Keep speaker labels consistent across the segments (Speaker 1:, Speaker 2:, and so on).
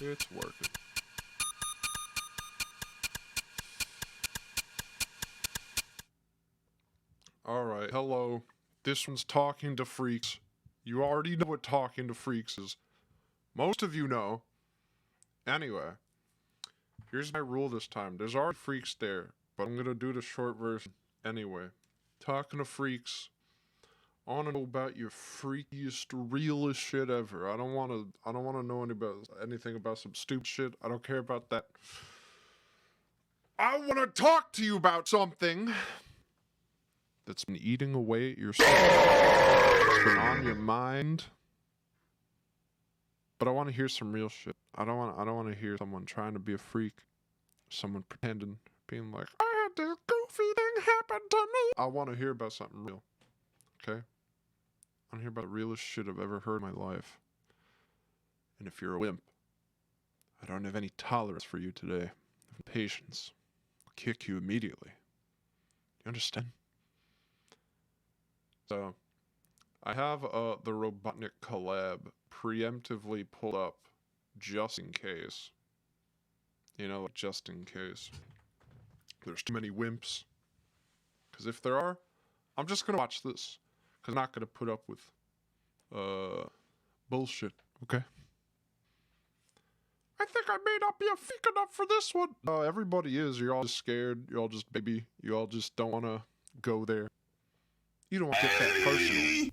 Speaker 1: It's working. Alright, hello. This one's Talking to Freaks. You already know what Talking to Freaks is. Most of you know. Anyway, here's my rule this time. There's already freaks there, but I'm gonna do the short version anyway. Talking to Freaks. I wanna know about your freakiest, realest shit ever. I don't wanna know anything about some stupid shit. I don't care about that. I wanna talk to you about something that's been eating away at your soul. It's been on your mind. But I want to hear some real shit. I don't want to hear someone trying to be a freak. Someone pretending, being like, I had this goofy thing happen to me. I want to hear about something real. Okay? I want to hear about the realest shit I've ever heard in my life. And if you're a wimp, I don't have any tolerance for you today. Patience. I'll kick you immediately. You understand? So, I have the Robotnik collab preemptively pulled up just in case. You know, just in case. There's too many wimps. Because if there are, I'm just going to watch this. Because I'm not going to put up with bullshit, okay? I think I may not be a freak enough for this one. No, everybody is. You're all just scared. You're all just baby. You all just don't want to go there. You don't want to get that personal.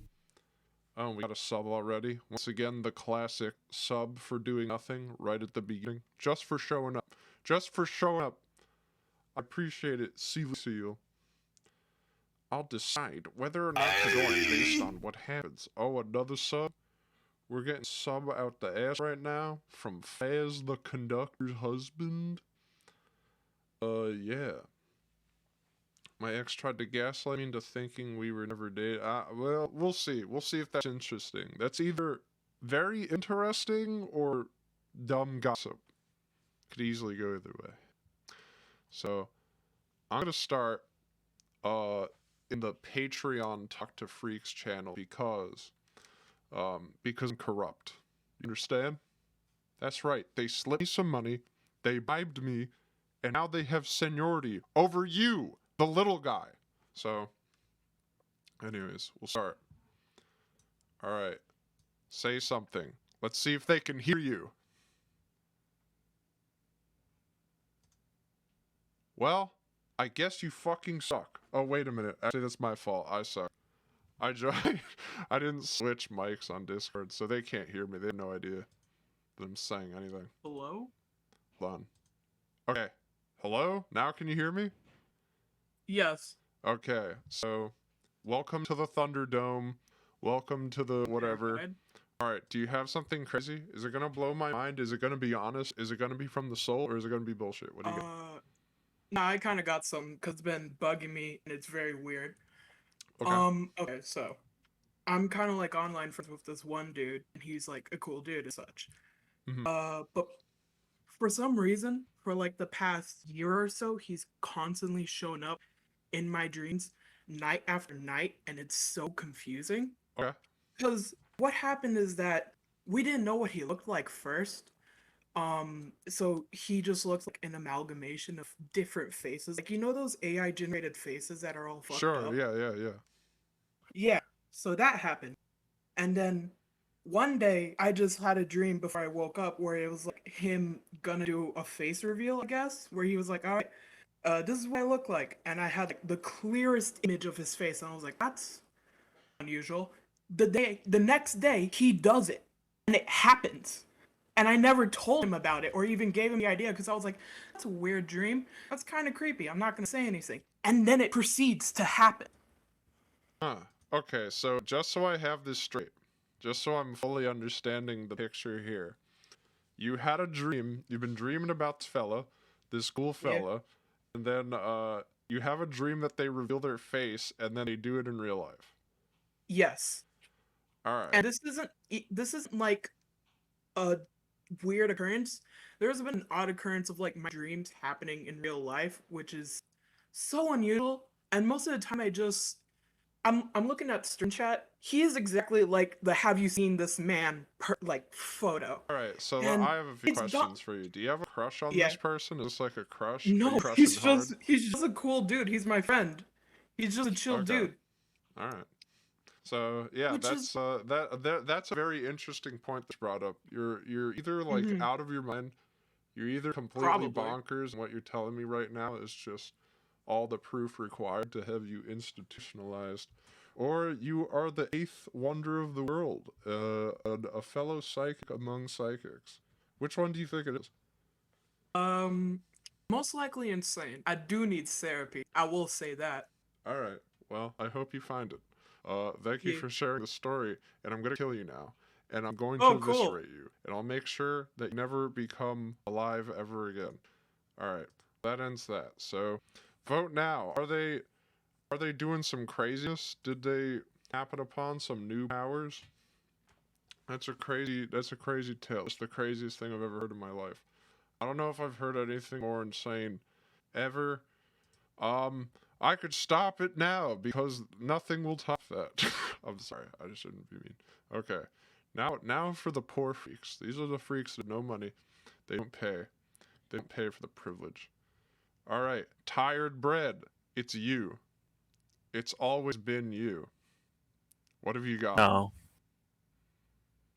Speaker 1: Oh, we got a sub already. Once again, the classic sub for doing nothing right at the beginning. Just for showing up. Just for showing up. I appreciate it. See you. I'll decide whether or not to join based on what happens. Oh, another sub? We're getting sub out the ass right now from Faz the conductor's husband. Yeah. My ex tried to gaslight me into thinking we were never dated. Well, we'll see. We'll see if that's interesting. That's either very interesting or dumb gossip. Could easily go either way. So, I'm going to start in the Patreon Talk to Freaks channel because I'm corrupt. You understand? That's right. They slipped me some money, they bribed me, and now they have seniority over you, the little guy. So, anyways, we'll start. Alright. Say something. Let's see if they can hear you. Well, I guess you fucking suck. Oh, wait a minute. Actually, that's my fault. I suck. I didn't switch mics on Discord, so they can't hear me. They have no idea that I'm saying anything.
Speaker 2: Hello?
Speaker 1: Hold on. Okay. Hello? Now can you hear me?
Speaker 2: Yes.
Speaker 1: Okay, so welcome to the Thunderdome. Welcome to the whatever. Alright, do you have something crazy? Is it gonna blow my mind? Is it gonna be honest? Is it gonna be from the soul? Or is it gonna be bullshit? What do you get?
Speaker 2: Nah, I kind of got some because it's been bugging me and it's very weird.
Speaker 1: Okay.
Speaker 2: Okay, so I'm kind of like online friends with this one dude and he's like a cool dude and such. But for some reason, for like the past year or so, he's constantly shown up in my dreams night after night and it's so confusing.
Speaker 1: Okay.
Speaker 2: Because what happened is that we didn't know what he looked like first. So he just looks like an amalgamation of different faces. Like, you know those AI generated faces that are all fucked up?
Speaker 1: Sure, yeah.
Speaker 2: Yeah, so that happened. And then one day I just had a dream before I woke up where it was like him gonna do a face reveal, I guess, where he was like, all right, this is what I look like. And I had like the clearest image of his face, and I was like, that's unusual. The next day, he does it, and it happens. And I never told him about it or even gave him the idea because I was like, that's a weird dream. That's kind of creepy. I'm not going to say anything. And then it proceeds to happen.
Speaker 1: Huh. Okay, so just so I have this straight, just so I'm fully understanding the picture here. You had a dream, you've been dreaming about this cool fella, and then you have a dream that they reveal their face and then they do it in real life.
Speaker 2: Yes.
Speaker 1: Alright.
Speaker 2: And this isn't like a weird occurrence. There's been an odd occurrence of like my dreams happening in real life, which is so unusual. And most of the time I'm looking at Stern Chat. He is exactly like the "Have you seen this man?" Photo,
Speaker 1: All right, so
Speaker 2: and
Speaker 1: I have a few
Speaker 2: it's not.
Speaker 1: questions for you. Do you have a crush on
Speaker 2: Yeah,
Speaker 1: this person? Is this like a crush? Are you
Speaker 2: no,
Speaker 1: crushing hard?
Speaker 2: he's just a cool dude. He's my friend. He's just a chill
Speaker 1: Okay,
Speaker 2: dude,
Speaker 1: all right. So yeah,
Speaker 2: which is.
Speaker 1: that's a very interesting point that's brought up. You're either like
Speaker 2: Mhm,
Speaker 1: out of your mind, you're either completely
Speaker 2: probably.
Speaker 1: bonkers, and what you're telling me right now is just all the proof required to have you institutionalized, or you are the eighth wonder of the world, a fellow psychic among psychics. Which one do you think it is?
Speaker 2: Um, Most likely insane. I do need therapy. I will say that.
Speaker 1: All right. Well, I hope you find it. Thank you
Speaker 2: Yeah.
Speaker 1: for sharing the story, and I'm gonna kill you now, and I'm going to
Speaker 2: Oh, cool.
Speaker 1: eviscerate you, and I'll make sure that you never become alive ever again. All right. That ends that. So, vote now. Are they doing some craziness? Did they happen upon some new powers? That's a crazy tale. It's the craziest thing I've ever heard in my life. I don't know if I've heard anything more insane ever. Um, I could stop it now because nothing will top that. I'm sorry, I just shouldn't be mean. Okay, now for the poor freaks. These are the freaks that have no money. They don't pay. They don't pay for the privilege. All right, tired bread. It's you. It's always been you. What have you got?
Speaker 3: No.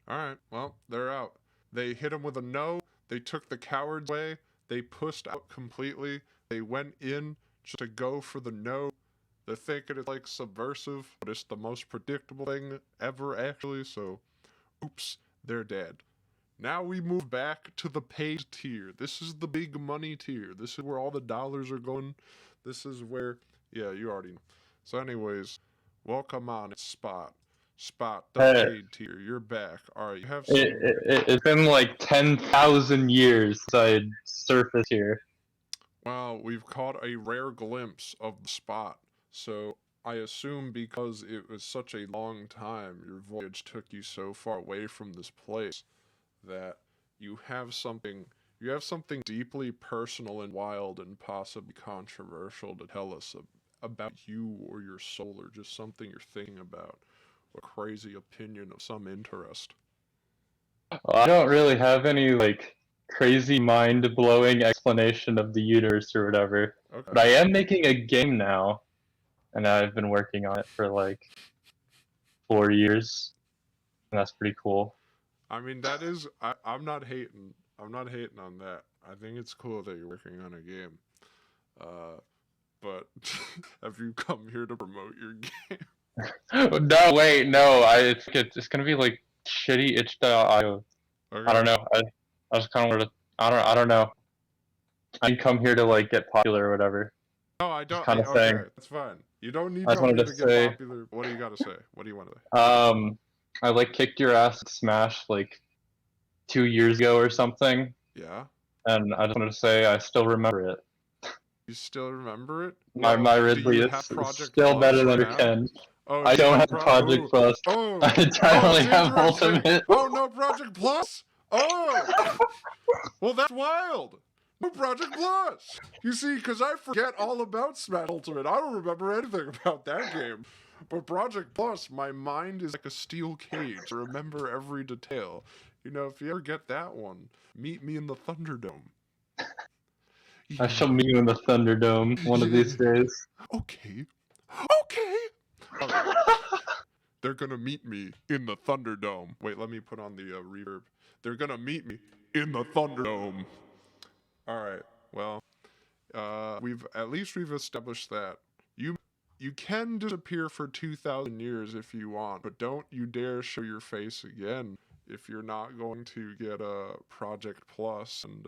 Speaker 1: All right, well, they're out. They hit him with a no. They took the coward's way. They pushed out completely. They went in just to go for the no. They're thinking it's like subversive, but it's the most predictable thing ever, actually. So, oops, they're dead. Now we move back to the paid tier. This is the big money tier. This is where all the dollars are going. This is where, yeah, you already know. So, anyways, welcome on. It's Spot. Spot, the
Speaker 3: Hey,
Speaker 1: paid tier. You're back. All right, you have
Speaker 3: it,
Speaker 1: some.
Speaker 3: it's been like 10,000 years since I surfaced here.
Speaker 1: Well, we've caught a rare glimpse of the spot. So I assume because it was such a long time, your voyage took you so far away from this place that you have something you have something deeply personal and wild and possibly controversial to tell us about you or your soul or just something you're thinking about. A crazy opinion of some interest.
Speaker 3: I don't really have any like crazy mind blowing explanation of the universe or whatever.
Speaker 1: Okay.
Speaker 3: But I am making a game now, and I've been working on it for like 4 years, and that's pretty cool.
Speaker 1: I mean, that is, I'm not hating. I'm not hating on that. I think it's cool that you're working on a game. But have you come here to promote your game?
Speaker 3: No, wait, no, it's gonna be like shitty itch.io. I
Speaker 1: Okay.
Speaker 3: don't know. I just kind of wanted to. I don't know. I didn't come here to like get popular or whatever.
Speaker 1: No, I
Speaker 3: Just
Speaker 1: don't.
Speaker 3: kind of saying.
Speaker 1: Okay, that's fine. You don't need
Speaker 3: I
Speaker 1: to
Speaker 3: just
Speaker 1: come here
Speaker 3: wanted to
Speaker 1: to get
Speaker 3: say.
Speaker 1: popular. What do you got to say? What do you want to say?
Speaker 3: Um, I like kicked your ass at Smash like 2 years ago or something,
Speaker 1: Yeah?
Speaker 3: and I just wanted to say I still remember it.
Speaker 1: You still remember it?
Speaker 3: My
Speaker 1: Well,
Speaker 3: my
Speaker 1: do you
Speaker 3: Ridley
Speaker 1: have
Speaker 3: is
Speaker 1: Project
Speaker 3: still
Speaker 1: Plus
Speaker 3: better than
Speaker 1: right
Speaker 3: your
Speaker 1: now?
Speaker 3: Ken.
Speaker 1: Oh,
Speaker 3: I
Speaker 1: you
Speaker 3: don't
Speaker 1: have
Speaker 3: have Project
Speaker 1: Ooh.
Speaker 3: Plus.
Speaker 1: Oh.
Speaker 3: I
Speaker 1: Oh,
Speaker 3: only
Speaker 1: it's
Speaker 3: have
Speaker 1: interesting.
Speaker 3: Ultimate.
Speaker 1: Oh, no Project Plus? Oh! Well, that's wild. No Project Plus. You see, because I forget all about Smash Ultimate. I don't remember anything about that game. But Project Plus, my mind is like a steel cage. I remember every detail. You know, if you ever get that one, meet me in the Thunderdome.
Speaker 3: I
Speaker 1: Yeah.
Speaker 3: shall meet you in the Thunderdome one of
Speaker 1: Yeah.
Speaker 3: these days.
Speaker 1: Okay. Okay. All right. They're gonna meet me in the Thunderdome. Wait, let me put on the reverb. They're gonna meet me in the Thunderdome. All right. Well, we've established that you can disappear for 2,000 years if you want, but don't you dare show your face again if you're not going to get a Project Plus and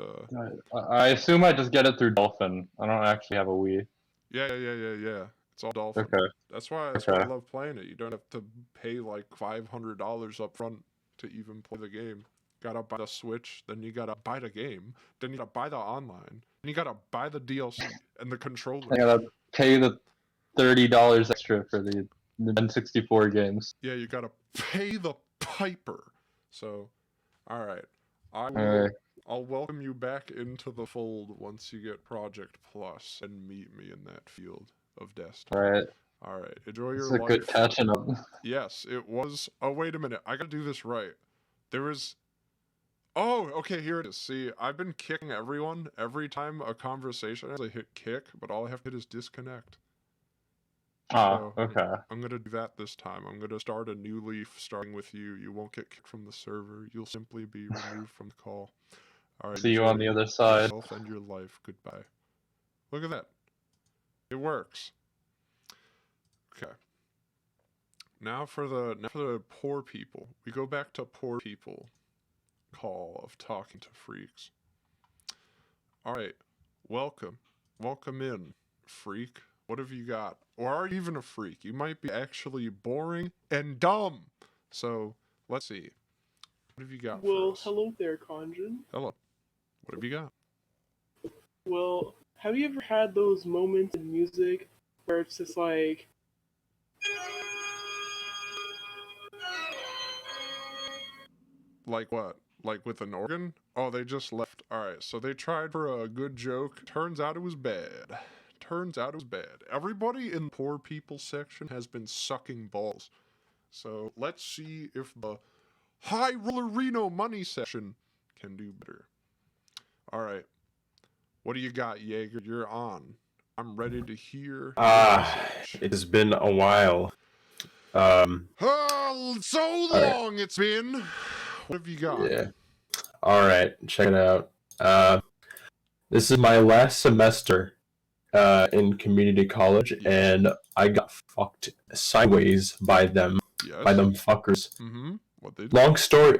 Speaker 3: I assume I just get it through Dolphin. I don't actually have a Wii.
Speaker 1: yeah. It's all Dolphin.
Speaker 3: Okay.
Speaker 1: That's why I
Speaker 3: Okay.
Speaker 1: love playing it. You don't have to pay like $500 up front to even play the game. Gotta buy the Switch, then you gotta buy the game, then you gotta buy the online, then you gotta buy the DLC and the controller.
Speaker 3: I gotta pay the $30 extra for the N64 games.
Speaker 1: Yeah, you gotta pay the piper. So, all right, I
Speaker 3: Alright.
Speaker 1: will. I'll welcome you back into the fold once you get Project Plus and meet me in that field of destiny.
Speaker 3: Alright.
Speaker 1: All right, enjoy
Speaker 3: It's
Speaker 1: your
Speaker 3: a good
Speaker 1: life.
Speaker 3: catching up.
Speaker 1: Yes, it was. Oh, wait a minute. I gotta do this right. There was. Oh, okay, here it is. See, I've been kicking everyone every time a conversation ends. I hit kick, but all I have to hit is disconnect.
Speaker 3: Ah,
Speaker 1: So
Speaker 3: okay.
Speaker 1: I'm gonna do that this time. I'm gonna start a new leaf starting with you. You won't get kicked from the server. You'll simply be removed from the call. All right,
Speaker 3: See you on
Speaker 1: enjoy
Speaker 3: the other side.
Speaker 1: yourself and your life. Goodbye. Look at that. It works. Okay. Now for the poor people. We go back to poor people call of talking to freaks. All right. Welcome. Welcome in, freak. What have you got? Or are you even a freak? You might be actually boring and dumb. So, let's see. What have you got for us?
Speaker 4: Hello there, Khonjin.
Speaker 1: Hello. What have you got?
Speaker 4: Well, have you ever had those moments in music where it's just like...
Speaker 1: Like what? Like with an organ? Oh, they just left. Alright, so they tried for a good joke. Turns out it was bad. Turns out it was bad. Everybody in the poor people section has been sucking balls. So let's see if the High Roller Reno money section can do better. Alright. What do you got, Jaeger? You're on. I'm ready to hear your message.
Speaker 5: It has been a while.
Speaker 1: Oh, so long
Speaker 5: right.
Speaker 1: it's been. What have you got?
Speaker 5: Yeah. All right, check it out. This is my last semester in community college, and I got fucked sideways by them.
Speaker 1: Yes.
Speaker 5: By them fuckers.
Speaker 1: Mm-hmm. What they did?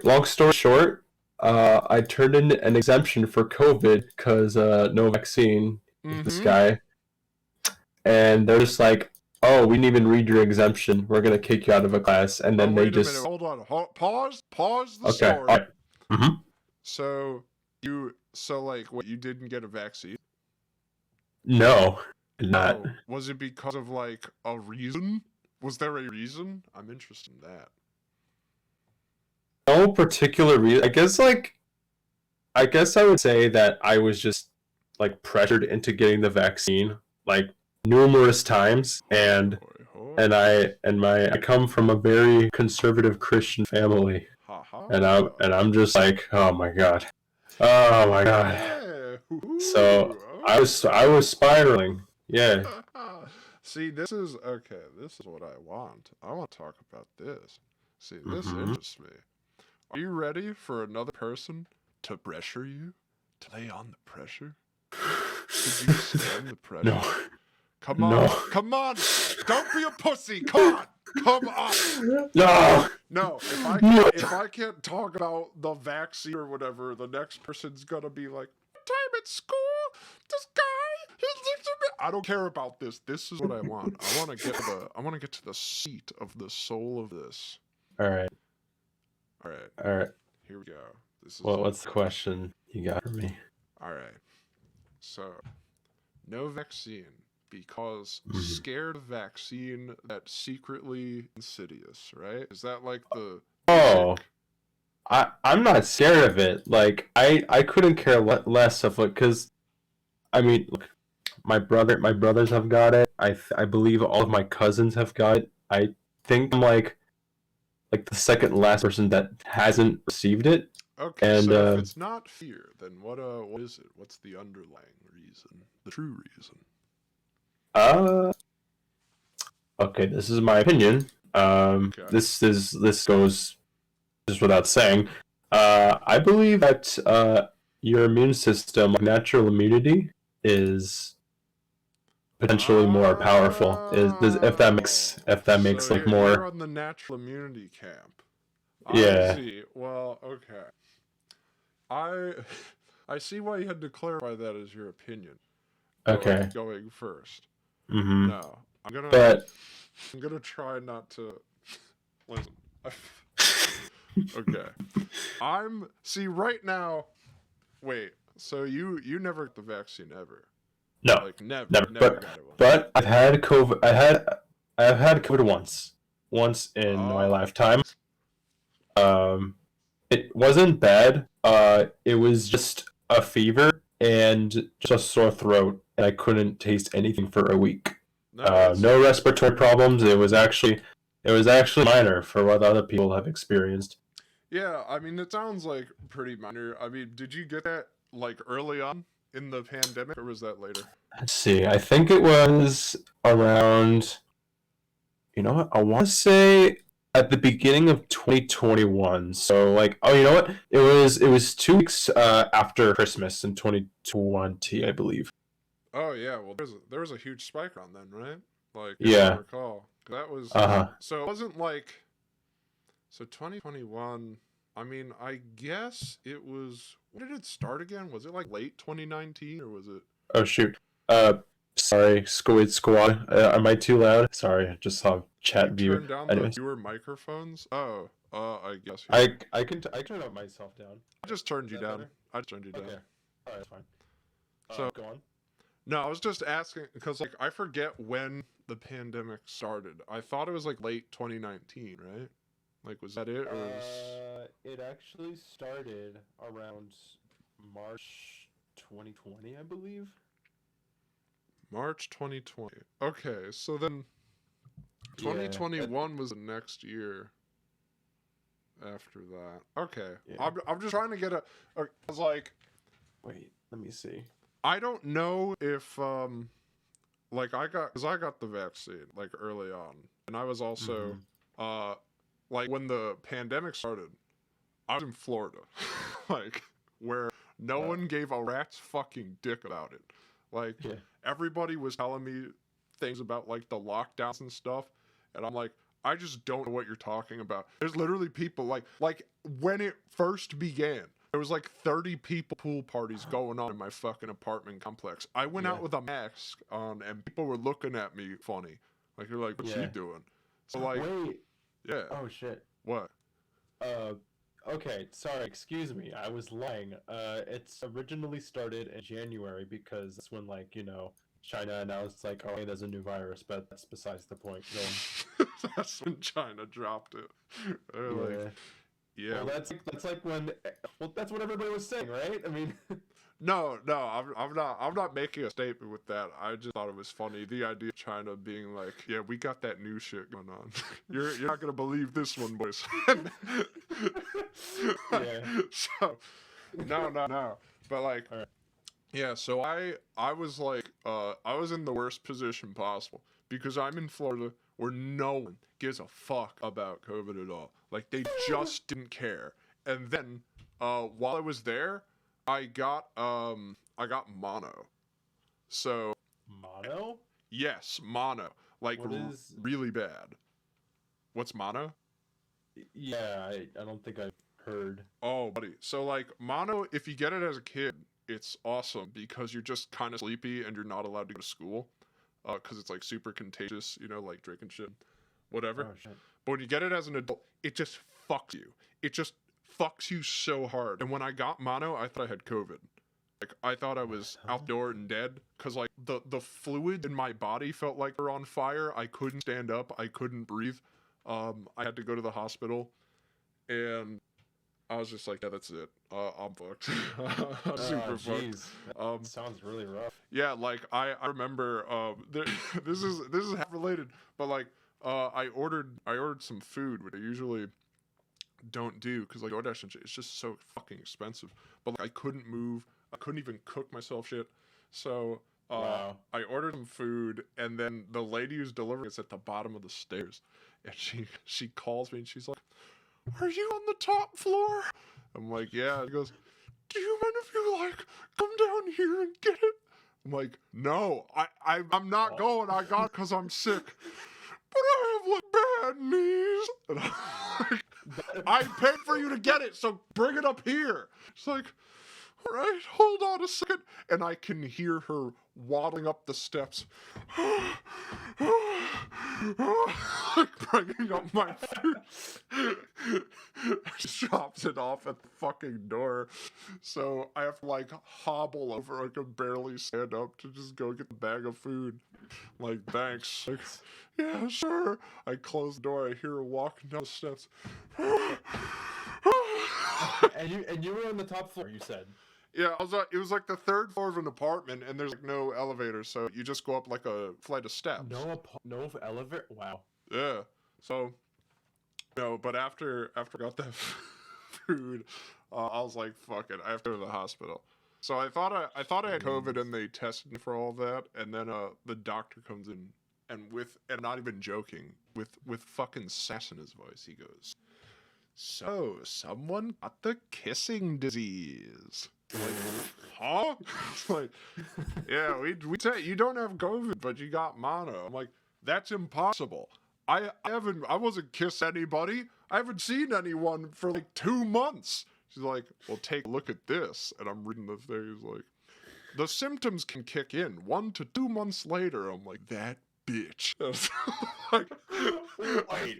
Speaker 5: Long story short, I turned in an exemption for COVID because no vaccine. This guy, and they're just like, "Oh, we didn't even read your exemption. We're gonna kick you out of a class." And then they just
Speaker 1: Hold on. Pause the
Speaker 5: okay.
Speaker 1: story.
Speaker 5: All right. Mm-hmm.
Speaker 1: So like what? You didn't get a vaccine?
Speaker 5: No, not.
Speaker 1: Oh, was it because of like a reason? Was there a reason? I'm interested in that.
Speaker 5: No particular reason. I guess I would say that I was just like pressured into getting the vaccine like numerous times, and I come from a very conservative Christian family, and I'm just like, oh my god.
Speaker 1: Yeah.
Speaker 5: So I was spiraling. Yeah.
Speaker 1: See, this is okay. This is what I want. I want to talk about this. See, this interests me. Are you ready for another person to pressure you? To lay on the pressure? Could you stand the pressure?
Speaker 5: No.
Speaker 1: Come on.
Speaker 5: No.
Speaker 1: Come on. Don't be a pussy. Come on. Come on.
Speaker 5: No.
Speaker 1: No. If I can't talk about the vaccine or whatever, the next person's gonna be like, time at school, this guy, he looks at me. I don't care about this. This is what I want. I want to get to the seat of the soul of this.
Speaker 5: All right.
Speaker 1: Here we go. This is
Speaker 5: What's the question you got for me?
Speaker 1: All right. So, no vaccine because scared of vaccine that's secretly insidious, right? Is that like the...
Speaker 5: Oh, I'm not scared of it. Like I couldn't care less of it because, I mean, look, my brothers have got it. I believe all of my cousins have got it. I think I'm like the second last person that hasn't received it.
Speaker 1: Okay,
Speaker 5: and
Speaker 1: so if it's not fear, then what is it? What's the underlying reason? The true reason?
Speaker 5: Okay, this is my opinion.
Speaker 1: Okay.
Speaker 5: This goes just without saying. I believe that your immune system, natural immunity, is potentially more powerful. If that makes
Speaker 1: so
Speaker 5: like more.
Speaker 1: You're on the natural immunity camp.
Speaker 5: Yeah.
Speaker 1: I see. Well, okay. I see why you had to clarify that as your opinion.
Speaker 5: Okay.
Speaker 1: Going first.
Speaker 5: Mm-hmm.
Speaker 1: No, I'm gonna try not to listen. Okay. See right now. Wait. So you never got the vaccine ever?
Speaker 5: No.
Speaker 1: Like never.
Speaker 5: But I've had COVID. I've had COVID once in my lifetime. It wasn't bad. It was just a fever and just a sore throat, and I couldn't taste anything for a week.
Speaker 1: No, it's-
Speaker 5: No respiratory problems. It was actually minor for what other people have experienced.
Speaker 1: yeah, I mean, it sounds like pretty minor. I mean, did you get that like early on in the pandemic, or was that later?
Speaker 5: Let's see. I think it was around. You know what? I want to say at the beginning of 2021. So like, oh, you know what? It was 2 weeks after Christmas in 2020, I believe.
Speaker 1: Oh yeah, well there was a huge spike on then, right? Like if
Speaker 5: Yeah.
Speaker 1: I recall, that was
Speaker 5: Uh-huh.
Speaker 1: so it wasn't like so 2021. I mean, I guess it was. When did it start again? Was it like late 2019 or was it?
Speaker 5: Oh shoot. Sorry, Squid Squad. Am I too loud? Sorry, I just saw chat
Speaker 1: You
Speaker 5: view.
Speaker 1: turned down the
Speaker 5: Anyways,
Speaker 1: viewer microphones. Oh, I guess. Yeah.
Speaker 5: I turn up myself down.
Speaker 1: I just turned
Speaker 5: Is
Speaker 1: you
Speaker 5: that
Speaker 1: down.
Speaker 5: better?
Speaker 1: I just turned you down.
Speaker 5: Okay. All right, fine.
Speaker 1: So-
Speaker 5: Go on.
Speaker 1: No, I was just asking because like I forget when the pandemic started. I thought it was like late 2019, right? Like was that it or was...
Speaker 5: It actually started around March 2020, I believe.
Speaker 1: March 2020. Okay, so then 2021 was the next year after that. Okay.
Speaker 5: Yeah.
Speaker 1: I'm just trying to get a I was like
Speaker 5: Wait, let me see.
Speaker 1: I don't know if like I got the vaccine like early on and I was also like when the pandemic started I was in Florida like where no one gave a rat's fucking dick about it. Like
Speaker 5: Yeah.
Speaker 1: everybody was telling me things about like the lockdowns and stuff and I'm like I just don't know what you're talking about. There's literally people like when it first began there was like 30 people pool parties going on in my fucking apartment complex. I went out
Speaker 5: Yeah.
Speaker 1: with a mask on and people were looking at me funny. Like they're like, what's he
Speaker 5: Yeah.
Speaker 1: doing? So like
Speaker 5: Wait.
Speaker 1: yeah.
Speaker 5: Oh shit.
Speaker 1: What?
Speaker 5: Okay, sorry, excuse me. I was lying. It's originally started in January because that's when, like, China announced, like, oh, hey, there's a new virus, but that's besides the point.
Speaker 1: That's when China dropped it. They're
Speaker 5: Yeah.
Speaker 1: like, yeah.
Speaker 5: Well, that's like when. Well, that's what everybody was saying, right? I mean.
Speaker 1: No, I'm not making a statement with that. I just thought it was funny. The idea of China being like, yeah, we got that new shit going on. You're not gonna believe this one, boys.
Speaker 5: Yeah.
Speaker 1: So, no. But like,
Speaker 5: All right.
Speaker 1: yeah. So I was like, I was in the worst position possible because I'm in Florida where no one gives a fuck about COVID at all. Like they just didn't care. And then, while I was there. I got mono. So
Speaker 5: Mono?
Speaker 1: yes, mono. Like
Speaker 5: What is-
Speaker 1: really bad. What's mono?
Speaker 5: Yeah, I don't think I've heard.
Speaker 1: Oh, buddy. So like mono, if you get it as a kid, it's awesome because you're just kind of sleepy and you're not allowed to go to school. Because it's like super contagious, like drinking shit, whatever.
Speaker 5: Oh shit.
Speaker 1: But when you get it as an adult, it just fucks you. It just fucks you so hard. And when I got mono, I thought I had COVID. Like I thought I was outdoor and dead because like the fluid in my body felt like they were on fire. I couldn't stand up. I couldn't breathe. I had to go to the hospital, and I was just like, yeah, that's it. I'm fucked. I'm super fucked.
Speaker 5: Jeez. Sounds really rough.
Speaker 1: Yeah, like I remember this is half related, but like I ordered some food, which I usually don't do because like DoorDash and shit, it's just so fucking expensive. But like I couldn't move, I couldn't even cook myself shit. So
Speaker 5: Wow.
Speaker 1: I ordered some food, and then the lady who's delivering it's at the bottom of the stairs, and she calls me and she's like, "Are you on the top floor?" I'm like, "Yeah." She goes, "Do you mind if you like come down here and get it?" I'm like, "No, I'm not going. I got it because I'm sick, but I have like bad knees." And I'm like, I paid for you to get it, so bring it up here. She's like, all right, hold on a second. And I can hear her waddling up the steps. Like bringing up my food. She drops it off at the fucking door. So I have to like hobble over. I can barely stand up to just go get the bag of food. Like, thanks. Like, yeah, sure. I close the door. I hear her walking down the steps.
Speaker 5: And you were on the top floor, you said.
Speaker 1: Yeah, it was like the third floor of an apartment, and there's like no elevator, so you just go up like a flight of steps.
Speaker 5: No elevator. Wow.
Speaker 1: Yeah. So, no, but after I got that food, I was like, fuck it, I have to go to the hospital. So I thought I had COVID, and they tested me for all that, and then the doctor comes in, and I'm not even joking, with fucking sass in his voice, he goes, "So someone got the kissing disease." Like, huh? Like, yeah, we say you don't have COVID, but you got mono. I'm like, that's impossible. I wasn't kissed anybody. I haven't seen anyone for like 2 months. She's like, well, take a look at this. And I'm reading the thing. He's like, the symptoms can kick in 1 to 2 months later. I'm like, that bitch. Like,
Speaker 5: Wait.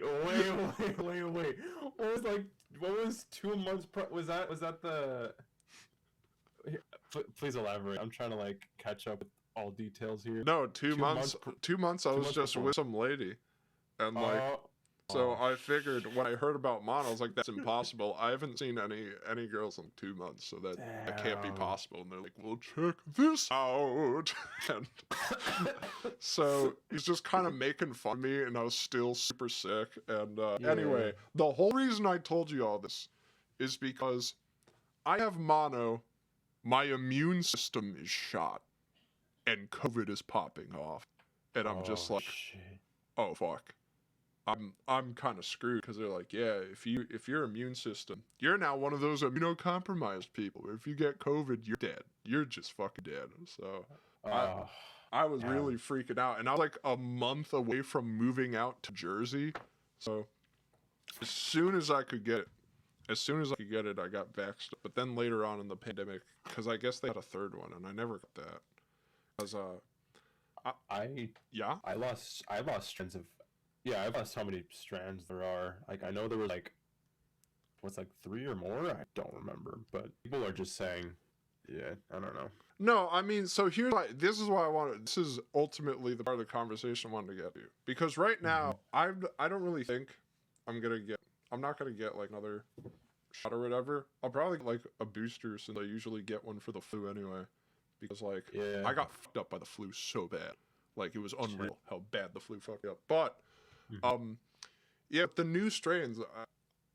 Speaker 5: What was 2 months? Was that the? Here, please elaborate. I'm trying to like catch up with all details here.
Speaker 1: no, 2 months. 2 months. I
Speaker 5: 2
Speaker 1: was
Speaker 5: months
Speaker 1: just
Speaker 5: before.
Speaker 1: with some lady, and like. So I figured when I heard about mono, I was like, "That's impossible. I haven't seen any girls in 2 months, so that can't be
Speaker 5: Damn.
Speaker 1: possible." And they're like, "Well, check this out." And so he's just kind of making fun of me, and I was still super sick. And anyway, the whole reason I told you all this is because I have mono, my immune system is shot, and COVID is popping off, and I'm just like,
Speaker 5: shit.
Speaker 1: "Oh fuck." I'm kind of screwed because they're like, yeah, if your immune system, you're now one of those immunocompromised people. If you get COVID, you're dead. You're just fucking dead. So I was really freaking out, and I was like a month away from moving out to Jersey. So as soon as I could get it, I got vaxxed. But then later on in the pandemic, because I guess they had a third one, and I never got that. Because
Speaker 5: I lost strands of. Yeah, I've lost how many strands there are. Like, I know there were, like, what's, like, 3 or more? I don't remember. But people are just saying, yeah, I don't know.
Speaker 1: No, I mean, so this is why this is ultimately the part of the conversation I wanted to get to. Because right now, I don't really think I'm not going to get, like, another shot or whatever. I'll probably get, like, a booster since I usually get one for the flu anyway. Because, like, I got fucked up by the flu so bad. Like, it was unreal how bad the flu fucked me up. But... yeah, the new strains,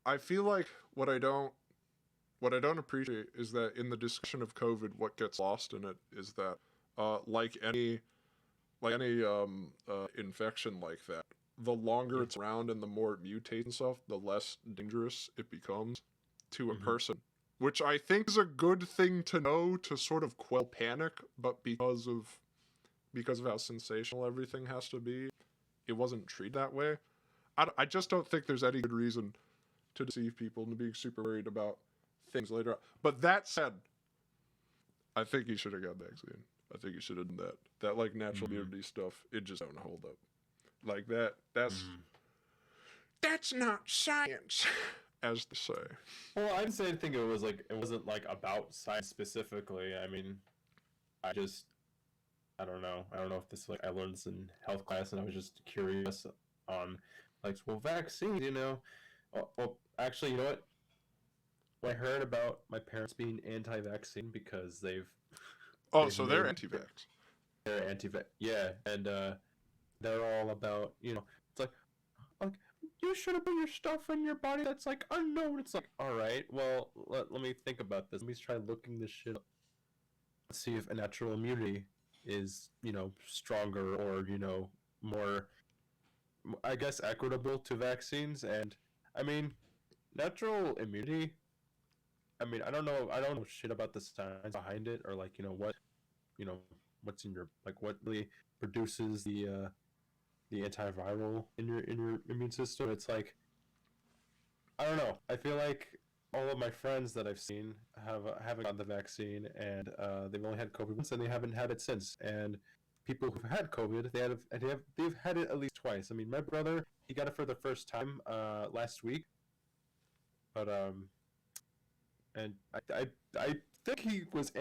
Speaker 1: I feel like what I don't appreciate is that in the discussion of COVID, what gets lost in it is that, like any infection like that, the longer it's around and the more it mutates and stuff, the less dangerous it becomes to a person. Which I think is a good thing to know to sort of quell panic, but because of how sensational everything has to be, it wasn't treated that way. I just don't think there's any good reason to deceive people into being super worried about things later on. But that said, I think you should have got vaccine. I think you should have done that. That like natural immunity stuff, it just don't hold up. Like that's not science, as they say.
Speaker 5: Well, I didn't think it wasn't like about science specifically. I mean, I don't know. I don't know if this I learned this in health class, and I was just curious on vaccines. Well, actually, you know what? When I heard about my parents being anti-vaccine because they've
Speaker 1: So they're anti-vax.
Speaker 5: They're anti-vax, yeah, and they're all about it's like you shouldn't put your stuff in your body that's like unknown. It's like, all right, well, let me think about this. Let me try looking this shit up. Let's see if a natural immunity is stronger or more, I guess, equitable to vaccines. And I mean, natural immunity, I mean, I don't know shit about the science behind it, or what's in your what really produces the antiviral in your immune system. It's like, I don't know, I feel like all of my friends that I've seen haven't gotten the vaccine, and they've only had COVID once, and they haven't had it since. And people who've had COVID, they've had it at least twice. I mean, my brother, he got it for the first time last week, but and I think he was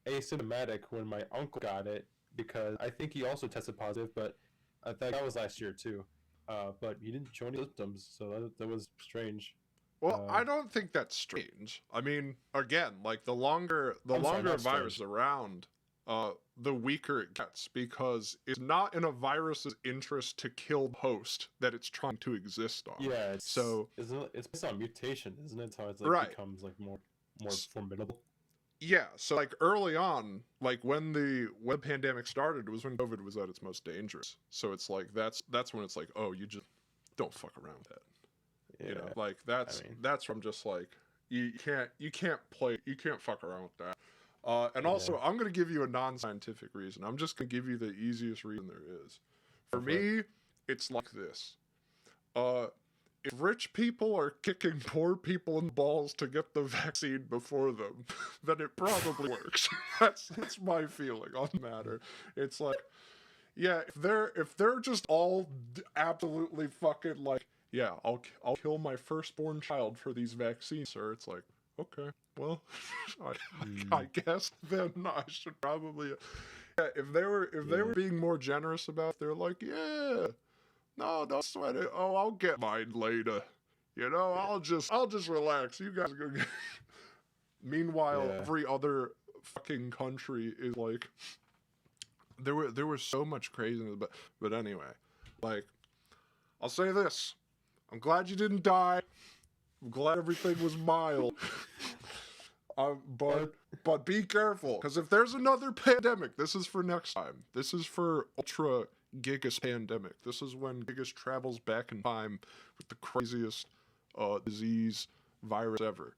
Speaker 5: asymptomatic when my uncle got it, because I think he also tested positive, but I think that was last year too. But he didn't show any symptoms, so that was strange.
Speaker 1: Well, I don't think that's strange. I mean, again, like the longer a virus is around, the weaker it gets, because it's not in a virus's interest to kill the host that it's trying to exist on.
Speaker 5: Yeah, it's based on mutation, isn't it? So it's like becomes like more formidable.
Speaker 1: Yeah, so like early on, like when the pandemic started, was when COVID was at its most dangerous. So it's like that's when it's like, oh, you just don't fuck around with that.
Speaker 5: Yeah.
Speaker 1: You know, like that's where I'm just like, you can't fuck around with that. And also, I'm gonna give you a non-scientific reason. I'm just gonna give you the easiest reason there is. For me, it's like this. If rich people are kicking poor people in the balls to get the vaccine before them, then it probably works. That's my feeling on the matter. It's like, yeah, if they're just all absolutely fucking like, yeah, I'll kill my firstborn child for these vaccines, sir. It's like, okay, well, I guess then I should probably. Yeah, if they were being more generous about it, they're like, yeah, no, don't sweat it. Oh, I'll get mine later. You know, I'll just relax. You guys go get. Meanwhile, every other fucking country is like, there was so much craziness, but anyway, like, I'll say this: I'm glad you didn't die. I'm glad everything was mild. But be careful, because if there's another pandemic, this is for next time. This is for Ultra Gigas pandemic. This is when Gigas travels back in time with the craziest disease virus ever.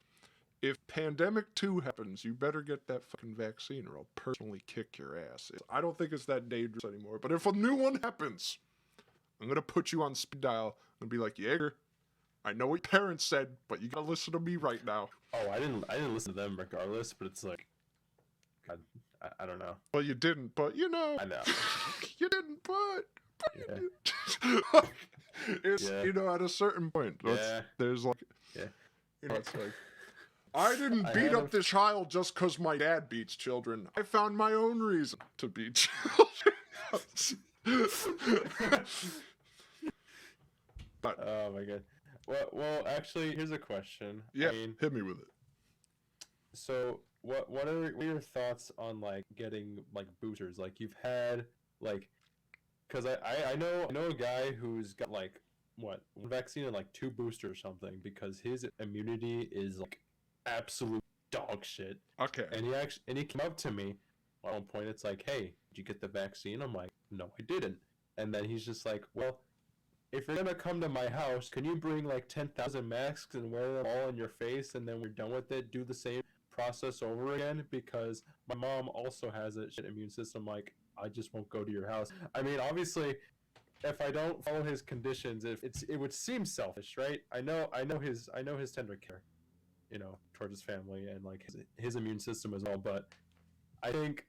Speaker 1: If Pandemic 2 happens, you better get that fucking vaccine or I'll personally kick your ass. I don't think it's that dangerous anymore. But if a new one happens, I'm going to put you on speed dial and be like, Jaeger, I know what your parents said, but you gotta listen to me right now.
Speaker 5: Oh, I didn't listen to them regardless, but it's like, God, I don't know.
Speaker 1: Well, you didn't, but you know.
Speaker 5: I know.
Speaker 1: You didn't, but
Speaker 5: yeah.
Speaker 1: you did. It's, you know, at a certain point, there's like, you know, it's like, I didn't beat up this child just because my dad beats children. I found my own reason to beat children. But,
Speaker 5: oh my God. Well, actually, here's a question.
Speaker 1: Yeah,
Speaker 5: I mean,
Speaker 1: hit me with it.
Speaker 5: So, what are your thoughts on like getting like boosters? Like you've had like, because I know a guy who's got like one vaccine and like 2 boosters or something because his immunity is like absolute dog shit.
Speaker 1: Okay.
Speaker 5: And he came up to me at one point. It's like, hey, did you get the vaccine? I'm like, no, I didn't. And then he's just like, well, if you're gonna come to my house, can you bring like 10,000 masks and wear them all on your face, and then we're done with it? Do the same process over again, because my mom also has a shit immune system. Like, I just won't go to your house. I mean, obviously, if I don't follow his conditions, it would seem selfish, right? I know his tender care, you know, towards his family and like his immune system as well. But I think,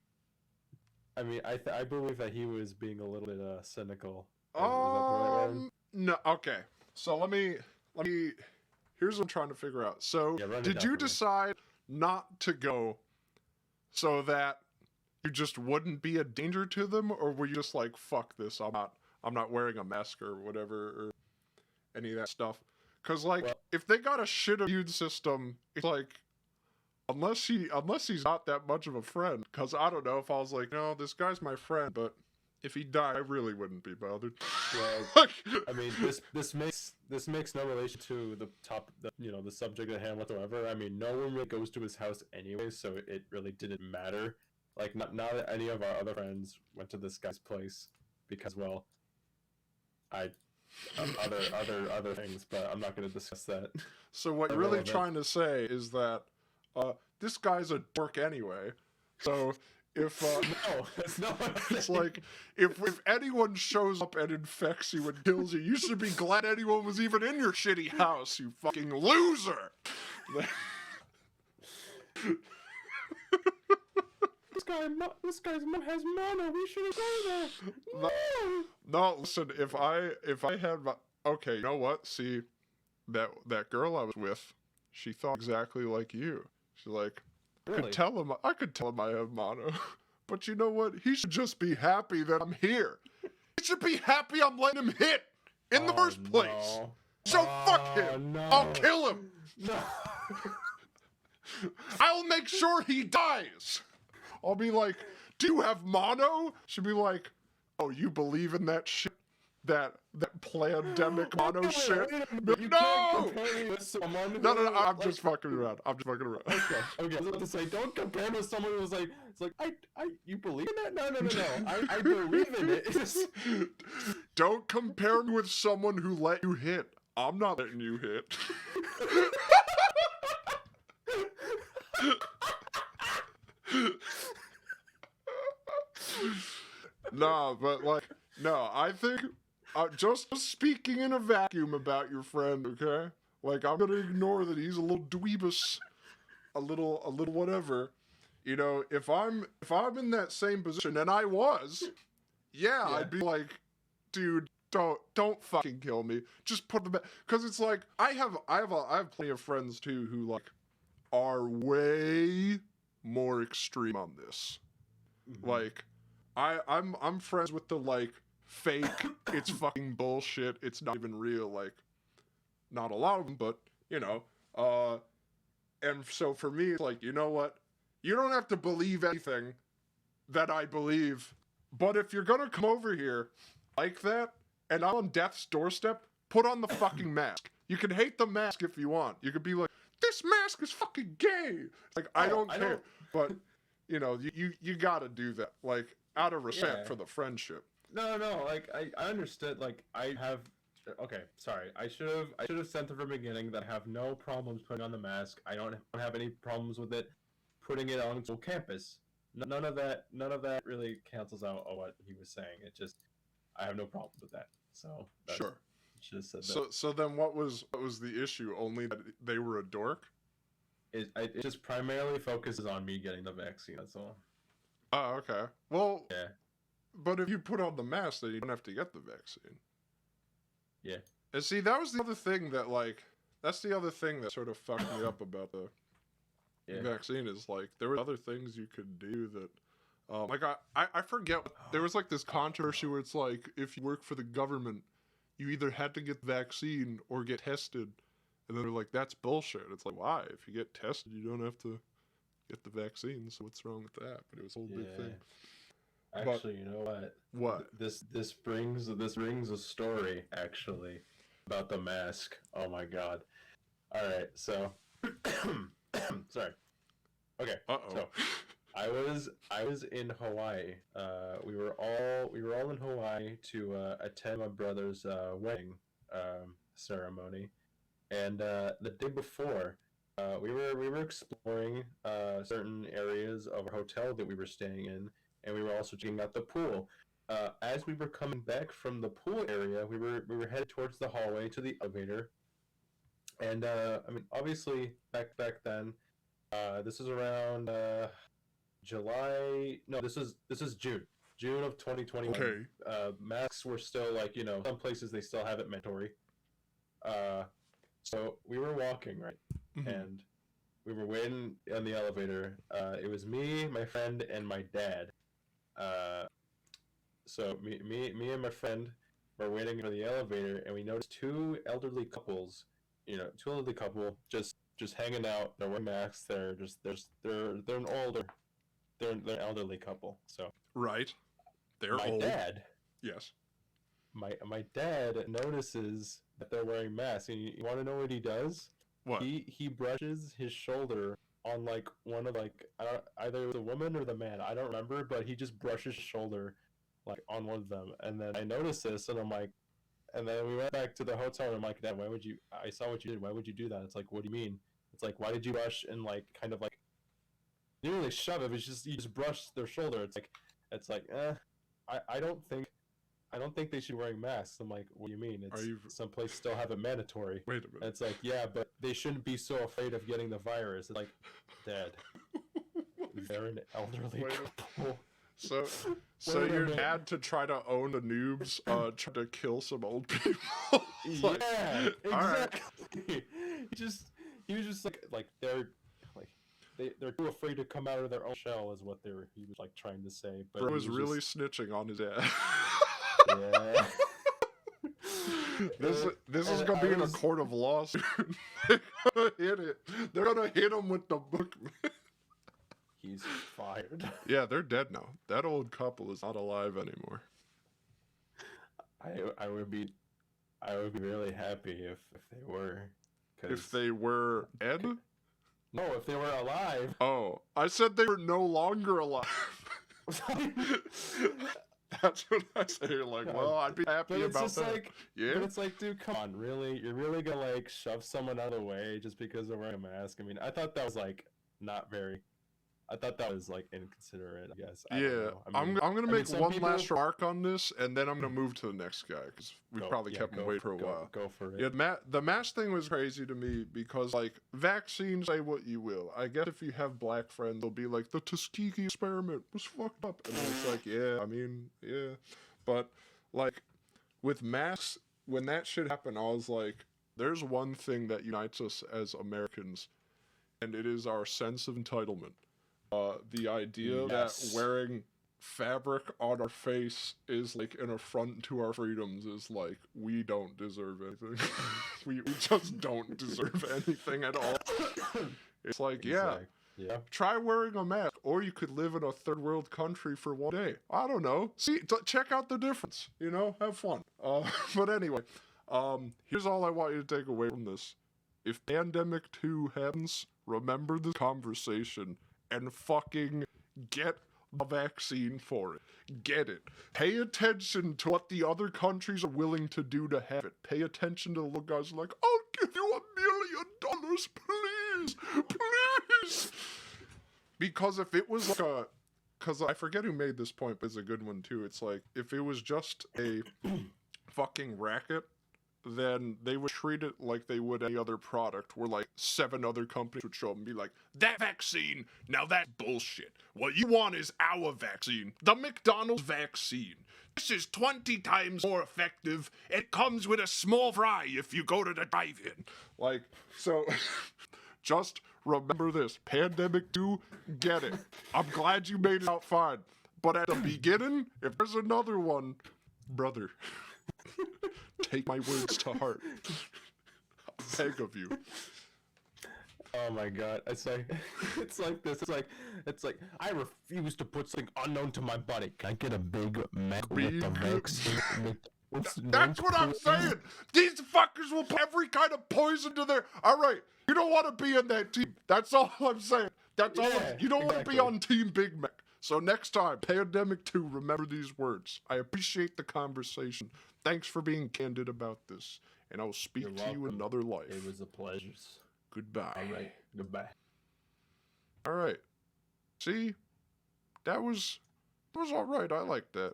Speaker 5: I mean, I believe that he was being a little bit cynical. Is that the right word?
Speaker 1: No, okay. So let me. Here's what I'm trying to figure out. So, did you decide not to go so that you just wouldn't be a danger to them, or were you just like, fuck this, I'm not wearing a mask or whatever, or any of that stuff? Because like, if they got a shit immune system, it's like, unless he's not that much of a friend. Because I don't know, if I was like, no, this guy's my friend, but if he died, I really wouldn't be bothered.
Speaker 5: Well, I mean, this makes no relation to the subject at hand whatsoever. I mean, no one really goes to his house anyway, so it really didn't matter. Like, not that any of our other friends went to this guy's place because, well, other things, but I'm not going to discuss that.
Speaker 1: So what you're really trying to say is that this guy's a dork anyway. So if
Speaker 5: no, that's not what I'm saying.
Speaker 1: It's like if anyone shows up and infects you and kills you, you should be glad anyone was even in your shitty house, you fucking loser.
Speaker 5: This guy's mom has mono. We shouldn't go there.
Speaker 1: No, listen. If I had my, okay, you know what? See, that girl I was with, she thought exactly like you. She's like,
Speaker 5: really?
Speaker 1: I could tell him I have mono. But you know what? He should just be happy that I'm here. He should be happy I'm letting him hit in the first place.
Speaker 5: No.
Speaker 1: So fuck him.
Speaker 5: No.
Speaker 1: I'll kill him.
Speaker 5: No.
Speaker 1: I'll make sure he dies. I'll be like, do you have mono? She'll be like, oh, you believe in that shit? That pandemic mono shit?
Speaker 5: You
Speaker 1: No!
Speaker 5: can't compare me with someone who,
Speaker 1: No, I'm
Speaker 5: like-
Speaker 1: just fucking around. I'm just fucking around.
Speaker 5: Okay. I was about to say, don't compare me with someone who was like, it's like, you believe in that? No. I believe in it. It's just...
Speaker 1: Don't compare me with someone who let you hit. I'm not letting you hit. Nah, but like, no, I think just speaking in a vacuum about your friend, okay? Like, I'm gonna ignore that he's a little dweebus, a little whatever. You know, if I'm in that same position, and I was, yeah. I'd be like, dude, don't fucking kill me. Just put them back, because it's like I have plenty of friends too who like are way more extreme on this.
Speaker 5: Mm-hmm.
Speaker 1: Like, I'm friends with the like fake. It's fucking bullshit. It's not even real. Like, not a lot of them, but you know. And so for me, it's like, you know what? You don't have to believe anything that I believe, but if you're gonna come over here like that, and I'm on death's doorstep, put on the fucking mask. You can hate the mask if you want. You could be like, this mask is fucking gay. Like, I don't care. But, you know, you gotta do that. Like, out of respect for the friendship.
Speaker 5: No, like, I understood, like, okay, sorry. I should have said from the beginning that I have no problems putting on the mask. I don't have any problems with it putting it on school campus. None of that really cancels out what he was saying. It just, I have no problems with that. So
Speaker 1: Sure.
Speaker 5: Just said that.
Speaker 1: So then what was the issue? Only that they were a dork?
Speaker 5: It just primarily focuses on me getting the vaccine. That's all.
Speaker 1: Oh, okay. Well,
Speaker 5: Yeah.
Speaker 1: But if you put on the mask, then you don't have to get the vaccine.
Speaker 5: Yeah.
Speaker 1: And see, that was the other thing that, like, that's the other thing that sort of fucked me up about the vaccine is, like, there were other things you could do that, like, I forget, there was, like, this controversy where it's, like, if you work for the government, you either had to get the vaccine or get tested. And then they're like, that's bullshit. It's like, why? If you get tested, you don't have to get the vaccine, so what's wrong with that? But it was a whole big thing.
Speaker 5: Actually, you know what?
Speaker 1: What?
Speaker 5: This brings a story actually about the mask. Oh my god. All right, so sorry. Okay. So I was in Hawaii. We were all in Hawaii to attend my brother's wedding ceremony, and the day before, we were exploring certain areas of our hotel that we were staying in. And we were also checking out the pool. As we were coming back from the pool area, we were headed towards the hallway to the elevator. And I mean, obviously, back then, this is around July. No, this is June of 2021.
Speaker 1: Okay.
Speaker 5: Masks were still, like, you know, some places they still have it mandatory. So we were walking, right, and we were waiting on the elevator. It was me, my friend, and my dad. So me and my friend were waiting for the elevator, and we noticed two elderly couple just hanging out. They're wearing masks. They're an elderly couple. So
Speaker 1: Right. They're
Speaker 5: my
Speaker 1: old.
Speaker 5: dad,
Speaker 1: Yes.
Speaker 5: my dad notices that they're wearing masks, and you want to know what he does?
Speaker 1: What?
Speaker 5: He brushes his shoulder on, like, one of, like, either it was a woman or the man, I don't remember, but he just brushes his shoulder, like, on one of them. And then I noticed this, and I'm like, and then we went back to the hotel, and I'm like, Dad, I saw what you did, why would you do that? It's like, what do you mean? It's like, why did you brush and, like, kind of, like, you didn't really shove it, it's just, you just brushed their shoulder. It's like, I don't think they should be wearing masks. I'm like, what do you mean? Some places still have it mandatory.
Speaker 1: Wait a minute.
Speaker 5: And it's like, yeah, but they shouldn't be so afraid of getting the virus. It's like, Dad, they're an elderly couple.
Speaker 1: So
Speaker 5: Wait a
Speaker 1: your
Speaker 5: minute.
Speaker 1: dad, to try to own the noobs, tried to kill some old people. Like,
Speaker 5: Yeah,
Speaker 1: all right.
Speaker 5: exactly. He was just like they're too afraid to come out of their own shell, is what he was, like, trying to say. But
Speaker 1: Bro
Speaker 5: he
Speaker 1: was really
Speaker 5: just,
Speaker 1: snitching on his dad.
Speaker 5: yeah.
Speaker 1: This is
Speaker 5: And
Speaker 1: gonna
Speaker 5: I
Speaker 1: be in a
Speaker 5: was-
Speaker 1: court of law soon. They're gonna hit it. They're gonna hit him with the book.
Speaker 5: He's fired.
Speaker 1: Yeah, they're dead now. That old couple is not alive anymore.
Speaker 5: I would be really happy if they were.
Speaker 1: If they were Ed?
Speaker 5: No, if they were alive.
Speaker 1: Oh, I said they were no longer alive. That's what I say. Like, well, I'd be happy
Speaker 5: But it's
Speaker 1: about
Speaker 5: just
Speaker 1: that.
Speaker 5: like,
Speaker 1: Yeah.
Speaker 5: but it's like, dude, come on, really? You're really gonna like shove someone out of the way just because they're wearing a mask? I mean, I thought that was like not very. I thought that was like inconsiderate. I guess. I don't
Speaker 1: Yeah,
Speaker 5: know. I
Speaker 1: I'm
Speaker 5: mean,
Speaker 1: gonna
Speaker 5: I mean,
Speaker 1: make
Speaker 5: some
Speaker 1: one
Speaker 5: people-
Speaker 1: last remark on this, and then I'm gonna move to the next guy because we probably kept him waiting for a while.
Speaker 5: Go for it.
Speaker 1: Yeah, the mask thing was crazy to me because, like, vaccines, say what you will. I guess if you have black friends, they'll be like, the Tuskegee experiment was fucked up. And it's like, yeah, I mean, yeah. But, like, with masks, when that shit happened, I was like, there's one thing that unites us as Americans, and it is our sense of entitlement. The idea
Speaker 5: Yes.
Speaker 1: that wearing fabric on our face is like an affront to our freedoms is like, we don't deserve anything. we just don't deserve anything at all. It's like, yeah,
Speaker 5: Yeah.
Speaker 1: try wearing a mask, or you could live in a third world country for one day. I don't know. See, check out the difference. You know, have fun. But anyway, here's all I want you to take away from this. If Pandemic 2 happens, remember this conversation and fucking get the vaccine for it. Get it. Pay attention to what the other countries are willing to do to have it. Pay attention to the little guys like, I'll give you $1 million, please, please. Because if it was like because I forget who made this point, but it's a good one too. It's like, if it was just a fucking racket, then they would treat it like they would any other product, where like 7 other companies would show up and be like, that vaccine, now that's bullshit. What you want is our vaccine, the McDonald's vaccine. This is 20 times more effective. It comes with a small fry if you go to the drive-in. Like, so, just remember this. Pandemic 2, get it. I'm glad you made it out fine. But at the beginning, if there's another one, brother, take my words to heart. I beg of you.
Speaker 5: Oh my god, it's like this. It's like I refuse to put something unknown to my body. Can I get a Big Mac with the vaccine?
Speaker 1: That's what I'm saying. These fuckers will put every kind of poison to their. All right, you don't want to be in that team. That's all I'm saying. That's all. You don't want to be on Team Big Mac. So next time, Pandemic 2, remember these words. I appreciate the conversation. Thanks for being candid about this, and I will speak
Speaker 5: You're
Speaker 1: to you in
Speaker 5: welcome.
Speaker 1: another life.
Speaker 5: It was a pleasure.
Speaker 1: Goodbye.
Speaker 5: All right, goodbye.
Speaker 1: All right. See, that was all right. I like that.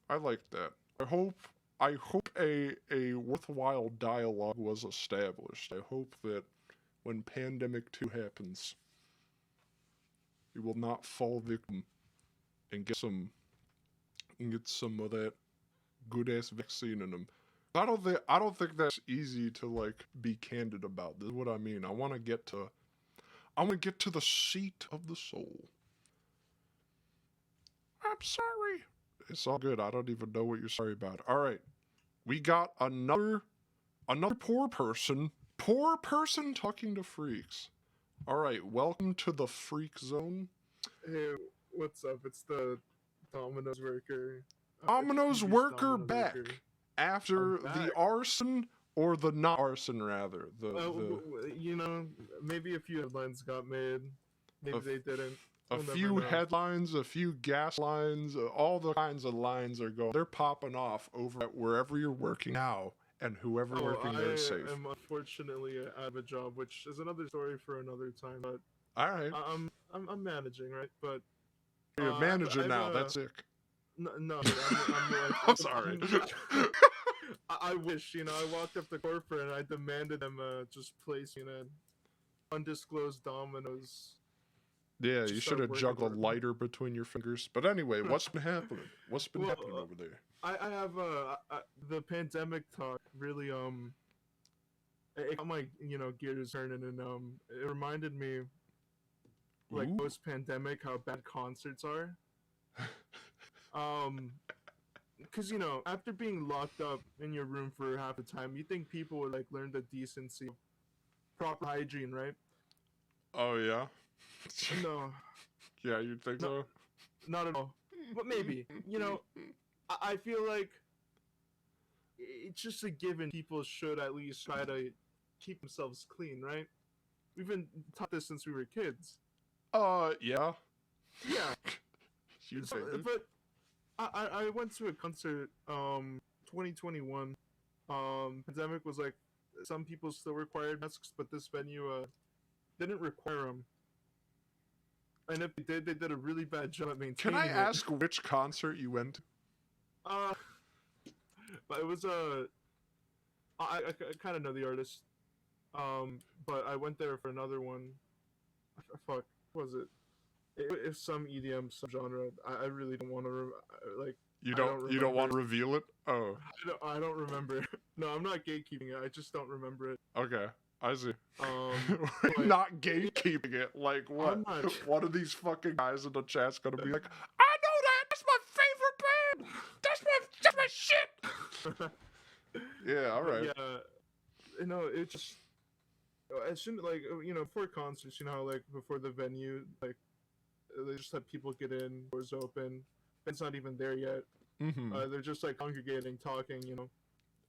Speaker 1: I like that. I hope a worthwhile dialogue was established. I hope that when Pandemic 2 happens, we will not fall victim and get some of that good ass vaccine in them. I don't think that's easy to like be candid about. This is what I mean. I want to get to the seat of the soul. I'm sorry. It's all good. I don't even know what you're sorry about. All right. We got another poor person talking to freaks. All right. Welcome to the freak zone.
Speaker 6: Hey, what's up? It's the Domino's worker.
Speaker 1: Domino's
Speaker 6: Confused
Speaker 1: worker
Speaker 6: Domino's
Speaker 1: back
Speaker 6: worker.
Speaker 1: after
Speaker 6: I'm
Speaker 1: the
Speaker 6: back.
Speaker 1: arson, or the not arson rather.
Speaker 6: You know, maybe a few headlines got made. Maybe
Speaker 1: A-
Speaker 6: they didn't.
Speaker 1: A
Speaker 6: We'll never
Speaker 1: few
Speaker 6: know.
Speaker 1: headlines, a few gas lines, all the kinds of lines are going. They're popping off over at wherever you're working now, and whoever
Speaker 6: Oh,
Speaker 1: working there
Speaker 6: I
Speaker 1: is safe.
Speaker 6: am unfortunately out of a job, which is another story for another time. But
Speaker 1: All right,
Speaker 6: I'm managing, right? But
Speaker 1: you're a
Speaker 6: I've-
Speaker 1: manager
Speaker 6: I've,
Speaker 1: now. That's it.
Speaker 6: no, I'm like,
Speaker 1: I'm sorry.
Speaker 6: I wish, you know, I walked up to corporate and I demanded them just place, you know, undisclosed Domino's.
Speaker 1: Yeah,
Speaker 6: Just
Speaker 1: you
Speaker 6: start
Speaker 1: should have
Speaker 6: working
Speaker 1: juggled a
Speaker 6: for it.
Speaker 1: lighter between your fingers. But anyway, what's been happening? What's been
Speaker 6: Well,
Speaker 1: happening over there?
Speaker 6: I have the pandemic talk really it got my gears turning, and it reminded me like
Speaker 1: Ooh.
Speaker 6: post pandemic how bad concerts are. because you know, after being locked up in your room for half the time, you think people would like learn the decency, of proper hygiene, right?
Speaker 1: Oh yeah.
Speaker 6: No,
Speaker 1: Yeah, you think so?
Speaker 6: not at all. But maybe, you know, I feel like it's just a given. People should at least try to keep themselves clean, right? We've been taught this since we were kids.
Speaker 1: Yeah.
Speaker 6: Yeah,
Speaker 1: You
Speaker 6: so,
Speaker 1: think it?
Speaker 6: but I went to a concert 2021. Pandemic was like some people still required masks, but this venue didn't require them. And if they did a really bad job at
Speaker 1: Can
Speaker 6: maintaining
Speaker 1: I
Speaker 6: it.
Speaker 1: ask which concert you went to?
Speaker 6: But it was I kind of know the artist. But I went there for another one. Fuck, what was it? It's some EDM subgenre. I really don't want to like.
Speaker 1: You
Speaker 6: I
Speaker 1: don't want to reveal it? Oh,
Speaker 6: I don't remember. No, I'm not gatekeeping it. I just don't remember it.
Speaker 1: okay. I see.
Speaker 6: But-
Speaker 1: Not gatekeeping it. Like what?
Speaker 6: I'm not-
Speaker 1: One of these fucking guys in the chat's gonna be like, I know that. That's my favorite band. That's my shit. Yeah. All right.
Speaker 6: Yeah, you know, it just as soon like you know, before concerts, you know how like before the venue, like they just let people get in, doors open. It's not even there yet.
Speaker 1: Mm-hmm.
Speaker 6: They're just like congregating, talking. You know.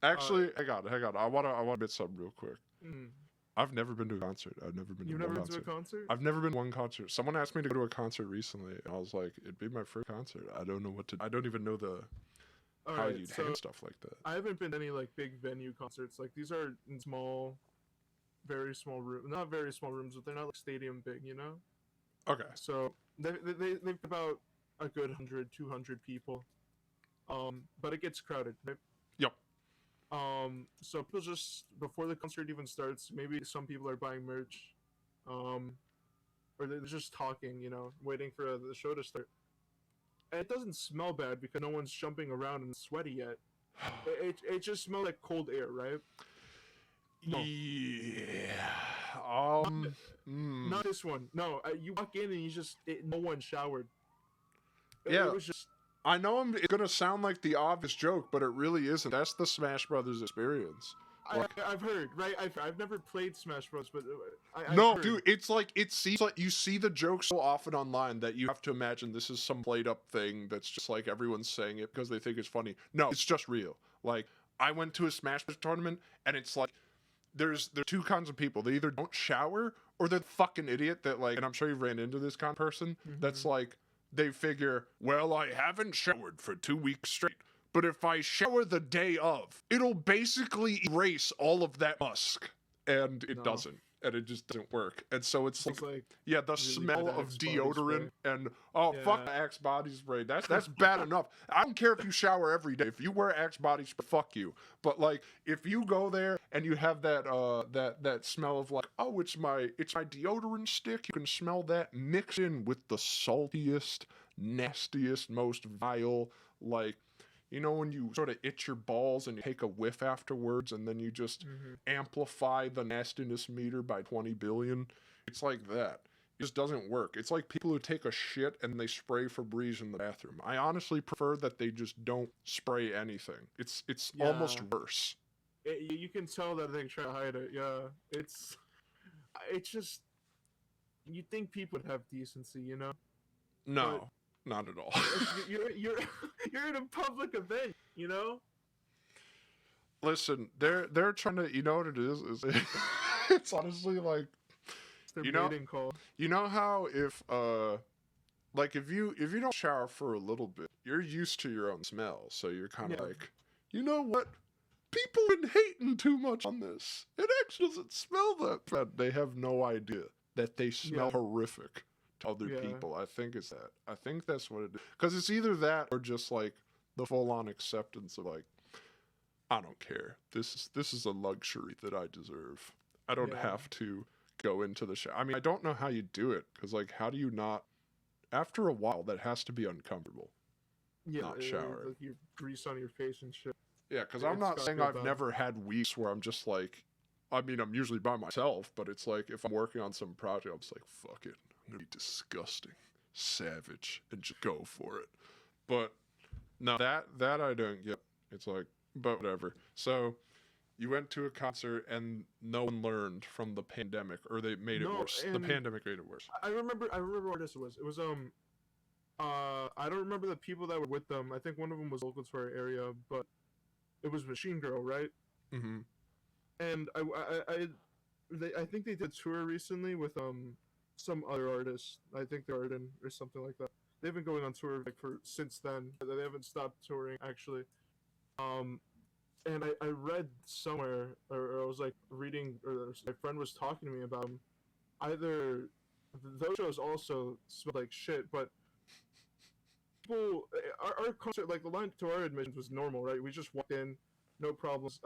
Speaker 1: Actually, hang on. I wanna admit something real quick.
Speaker 6: Mm.
Speaker 1: I've never been to a concert. I've never been
Speaker 6: You've
Speaker 1: to
Speaker 6: never
Speaker 1: one
Speaker 6: been to a
Speaker 1: concert.
Speaker 6: concert?
Speaker 1: I've never been to one concert. Someone asked me to go to a concert recently, and I was like, it'd be my first concert. I don't know what to. I don't even know
Speaker 6: All
Speaker 1: how
Speaker 6: right,
Speaker 1: you'd
Speaker 6: so
Speaker 1: handle stuff like that.
Speaker 6: I haven't been to any like big venue concerts. Like these are in small, very small room. Not very small rooms, but they're not like stadium big. You know.
Speaker 1: Okay.
Speaker 6: So they've about a good 100, 200 people. But it gets crowded, right?
Speaker 1: Yep.
Speaker 6: So people just before the concert even starts, maybe some people are buying merch, or they're just talking, you know, waiting for the show to start. And it doesn't smell bad because no one's jumping around and sweaty yet. It just smells like cold air, right? No.
Speaker 1: Yeah.
Speaker 6: Not this one. No, you walk in and no one showered.
Speaker 1: Yeah.
Speaker 6: It was just.
Speaker 1: I know it's gonna sound like the obvious joke, but it really isn't. That's the Smash Brothers experience.
Speaker 6: I've heard, right? I've never played Smash Bros, but I've
Speaker 1: No,
Speaker 6: heard.
Speaker 1: dude, it's like it seems like you see the joke so often online that you have to imagine this is some played up thing that's just like everyone's saying it because they think it's funny. No, it's just real. Like I went to a Smash Bros tournament and it's like there's two kinds of people. They either don't shower or they're the fucking idiot that like, and I'm sure you've ran into this kind of person that's like they figure, well, I haven't showered for 2 weeks straight. But if I shower the day of, it'll basically erase all of that musk. And it doesn't. And it just doesn't work. And so it's like yeah, the
Speaker 6: really
Speaker 1: smell
Speaker 6: bad
Speaker 1: of
Speaker 6: Axe body
Speaker 1: deodorant
Speaker 6: spray.
Speaker 1: and fuck Axe body spray. That's bad enough. I don't care if you shower every day. If you wear Axe body spray, fuck you. But like if you go there and you have that that smell of like, oh, it's my deodorant stick, you can smell that mixed in with the saltiest, nastiest, most vile, like, you know, when you sort of itch your balls and you take a whiff afterwards and then you just amplify the nastiness meter by 20 billion? It's like that. It just doesn't work. It's like people who take a shit and they spray Febreze in the bathroom. I honestly prefer that they just don't spray anything. It's almost worse.
Speaker 6: You can tell that they try to hide it. Yeah, it's just you'd think people would have decency, you know?
Speaker 1: No, not at all.
Speaker 6: you're in a public event, you know?
Speaker 1: Listen, they're trying to, you know what it is it's honestly like,
Speaker 6: It's their
Speaker 1: you know,
Speaker 6: mating call.
Speaker 1: you know how if you don't shower for a little bit, you're used to your own smell, so you're kind of like, you know what? People have been hating too much on this. It actually doesn't smell that bad. They have no idea that they smell horrific to other people. I think it's that. I think that's what it is. Because it's either that or just like the full-on acceptance of like, I don't care. This is a luxury that I deserve. I don't have to go into the shower. I mean, I don't know how you do it because like, how do you not? After a while, that has to be uncomfortable. Not shower.
Speaker 6: Like you grease on your face and shit.
Speaker 1: Yeah, because I'm not saying I've never had weeks where I'm just like, I mean, I'm usually by myself, but it's like if I'm working on some project, I'm just like, fuck it. I'm going to be disgusting, savage, and just go for it. But No, that I don't get. It's like, but whatever. So, you went to a concert and no one learned from the pandemic, or they made it
Speaker 6: No,
Speaker 1: worse. The
Speaker 6: and
Speaker 1: pandemic made it worse.
Speaker 6: I remember what artist it was. It was I don't remember the people that were with them. I think one of them was local to our area, but it was Machine Girl, right?
Speaker 1: Mm-hmm.
Speaker 6: And I think they did a tour recently with some other artists. I think they're Arden or something like that. They've been going on tour like for since then. They haven't stopped touring actually. And I read somewhere, or I was like reading, or my friend was talking to me about them. Either those shows also smelled like shit, but people, our concert, like the line to our admissions was normal, right? We just walked in, no problems.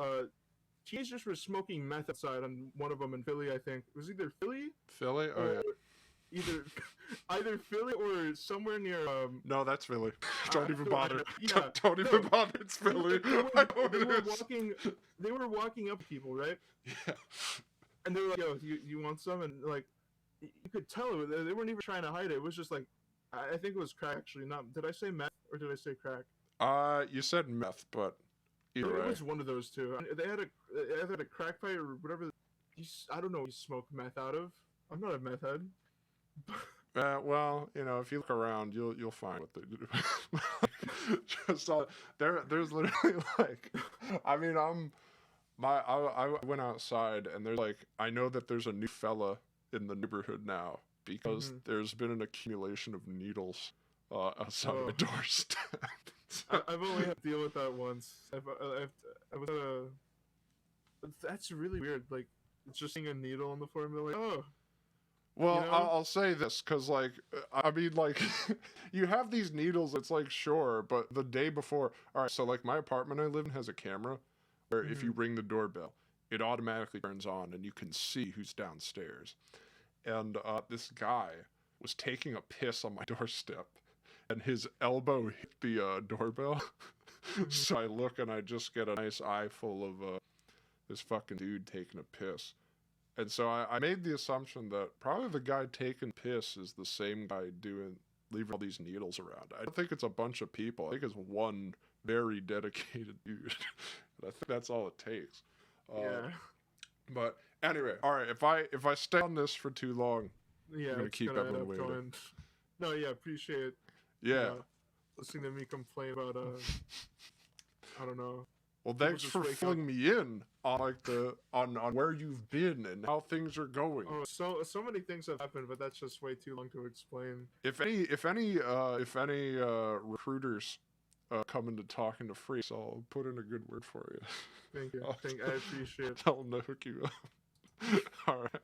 Speaker 6: Teenagers were smoking meth outside on one of them in Philly, I think. It was either Philly
Speaker 1: Philly? Oh,
Speaker 6: or
Speaker 1: yeah.
Speaker 6: either Philly or somewhere near
Speaker 1: No, that's Philly. Don't even
Speaker 6: no,
Speaker 1: bother.
Speaker 6: yeah,
Speaker 1: Don't
Speaker 6: no.
Speaker 1: even bother. It's Philly. I know
Speaker 6: They
Speaker 1: it
Speaker 6: were
Speaker 1: is.
Speaker 6: walking. They were walking up to people, right?
Speaker 1: Yeah.
Speaker 6: And they were like, "Yo, you want some?" And like, you could tell they weren't even trying to hide it. It was just like, I think it was crack. Actually, not. Did I say meth or did I say crack?
Speaker 1: You said meth, but either
Speaker 6: It
Speaker 1: way.
Speaker 6: was one of those two. They had a crack pipe or whatever. I don't know. You smoke meth out of. I'm not a meth head.
Speaker 1: Well, if you look around, you'll find what they do. Just all there's literally like, I mean, I went outside and there's like, I know that there's a new fella in the neighborhood now because there's been an accumulation of needles outside my doorstep.
Speaker 6: I've only had to deal with that once. I was at a. That's really weird. Like, it's just seeing a needle on the floor and they're like, oh.
Speaker 1: Well,
Speaker 6: You know?
Speaker 1: I'll say this, because, like, I mean, like, you have these needles, it's like, sure, but the day before, all right, so, like, my apartment I live in has a camera where if you ring the doorbell, it automatically turns on and you can see who's downstairs. And this guy was taking a piss on my doorstep, and his elbow hit the doorbell. So I look and I just get a nice eye full of this fucking dude taking a piss. And so I made the assumption that probably the guy taking piss is the same guy leaving all these needles around. I don't think it's a bunch of people. I think it's one very dedicated dude. And I think that's all it takes.
Speaker 6: Yeah.
Speaker 1: But anyway, all right. If I stay on this for too long,
Speaker 6: Yeah,
Speaker 1: I'm gonna
Speaker 6: it's
Speaker 1: keep
Speaker 6: gonna end
Speaker 1: everyone
Speaker 6: up
Speaker 1: waiting.
Speaker 6: going. No, yeah, appreciate.
Speaker 1: Yeah.
Speaker 6: Listening to me complain about I don't know.
Speaker 1: Well, thanks
Speaker 6: just
Speaker 1: for
Speaker 6: wake up.
Speaker 1: filling me in on like on where you've been and how things are going.
Speaker 6: Oh, so many things have happened, but that's just way too long to explain.
Speaker 1: If any recruiters come into talking to freaks, I'll put in a good word for you.
Speaker 6: Thank you. I appreciate it.
Speaker 1: Tell them to hook you up. All right.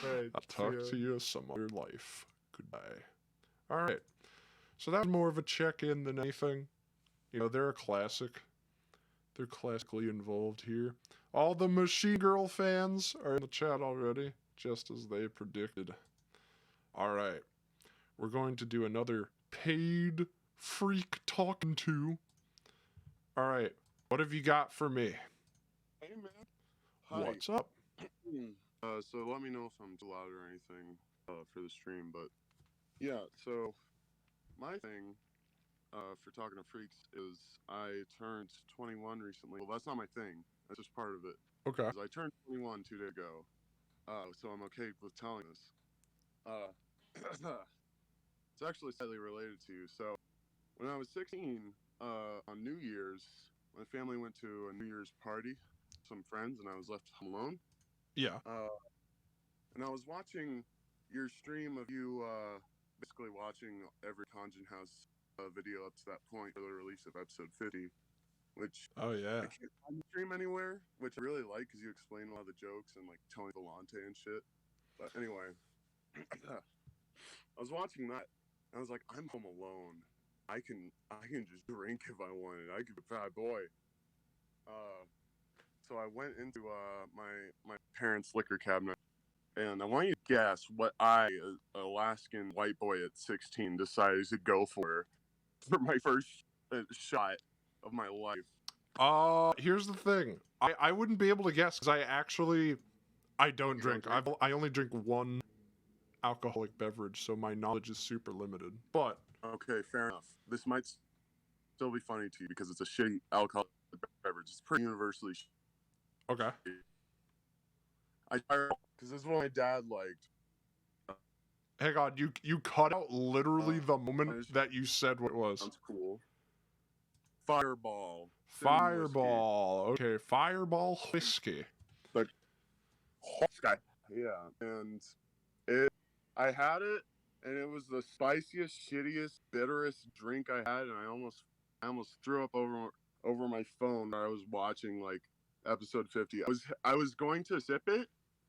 Speaker 6: All right.
Speaker 1: I'll talk to you some other life. Goodbye. All right. So that was more of a check-in than anything. They're a classic. They're classically involved here. All the Machine Girl fans are in the chat already, just as they predicted. All right. We're going to do another paid freak talking to. All right. What have you got for me?
Speaker 7: Hey, man. Hi.
Speaker 1: What's up?
Speaker 7: So let me know if I'm too loud or anything for the stream, but yeah, so my thing for talking to freaks is I turned 21 recently. Well, that's not my thing. That's just part of it.
Speaker 1: Okay.
Speaker 7: 'Cause I turned 21 2 days ago, so I'm okay with telling this. It's actually slightly related to you. So when I was 16, on New Year's, my family went to a New Year's party, some friends, and I was left home alone.
Speaker 1: Yeah.
Speaker 7: And I was watching your stream of you basically watching every Khonjin House video up to that point for the release of episode 50, which
Speaker 1: Oh, yeah.
Speaker 7: I can't find the stream anywhere, which I really like because you explain a lot of the jokes and like Tony Galante and shit. But anyway, I was watching that and I was like, I'm home alone. I can just drink if I wanted. I could be a bad boy. So I went into my parents' liquor cabinet, and I want you to guess what I, an Alaskan white boy at 16, decided to go for my first shot of my life.
Speaker 1: Here's the thing. I wouldn't be able to guess because I don't drink. I only drink one alcoholic beverage, so my knowledge is super limited. But
Speaker 7: Okay, fair enough. This might still be funny to you because it's a shitty alcoholic beverage. It's pretty universally
Speaker 1: Okay.
Speaker 7: I because this is what my dad liked.
Speaker 1: Hang on, you cut out literally the moment
Speaker 7: just-
Speaker 1: that you said what it was.
Speaker 7: Sounds cool. Fireball. Cinnamon whiskey.
Speaker 1: Fireball. Okay, Fireball whiskey.
Speaker 7: Sky. Yeah, and I had it, and it was the spiciest, shittiest, bitterest drink I had, and I almost threw up over my phone when I was watching like episode 50. I was going to sip it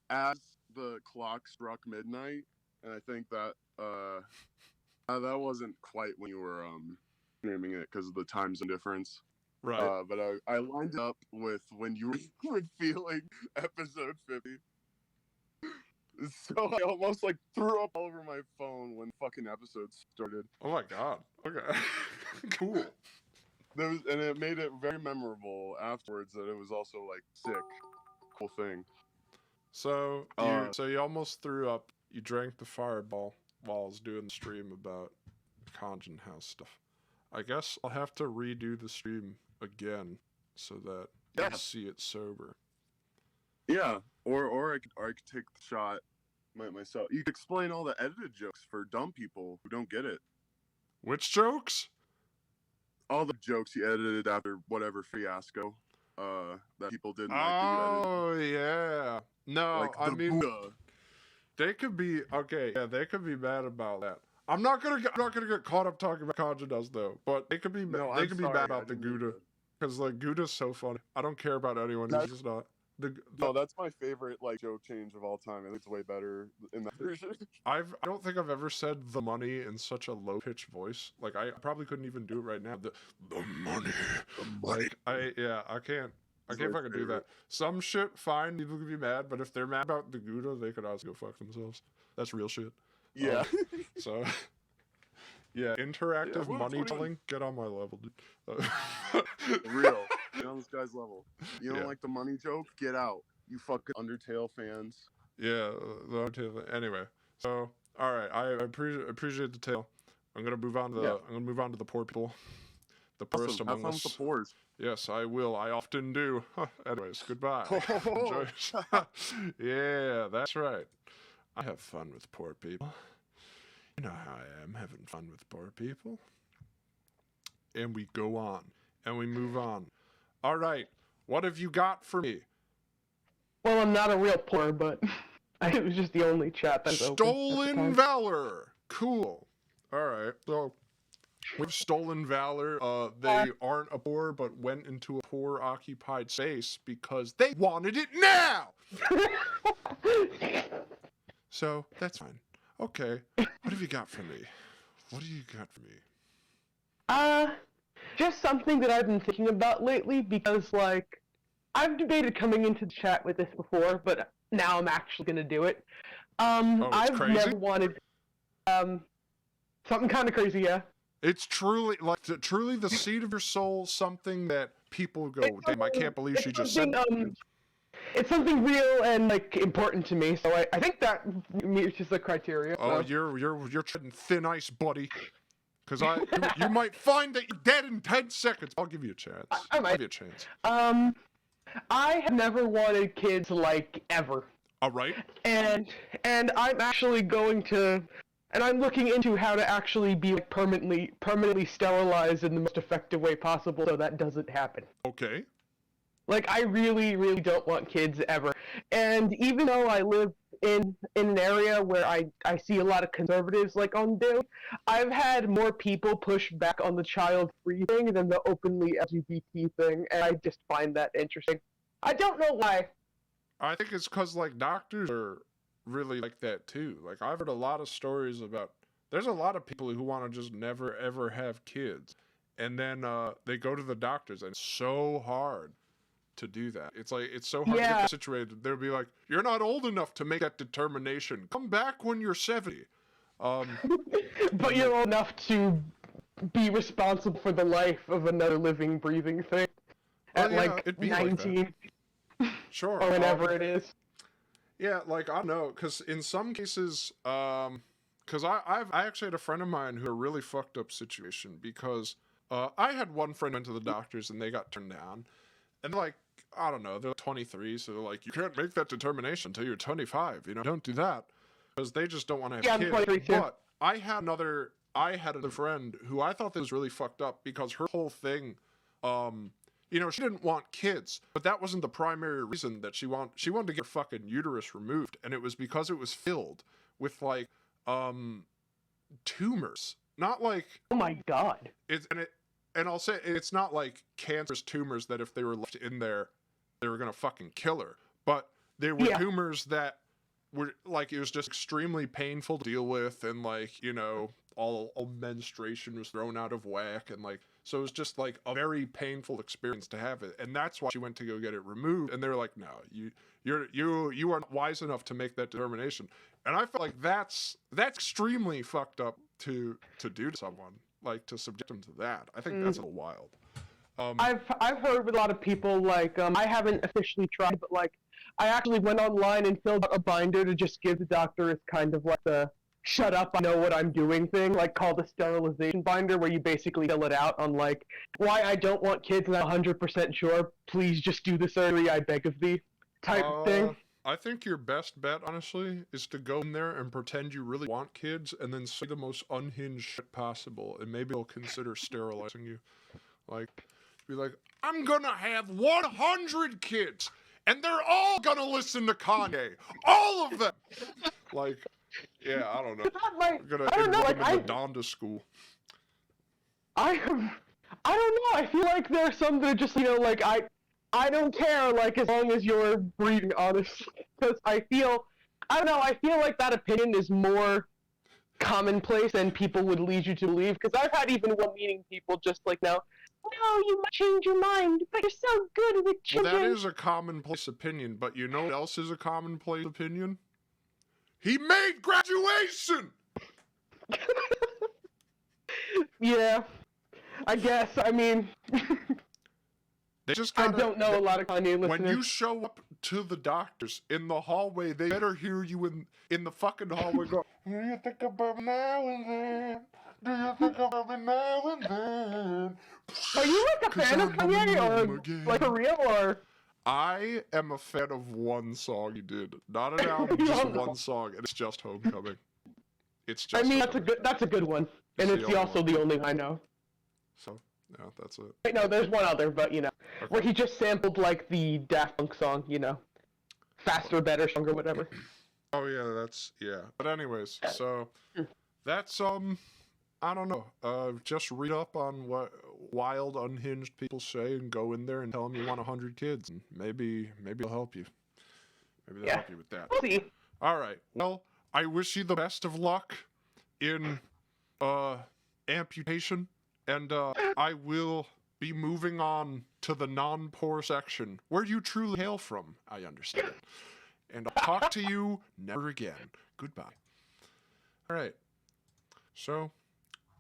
Speaker 7: as the clock struck midnight, and I think that that wasn't quite when you were naming it because of the time zone difference.
Speaker 1: Right.
Speaker 7: But I lined it up with when you were feeling episode 50. So I almost like threw up all over my phone when fucking episode started.
Speaker 1: Oh my god. Okay. Cool.
Speaker 7: And it made it very memorable afterwards that it was also like sick. Cool thing.
Speaker 1: So you almost threw up. You drank the Fireball while I was doing the stream about Khonjin house stuff. I guess I'll have to redo the stream again so that you see it sober.
Speaker 7: Yeah, or I could take the shot myself. You could explain all the edited jokes for dumb people who don't get it.
Speaker 1: Which jokes?
Speaker 7: All the jokes you edited after whatever fiasco that people didn't like.
Speaker 1: Oh yeah. No,
Speaker 7: Like
Speaker 1: I
Speaker 7: the
Speaker 1: mean
Speaker 7: Buddha.
Speaker 1: they could be okay. Yeah, they could be mad about that. I'm not gonna get caught up talking about Khonjin does though, but they could be
Speaker 7: No,
Speaker 1: they
Speaker 7: I'm
Speaker 1: could be
Speaker 7: sorry,
Speaker 1: mad
Speaker 7: I
Speaker 1: about the
Speaker 7: didn't mean
Speaker 1: Gouda because like Gouda's so funny. I don't care about anyone who's just not.
Speaker 7: No, that's my favorite like joke change of all time. I think it's way better in that version.
Speaker 1: I don't think I've ever said the money in such a low pitched voice. Like I probably couldn't even do it right now. The money. Like I can't fucking do that. Some shit fine, people can be mad, but if they're mad about the Gouda, they could also go fuck themselves. That's real shit.
Speaker 7: Yeah.
Speaker 1: So yeah, interactive
Speaker 7: what
Speaker 1: money
Speaker 7: do you-
Speaker 1: telling, get on my level, dude.
Speaker 7: Real. Get on this guy's level. You don't
Speaker 1: Yeah.
Speaker 7: like the money joke? Get out. You fucking Undertale fans.
Speaker 1: Yeah, anyway. So, all right, I appreciate the tale. I'm gonna move on to the poor people, the poorest
Speaker 7: Awesome. Have
Speaker 1: among
Speaker 7: fun with
Speaker 1: us.
Speaker 7: the pores.
Speaker 1: Yes, I will. I often do. Anyways, goodbye. Enjoy. Yeah, that's right. I have fun with poor people. You know how I am, having fun with poor people. And we go on, and we move on. All right, what have you got for me?
Speaker 8: Well, I'm not a real poor, but it was just the only chat that's open at the
Speaker 1: Stolen
Speaker 8: time.
Speaker 1: Valor. Cool. All right. So with Stolen Valor, they aren't a poor, but went into a poor occupied space because they wanted it now. So that's fine. Okay. What have you got for me? What do you got for me?
Speaker 8: Just something that I've been thinking about lately because, like, I've debated coming into the chat with this before, but now I'm actually gonna do it.
Speaker 1: it's
Speaker 8: I've
Speaker 1: crazy?
Speaker 8: never wanted, something kind of crazy, yeah.
Speaker 1: It's truly truly the seed of your soul, something that people go, damn, I can't believe she just said that.
Speaker 8: It's something real and like important to me, so I think that meets the criteria.
Speaker 1: Oh,
Speaker 8: so.
Speaker 1: you're treading thin ice, buddy. Because you might find that you're dead in 10 seconds. I'll give you a chance.
Speaker 8: I might.
Speaker 1: I'll give you a chance.
Speaker 8: I have never wanted kids, like, ever.
Speaker 1: All right.
Speaker 8: And I'm actually going to, and I'm looking into how to actually be like, permanently sterilized in the most effective way possible so that doesn't happen.
Speaker 1: Okay.
Speaker 8: Like, I really, really don't want kids ever. And even though I live in an area where I see a lot of conservatives, like, on do, I've had more people push back on the child-free thing than the openly LGBT thing, and I just find that interesting. I don't know why.
Speaker 1: I think it's because, like, doctors are really like that, too. Like, I've heard a lot of stories about... There's a lot of people who want to just never, ever have kids. And then they go to the doctors, and it's so hard to do that. It's like, it's so hard to get situated. They'll be like, you're not old enough to make that determination. Come back when you're 70.
Speaker 8: But you're old enough to be responsible for the life of another living, breathing thing. At, like,
Speaker 1: it'd be
Speaker 8: 19.
Speaker 1: Like sure.
Speaker 8: Or whenever it is.
Speaker 1: Yeah, like, I don't know, because in some cases, because I actually had a friend of mine who had a really fucked up situation because I had one friend went to the doctors and they got turned down, and like I don't know, they're 23, so they're like, you can't make that determination until you're 25. You know, don't do that because they just don't want to have
Speaker 8: Yeah, I'm
Speaker 1: kids.
Speaker 8: 23 too.
Speaker 1: But I had another friend who I thought that was really fucked up because her whole thing, you know, she didn't want kids, but that wasn't the primary reason that she wanted to get her fucking uterus removed, and it was because it was filled with like tumors, not like
Speaker 8: Oh my god.
Speaker 1: and I'll say it's not like cancerous tumors that if they were left in there, they were gonna fucking kill her. But they were tumors that were like, it was just extremely painful to deal with, and like, you know, all menstruation was thrown out of whack, and like, so it was just like a very painful experience to have it, and that's why she went to go get it removed. And they were like, no, you aren't wise enough to make that determination. And I felt like that's extremely fucked up to do to someone, like to subject them to that. I think that's a little wild.
Speaker 8: I've heard with a lot of people, like, I haven't officially tried, but like, I actually went online and filled out a binder to just give the doctor as kind of like the shut up, I know what I'm doing thing, like called a sterilization binder, where you basically fill it out on like why I don't want kids and I'm 100% sure, please just do the surgery, I beg of thee, type thing.
Speaker 1: I think your best bet, honestly, is to go in there and pretend you really want kids, and then say the most unhinged shit possible, and maybe they'll consider sterilizing you. Like, be like, I'm gonna have 100 kids, and they're all gonna listen to Kanye. All of them! Like, yeah, I don't know.
Speaker 8: Like,
Speaker 1: We're gonna
Speaker 8: I don't know,
Speaker 1: enroll
Speaker 8: like,
Speaker 1: them in the Donda school.
Speaker 8: I don't know, I feel like there's some that are just, you know, like, I don't care, like, as long as you're breathing, honestly, because I feel like that opinion is more commonplace than people would lead you to believe, because I've had even one meeting people just like, now, no, you might change your mind, but you're so good with
Speaker 1: Well,
Speaker 8: children.
Speaker 1: that is a commonplace opinion, but you know what else is a commonplace opinion? He made graduation!
Speaker 8: Yeah, I guess, I mean,
Speaker 1: They just
Speaker 8: I
Speaker 1: gotta,
Speaker 8: don't know a lot of Kanye listeners.
Speaker 1: when you show up to the doctors in the hallway, they better hear you in the fucking hallway go, do you think about me now and then? Do you think about me now and then?
Speaker 8: Are you like a fan of Kanye, or like for real, or?
Speaker 1: I am a fan of one song he did. Not an album, just one song, and it's just Homecoming. It's just
Speaker 8: I mean,
Speaker 1: Homecoming.
Speaker 8: that's a good one, and it's also the only I know.
Speaker 1: So, yeah, that's it.
Speaker 8: Wait, no, there's one other, but you know,
Speaker 1: Okay.
Speaker 8: where he just sampled like the Daft Punk song, you know, faster, better, stronger, whatever.
Speaker 1: Oh yeah, yeah. But anyways, so that's I don't know. Just read up on what wild, unhinged people say, and go in there and tell them you want 100 kids, and maybe they'll help you. Maybe they'll help you with that.
Speaker 8: We'll see.
Speaker 1: All right. Well, I wish you the best of luck in amputation, and I will be moving on to the non-poor section, where you truly hail from, I understand. And I'll talk to you never again. Goodbye. All right. So,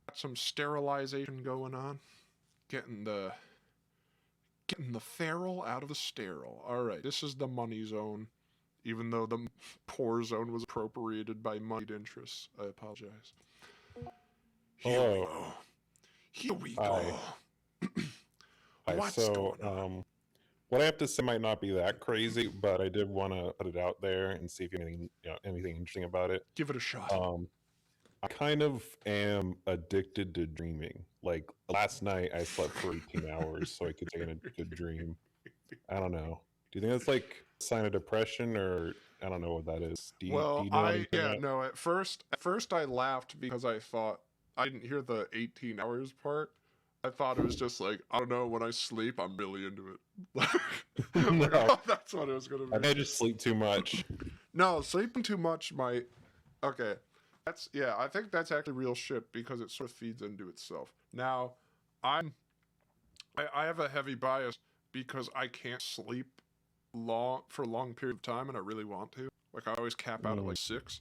Speaker 1: got some sterilization going on. Getting the feral out of the sterile. All right. This is the money zone, even though the poor zone was appropriated by moneyed interests. I apologize. Here we go.
Speaker 9: Hi.
Speaker 1: What's
Speaker 9: So,
Speaker 1: going on?
Speaker 9: what I have to say might not be that crazy, but I did want to put it out there and see if you have anything interesting about it.
Speaker 1: Give it a shot.
Speaker 9: I kind of am addicted to dreaming. Like last night, I slept for 18 hours so I could take a good dream. I don't know. Do you think that's like a sign of depression, or I don't know what that is? Do you know anything about-
Speaker 1: no. At first I laughed because I thought I didn't hear the 18 hours part. I thought it was just like, I don't know, when I sleep, I'm really into it.
Speaker 9: No.
Speaker 1: That's what it was gonna be.
Speaker 9: I just sleep too much.
Speaker 1: No, sleeping too much might. Okay, I think that's actually real shit because it sort of feeds into itself. Now, I have a heavy bias because I can't sleep for a long period of time, and I really want to. Like I always cap out at like 6.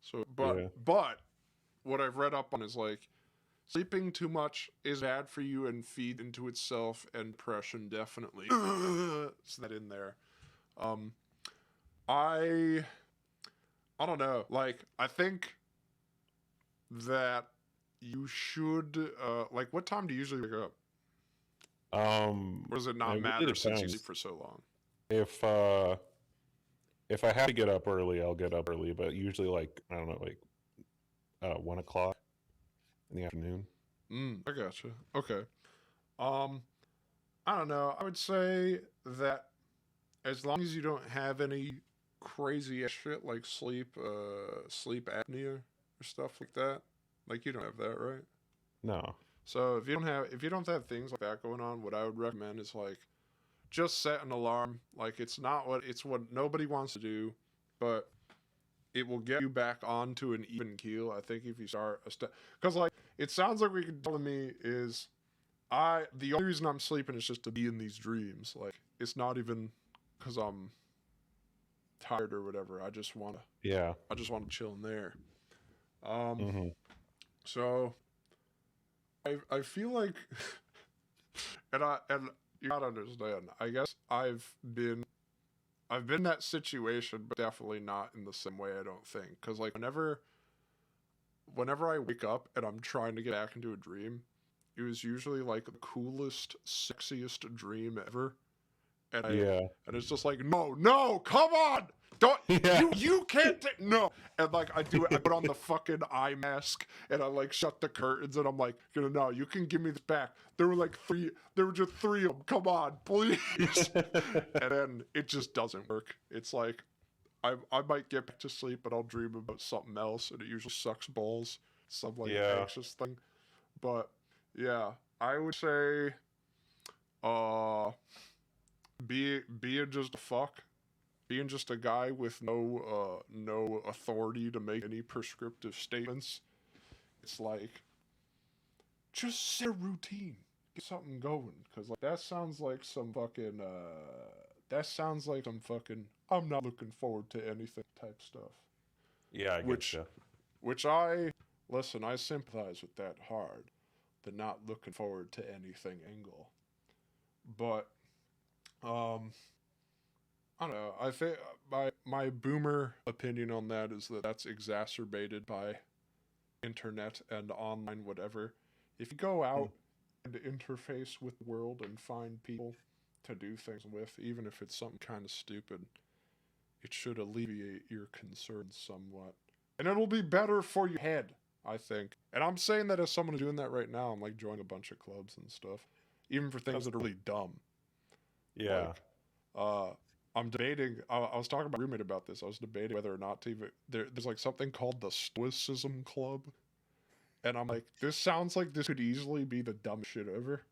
Speaker 1: So, but what I've read up on is like, sleeping too much is bad for you and feed into itself, and depression definitely is that in there. I don't know. Like, I think that you should like, what time do you usually wake up? Or does it not
Speaker 9: It really
Speaker 1: matter since you
Speaker 9: depends.
Speaker 1: sleep for so long?
Speaker 9: If I have to get up early, I'll get up early. But usually, like, I don't know, like 1 o'clock in the afternoon.
Speaker 1: I gotcha. Okay. I don't know. I would say that as long as you don't have any crazy ass shit like sleep apnea or stuff like that, like you don't have that, right?
Speaker 9: No.
Speaker 1: So if you don't have things like that going on, what I would recommend is like just set an alarm. Like it's what nobody wants to do, but it will get you back onto an even keel. I think if you start a step, because like it sounds like what you're telling me is the only reason I'm sleeping is just to be in these dreams. Like it's not even because I'm tired or whatever. I just want to chill in there. So I feel like, and you gotta understand. I guess I've been in that situation, but definitely not in the same way. I don't think, because like whenever I wake up and I'm trying to get back into a dream, it was usually like the coolest, sexiest dream ever. And and it's just like, no, come on, don't you can't no. And like I do it, I put on the fucking eye mask and I like shut the curtains and I'm like, no, you can give me this back. There were just three of them. Come on, please. And then it just doesn't work. It's like I might get back to sleep, but I'll dream about something else, and it usually sucks balls. Some like anxious thing. But yeah, I would say, being just a fuck, being just a guy with no authority to make any prescriptive statements. It's like just set a routine, get something going, because like that sounds like some fucking I'm not looking forward to anything type stuff.
Speaker 9: Yeah, I get you.
Speaker 1: Which I sympathize with that hard, the not looking forward to anything angle. But I don't know. I think my boomer opinion on that is that that's exacerbated by internet and online whatever. If you go out and interface with the world and find people to do things with, even if it's something kind of stupid, it should alleviate your concerns somewhat. And it'll be better for your head, I think. And I'm saying that as someone doing that right now. I'm like joining a bunch of clubs and stuff, even for things that are really dumb.
Speaker 9: Yeah.
Speaker 1: Like, I'm debating. I was talking to my roommate about this. I was debating whether or not to even. There's like something called the Stoicism Club, and I'm like, this sounds like this could easily be the dumbest shit ever.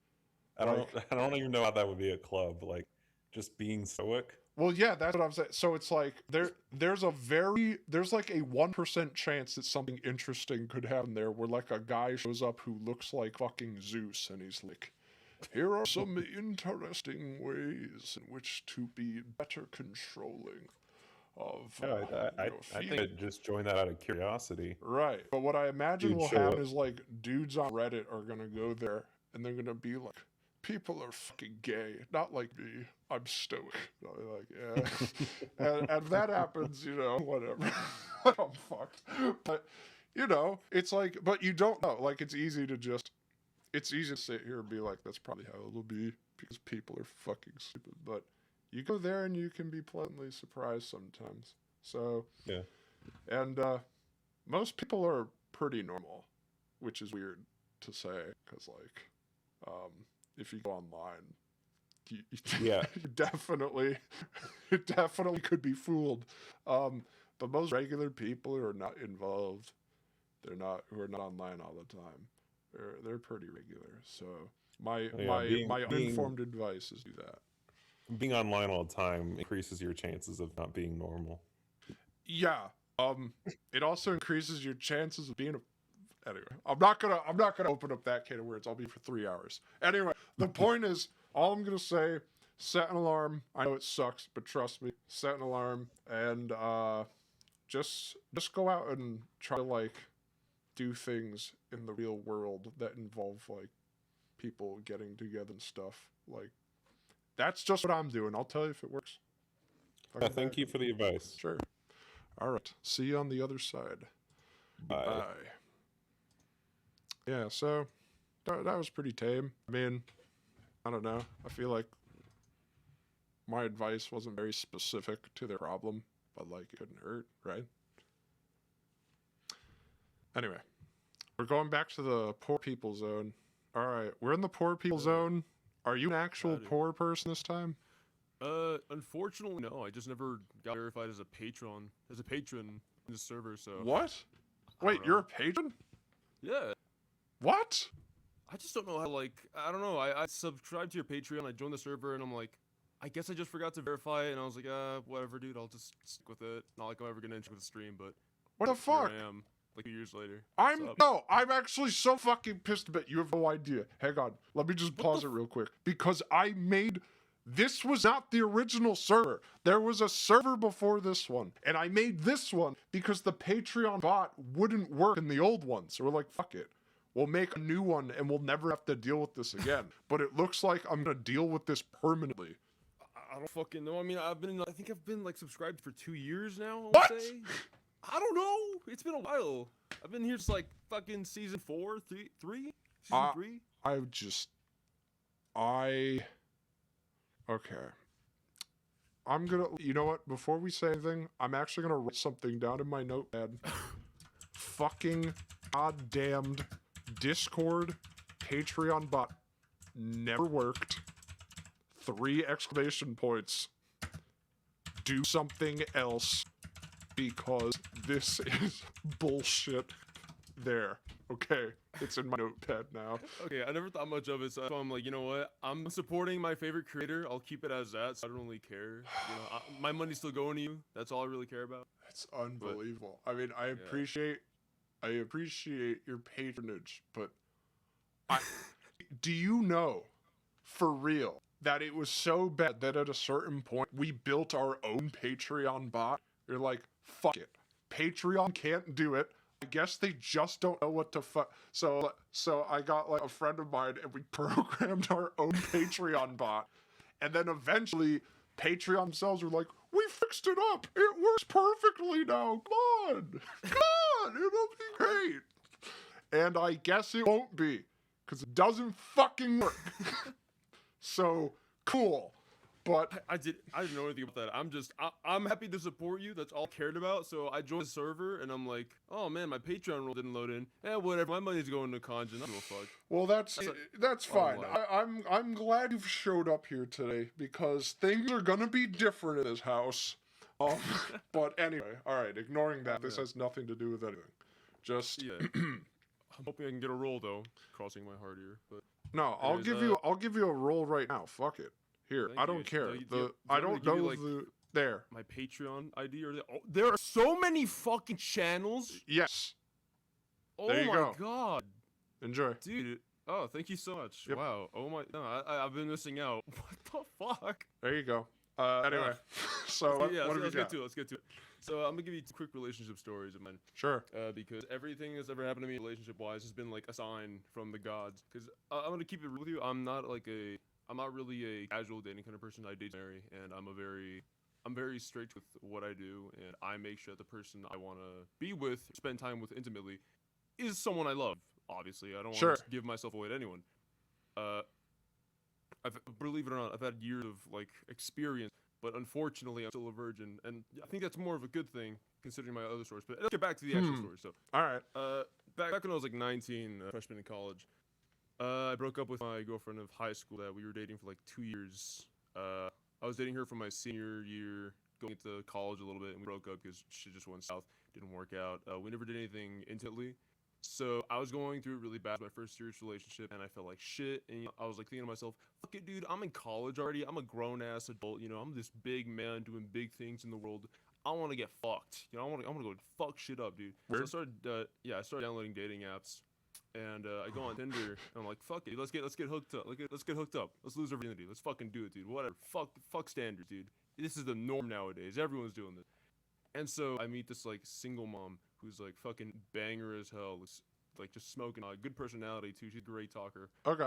Speaker 9: I don't even know how that would be a club. Like, just being stoic.
Speaker 1: Well, yeah, that's what I'm saying. So it's like there's like a 1% chance that something interesting could happen there, where like a guy shows up who looks like fucking Zeus, and he's like, here are some interesting ways in which to be better controlling of.
Speaker 9: I think I'd just join that out of curiosity.
Speaker 1: Right, but what I imagine will happen is like dudes on Reddit are gonna go there and they're gonna be like, people are fucking gay, not like me. I'm stoic. Like, yeah. and if that happens, whatever. I'm fucked. But it's like, but you don't know. Like, it's easy to sit here and be like, that's probably how it'll be because people are fucking stupid. But you go there and you can be pleasantly surprised sometimes. So
Speaker 9: yeah,
Speaker 1: and most people are pretty normal, which is weird to say because like, if you go online, you definitely could be fooled. But most regular people who are not involved, who are not online all the time, they're pretty regular. So my uninformed advice is do that.
Speaker 9: Being online all the time increases your chances of not being normal.
Speaker 1: Yeah. It also increases your chances of being anyway, I'm not gonna open up that can of words. I'll be for 3 hours. Anyway, the point is, all I'm gonna say, set an alarm. I know it sucks, but trust me, set an alarm and just go out and try to like do things in the real world that involve like people getting together and stuff. Like that's just what I'm doing. I'll tell you if it works.
Speaker 9: Thank you for the advice.
Speaker 1: Sure. All right. See you on the other side.
Speaker 9: Bye.
Speaker 1: Bye. Yeah, so that was pretty tame. I mean, I don't know. I feel like my advice wasn't very specific to their problem, but like it couldn't hurt, right? Anyway, we're going back to the poor people zone. All right, we're in the poor people zone. Are you an actual
Speaker 10: Howdy.
Speaker 1: poor person this time?
Speaker 10: Unfortunately, no. I just never got verified as a patron in the server. So
Speaker 1: What?
Speaker 10: I
Speaker 1: Wait,
Speaker 10: don't
Speaker 1: you're
Speaker 10: know.
Speaker 1: a patron?
Speaker 10: Yeah.
Speaker 1: What?
Speaker 10: I just don't know how. Like, I don't know. I subscribed to your Patreon. I joined the server, and I'm like, I guess I just forgot to verify it, and I was like, whatever, dude. I'll just stick with it. Not like I'm ever gonna enter the stream, but
Speaker 1: What the
Speaker 10: here
Speaker 1: fuck?
Speaker 10: I am, like 2 years later.
Speaker 1: I'm
Speaker 10: Sup?
Speaker 1: no, I'm actually so fucking pissed about you have no idea. Hang on, let me just pause it real quick because I made this was not the original server. There was a server before this one, and I made this one because the Patreon bot wouldn't work in the old one. So we're like, fuck it. We'll make a new one and we'll never have to deal with this again. But it looks like I'm gonna deal with this permanently.
Speaker 10: I don't fucking know. I mean, I think I've been like subscribed for 2 years now. I would
Speaker 1: What?
Speaker 10: say. I don't know. It's been a while. I've been here since like fucking season 4, 3, season 3.
Speaker 1: Okay. I'm gonna, you know what? Before we say anything, I'm actually gonna write something down in my notepad. Fucking goddamned Discord Patreon bot never worked. 3 exclamation points. Do something else because this is bullshit. There. Okay. It's in my notepad now.
Speaker 10: Okay, I never thought much of it, so I'm like, you know what? I'm supporting my favorite creator. I'll keep it as that, so I don't really care. You know, my money's still going to you. That's all I really care about.
Speaker 1: It's unbelievable. I mean, I appreciate your patronage, but do you know, for real, that it was so bad that at a certain point we built our own Patreon bot? You're like, fuck it. Patreon can't do it. I guess they just don't know what to So I got like a friend of mine and we programmed our own Patreon bot. And then eventually Patreon themselves were like, we fixed it up. It works perfectly now. Come on. Come on. It'll be great. And I guess it won't be because it doesn't fucking work. So cool. But
Speaker 10: I didn't know anything about that. I'm happy to support you. That's all I cared about. So I joined the server and I'm like, oh man, my Patreon roll didn't load in. Whatever. My money's going to Khonjin. I don't give a fuck.
Speaker 1: Well, that's fine. I'm glad you've showed up here today because things are gonna be different in this house. But anyway, all right. Ignoring that, this has nothing to do with anything. Just
Speaker 10: I'm hoping I can get a roll though. Crossing my heart here, but
Speaker 1: no. I'll give you a roll right now. Fuck it. Here,
Speaker 10: Thank
Speaker 1: I don't
Speaker 10: you.
Speaker 1: care.
Speaker 10: I don't know like,
Speaker 1: there.
Speaker 10: My Patreon ID or there are so many fucking channels.
Speaker 1: Yes.
Speaker 10: Oh
Speaker 1: there you
Speaker 10: my
Speaker 1: go.
Speaker 10: god.
Speaker 1: Enjoy.
Speaker 10: Dude. Oh, thank you so much.
Speaker 1: Yep.
Speaker 10: Wow. Oh my. No, I've been missing out. What the fuck?
Speaker 1: There you go. Anyway, so what have
Speaker 10: let's
Speaker 1: you
Speaker 10: get to it. Let's get to it. So I'm gonna give you 2 quick relationship stories of mine.
Speaker 1: Sure.
Speaker 10: Because everything that's ever happened to me relationship-wise has been like a sign from the gods. Because I'm gonna keep it real with you. I'm not really a casual dating kind of person. I date marry, and I'm very strict with what I do, and I make sure that the person I want to be with, spend time with intimately, is someone I love. Obviously, I don't want to give myself away to anyone. Believe it or not, I've had years of like experience, but unfortunately, I'm still a virgin, and I think that's more of a good thing considering my other stories. But let's get back to the actual story. So,
Speaker 1: all right.
Speaker 10: Back when I was like 19, freshman in college. I broke up with my girlfriend of high school that we were dating for like 2 years. I was dating her for my senior year, going into college a little bit, and we broke up because shit just went south. Didn't work out. We never did anything intimately. So I was going through it really bad, my first serious relationship, and I felt like shit. And I was like thinking to myself, fuck it, dude, I'm in college already. I'm a grown-ass adult. I'm this big man doing big things in the world. I want to get fucked. I want to go fuck shit up, dude. So I started downloading dating apps. And I go on Tinder, and I'm like, fuck it, let's get hooked up. Let's get hooked up. Let's lose our virginity. Let's fucking do it, dude. Whatever. Fuck standards, dude. This is the norm nowadays. Everyone's doing this. And so I meet this like single mom who's like fucking banger as hell. Like just smoking. Good personality too. She's a great talker.
Speaker 1: Okay.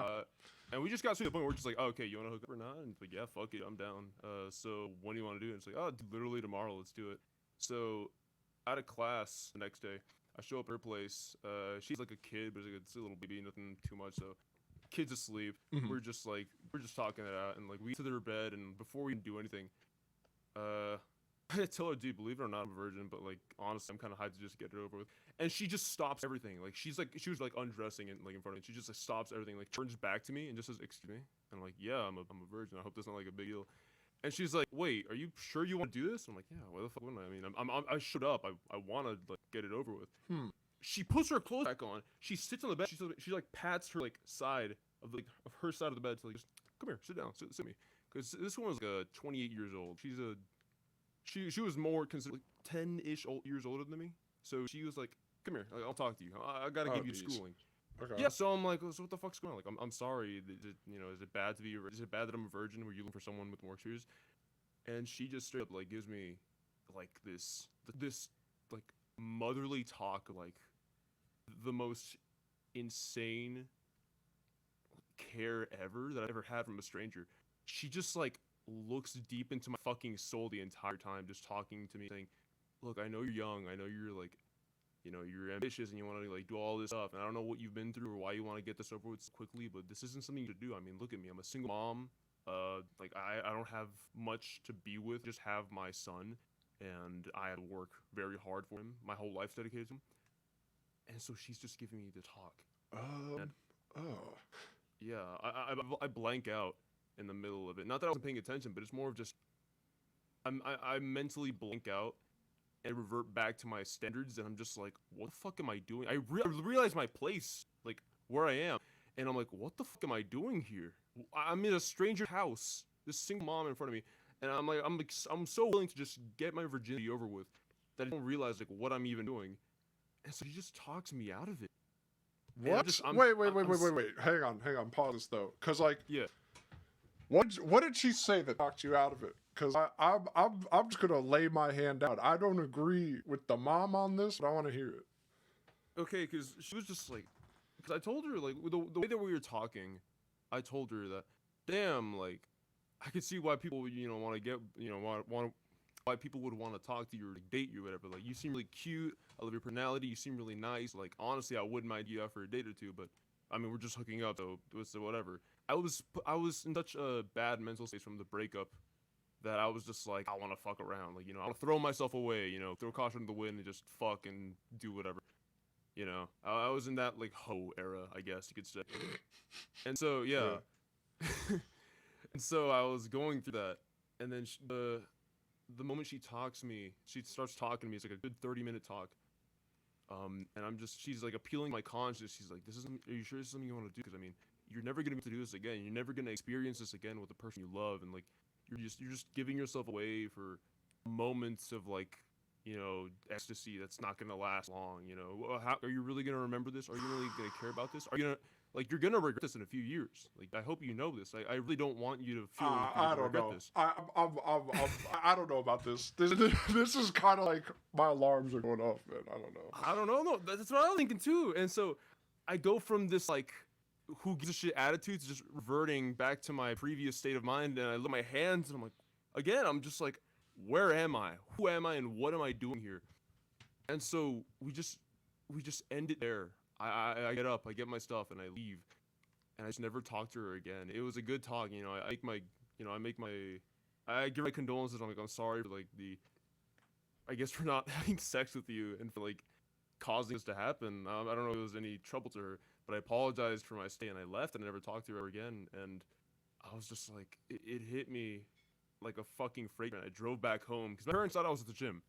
Speaker 10: And we just got to the point where we're just like, oh, okay, you want to hook up or not? And it's like, yeah, fuck it, I'm down. So when do you want to do it? And it's like, oh, dude, literally tomorrow. Let's do it. So out of class the next day, I show up at her place. She's like a kid, but it's a little baby, nothing too much. So, kid's asleep.
Speaker 1: Mhm.
Speaker 10: We're just talking it out, and like we get to their bed, and before we do anything, I tell her, dude, believe it or not, I'm a virgin, but like honestly, I'm kind of hyped to just get it over with. And she just stops everything. Like she was like undressing and like in front of me. She just like stops everything, like turns back to me and just says, "Excuse me." And I'm like, "Yeah, I'm a virgin. I hope that's not like a big deal." And she's like, "Wait, are you sure you want to do this?" I'm like, "Yeah, why the fuck wouldn't I? I mean, I showed up. I want to like get it over with." She puts her clothes back on. She sits on the bed. She like pats her like side of her side of the bed to like just come here, sit down, sit me. Because this one was like 28 years old. She was more considered like 10-ish years older than me. So she was like, "Come here, I'll talk to you. I gotta give you schooling."
Speaker 1: Okay.
Speaker 10: Yeah. So I'm like, "So what the fuck's going on?" Like, I'm sorry. Is it bad that I'm a virgin? Were you looking for someone with more experience? And she just straight up like gives me like this like motherly talk, like the most insane care ever that I've ever had from a stranger. She just like looks deep into my fucking soul the entire time, just talking to me, saying, "Look, I know you're young. I know you're like, you're ambitious and you want to like do all this stuff. And I don't know what you've been through or why you want to get this over with quickly, but this isn't something to do. I mean, look at me. I'm a single mom. Like I don't have much to be with. Just have my son, and I had to work very hard for him. My whole life's dedicated to him." And so she's just giving me the talk. Yeah, I blank out in the middle of it. Not that I wasn't paying attention, but it's more of just I mentally blank out and revert back to my standards, and I'm just like, what the fuck am I doing? I realize my place, like where I am, and I'm like, what the fuck am I doing here? I'm in a stranger's house, this single mom in front of me, and I'm so willing to just get my virginity over with that I don't realize like what I'm even doing, and so she just talks me out of it.
Speaker 1: What? Wait. Hang on. Pause this though, cause like,
Speaker 10: yeah.
Speaker 1: What did she say that knocked you out of it? Cause I'm just gonna lay my hand down. I don't agree with the mom on this, but I want to hear it.
Speaker 10: Okay, cause she was just like, cause I told her like the way that we were talking, I told her that, damn, like, I could see why people want to get why people would want to talk to you or like, date you or whatever. Like, you seem really cute. I love your personality. You seem really nice. Like, honestly, I wouldn't mind you out for a date or two, but I mean, we're just hooking up, though. So whatever. I was in such a bad mental state from the breakup that I was just like, I want to fuck around. Like, I want to throw myself away, throw caution to the wind and just fuck and do whatever. I was in that, like, hoe era, I guess you could say. And so, yeah. And so I was going through that. And then the moment she starts talking to me, it's like a good 30-minute talk. And she's like appealing my conscience. She's like, are you sure this is something you want to do? Because I mean, you're never going to be able to do this again. You're never going to experience this again with the person you love. And like, you're just giving yourself away for moments of like, ecstasy that's not going to last long. How are you really going to remember this? Are you really going to care about this? Are you going to, like, you're going to regret this in a few years. Like, I hope you know this. I really don't want you to feel like
Speaker 1: I don't know.
Speaker 10: this.
Speaker 1: I don't know about this. This is kind of like my alarms are going off, man. I don't know.
Speaker 10: No, that's what I was thinking too. And so I go from this like who gives a shit attitude to just reverting back to my previous state of mind, and I look at my hands and I'm like, again, I'm just like, where am I? Who am I and what am I doing here? And so we just end it there. I get up, I get my stuff, and I leave. And I just never talk to her again. It was a good talk, I give my condolences. I'm like, I'm sorry for like for not having sex with you and for like causing this to happen. I don't know if there was any trouble to her, but I apologized for my stay and I left and I never talked to her again. And I was just like, it hit me like a fucking freight train. I drove back home because my parents thought I was at the gym.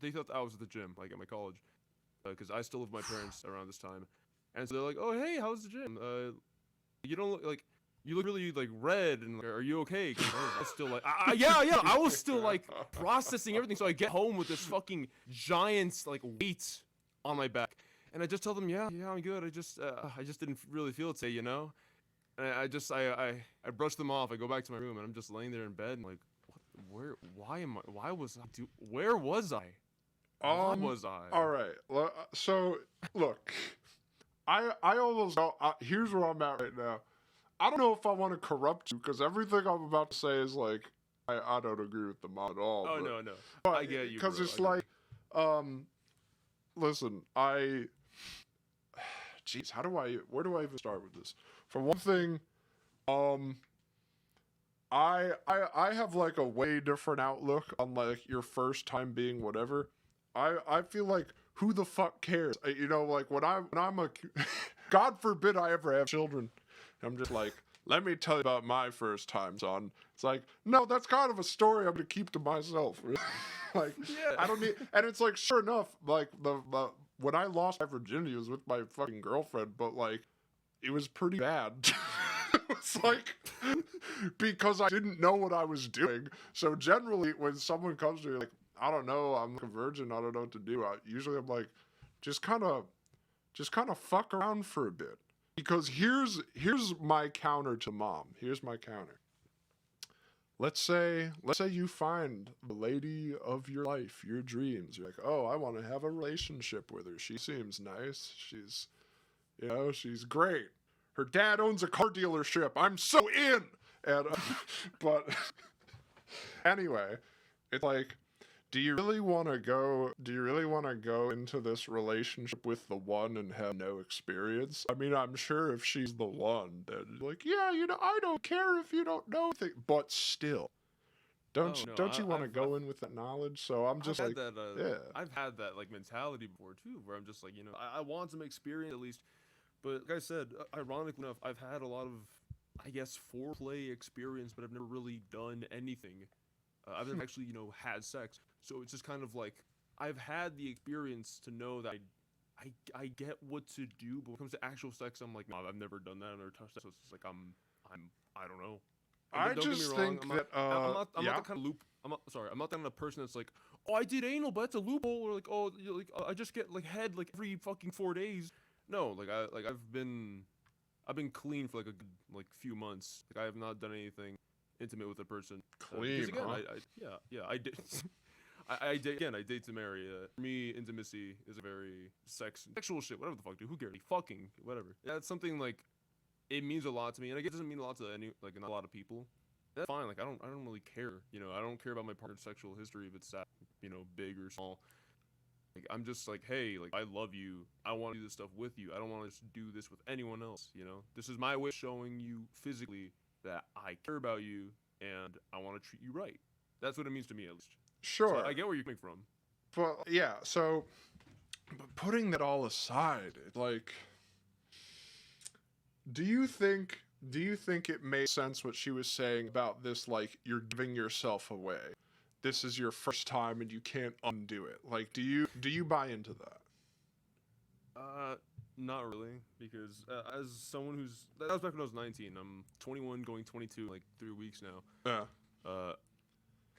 Speaker 10: They thought I was at the gym, like at my college. Because I still live with my parents around this time. And so they're like, oh, hey, how's the gym? You don't look like, you look really like red and like, are you okay? Because I was still like, yeah, I was still like processing everything. So I get home with this fucking giant like weight on my back. And I just tell them, yeah, I'm good. I just didn't really feel it today, And I brush them off. I go back to my room and I'm just laying there in bed and like, where was I? Where was I?
Speaker 1: All right. So look, I almost know. Here's where I'm at right now. I don't know if I want to corrupt you because everything I'm about to say is like I don't agree with the mom at all.
Speaker 10: Oh no,
Speaker 1: But
Speaker 10: I get you.
Speaker 1: Because it's
Speaker 10: bro.
Speaker 1: like listen, jeez, where do I even start with this? For one thing, I have like a way different outlook on like your first time being whatever. I feel like who the fuck cares? You know, like when I'm a God forbid I ever have children. I'm just like, let me tell you about my first time, son. It's like, no, that's kind of a story I'm gonna keep to myself. Like,
Speaker 10: Yeah.
Speaker 1: I don't need. And it's like, sure enough, like the when I lost my virginity, it was with my fucking girlfriend, but like, it was pretty bad. It was like because I didn't know what I was doing. So generally, when someone comes to me like, I don't know, I'm a virgin, I don't know what to do. Usually, I'm like, just kind of fuck around for a bit. Because here's my counter to mom. Here's my counter. Let's say you find the lady of your life, your dreams. You're like, oh, I want to have a relationship with her. She seems nice. She's, you know, she's great. Her dad owns a car dealership. I'm so in. And but anyway, it's like, do you really want to go into this relationship with the one and have no experience? I mean, I'm sure if she's the one, then like, yeah, you know, I don't care if you don't know anything, but still, don't you want to go in with that knowledge? So I'm just like, yeah,
Speaker 10: I've had that like mentality before too, where I'm just like, you know, I want some experience at least. But like I said, ironically enough, I've had a lot of, I guess, foreplay experience, but I've never really done anything. I've never actually, you know, had sex. So it's just kind of like, I've had the experience to know that I get what to do, but when it comes to actual sex, I'm like, no, I've never done that, I've never touched that. So it's just like, I don't know.
Speaker 1: I
Speaker 10: Don't get me
Speaker 1: just
Speaker 10: wrong,
Speaker 1: think that
Speaker 10: I'm not the kind of loop. I'm not the kind of person that's like, oh, I did anal, but that's a loophole, or like, oh, you know, like I just get like head like every fucking 4 days. No, I've been clean for like a good like few months. Like I have not done anything intimate with a person.
Speaker 1: Clean,
Speaker 10: because again,
Speaker 1: huh?
Speaker 10: I did. I did again. I date to marry. For me, intimacy is a very sexual shit. Whatever the fuck, dude. Who cares? Fucking whatever. That's something like it means a lot to me, and I guess it doesn't mean a lot to not a lot of people. That's fine. Like I don't really care. You know, I don't care about my partner's sexual history if it's that, you know, big or small. Like I'm just like, hey, like I love you. I want to do this stuff with you. I don't want to just do this with anyone else. You know, this is my way of showing you physically that I care about you and I want to treat you right. That's what it means to me, at least.
Speaker 1: Sure.
Speaker 10: So I get where you're coming from.
Speaker 1: Well, yeah. So, but putting that all aside, like, do you think it made sense what she was saying about this? Like, you're giving yourself away. This is your first time and you can't undo it. Like, do you buy into that?
Speaker 10: Not really, because as someone that was back when I was 19. I'm 21, going 22, like 3 weeks now.
Speaker 1: Yeah.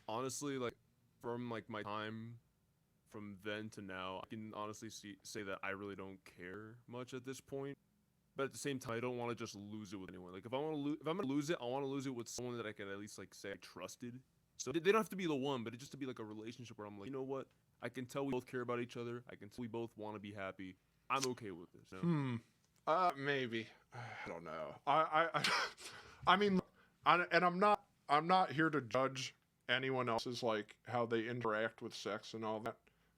Speaker 10: Honestly, like from like my time from then to now, I can honestly say that I really don't care much at this point. But at the same time, I don't want to just lose it with anyone. Like if I'm gonna lose it, I want to lose it with someone that I can at least like say I trusted. So they don't have to be the one, but it just to be like a relationship where I'm like, you know what? I can tell we both care about each other. I can tell we both want to be happy. I'm okay with this. You know?
Speaker 1: Maybe. I don't know. I mean, I'm not here to judge anyone else's like how they interact with sex and all that,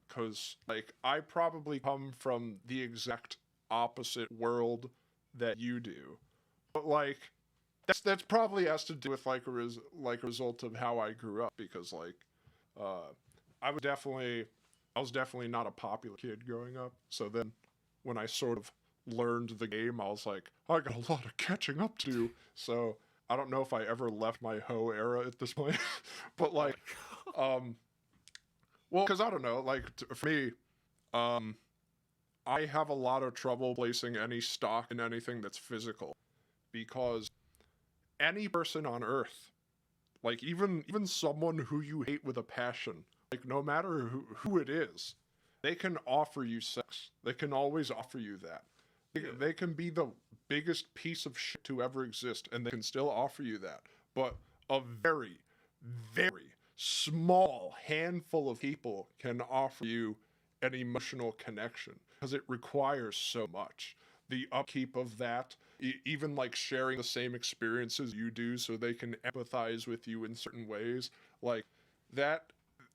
Speaker 1: because like I probably come from the exact opposite world that you do, but like that's probably has to do with like a result of how I grew up, because like I was definitely not a popular kid growing up. So then when I sort of learned the game, I was like, I got a lot of catching up to do. So I don't know if I ever left my hoe era at this point, but like, well, because I don't know, like for me, I have a lot of trouble placing any stock in anything that's physical, because any person on Earth, like even someone who you hate with a passion, like no matter who it is, they can offer you sex. They can always offer you that. They can be the biggest piece of shit to ever exist, and they can still offer you that. But a very, very small handful of people can offer you an emotional connection, because it requires so much. The upkeep of that, even like sharing the same experiences you do so they can empathize with you in certain ways, like that,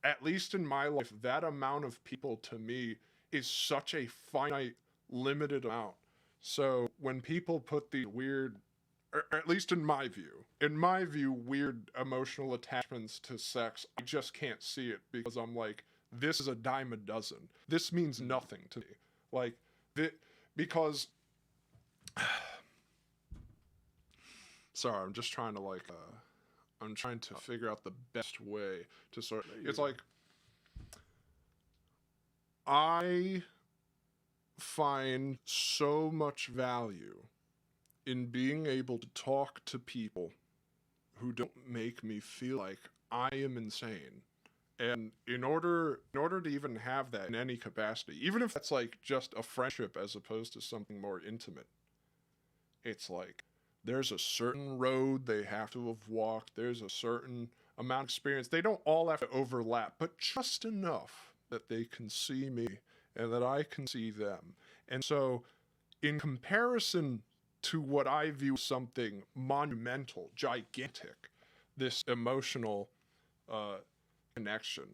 Speaker 1: at least in my life, that amount of people to me is such a finite, limited amount. So when people put the weird, or at least in my view, weird emotional attachments to sex, I just can't see it because I'm like, this is a dime a dozen. This means nothing to me. Like, because sorry, I'm just trying to like I'm trying to figure out the best way to sort. It's like I find so much value in being able to talk to people who don't make me feel like I am insane. And in order to even have that in any capacity, even if that's like just a friendship as opposed to something more intimate, it's like there's a certain road they have to have walked, there's a certain amount of experience. They don't all have to overlap, but just enough that they can see me and that I can see them. And so in comparison to what I view something monumental, gigantic, this emotional connection,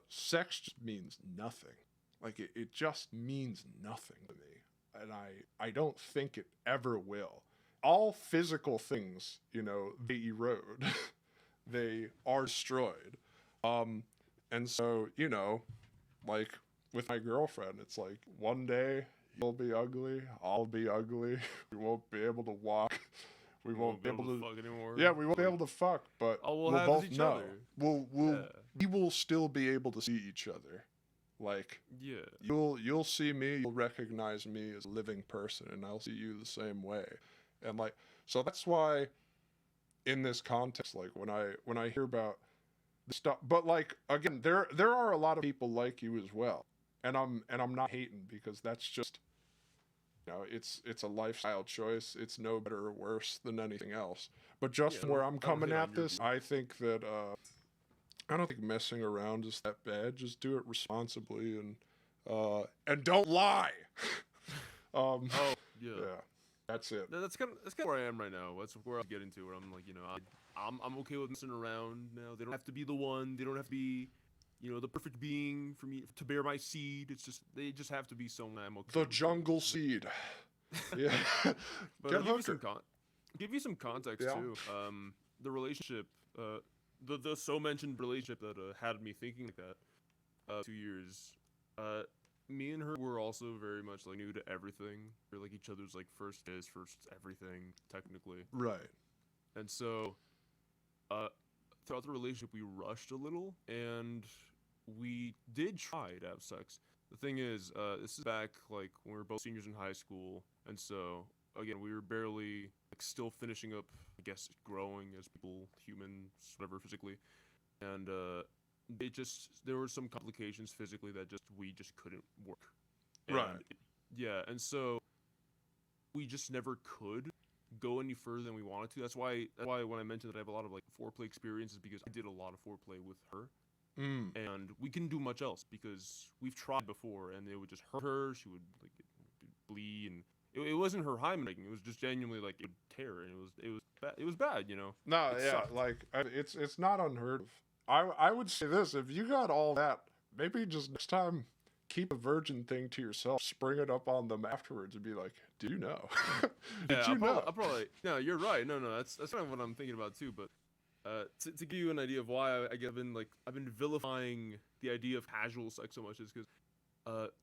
Speaker 1: sex just means nothing. Like it just means nothing to me. And I don't think it ever will. All physical things, they erode. They are destroyed. And so, like with my girlfriend, it's like one day you'll be ugly, I'll be ugly, we won't be able to walk, we won't be able to
Speaker 10: fuck anymore.
Speaker 1: Yeah, we won't be able to fuck, but
Speaker 10: all we'll
Speaker 1: we'll
Speaker 10: have
Speaker 1: both
Speaker 10: is each
Speaker 1: know.
Speaker 10: other.
Speaker 1: We will still be able to see each other. Like,
Speaker 10: Yeah.
Speaker 1: you'll see me, you'll recognize me as a living person, and I'll see you the same way. And like, so that's why in this context, like when I hear about the stuff, but like again, there are a lot of people like you as well, and I'm not hating because that's just, it's a lifestyle choice. It's no better or worse than anything else. But just from where I'm coming at this, I think that I don't think messing around is that bad. Just do it responsibly and don't lie.
Speaker 10: Oh yeah.
Speaker 1: Yeah, that's it.
Speaker 10: That's kind of where I am right now. That's where I'm getting to. Where I'm like, I'm okay with messing around now. They don't have to be the one. They don't have to be, the perfect being for me to bear my seed. It's just they just have to be someone I'm okay.
Speaker 1: The
Speaker 10: with.
Speaker 1: jungle seed. Yeah.
Speaker 10: But I'll give you some context
Speaker 1: Yeah.
Speaker 10: too. The relationship, the so mentioned relationship that had me thinking like that, 2 years. Me and her were also very much like new to everything. We're like each other's like first kiss, first everything, technically.
Speaker 1: Right.
Speaker 10: And so, throughout the relationship, we rushed a little, and we did try to have sex. The thing is, this is back like when we were both seniors in high school, and so again, we were barely like still finishing up, I guess, growing as people, humans, whatever, physically, and there were some complications physically that we just couldn't work. And
Speaker 1: Right.
Speaker 10: And so we just never could go any further than we wanted to. That's why when I mentioned that I have a lot of like foreplay experiences, because I did a lot of foreplay with her. And we couldn't do much else because we've tried before, and it would just hurt her. She would like bleed, and it wasn't her hymen making. It was just genuinely like it would tear, and it was bad,
Speaker 1: No,
Speaker 10: It
Speaker 1: yeah,
Speaker 10: sucked.
Speaker 1: like it's not unheard of. I would say this: if you got all that, maybe just next time keep a virgin thing to yourself. Spring it up on them afterwards and be like, "Do you know? Did you know?"
Speaker 10: I'll probably no. You're right. No, that's kind of what I'm thinking about too. But to give you an idea of why I've been vilifying the idea of casual sex so much is because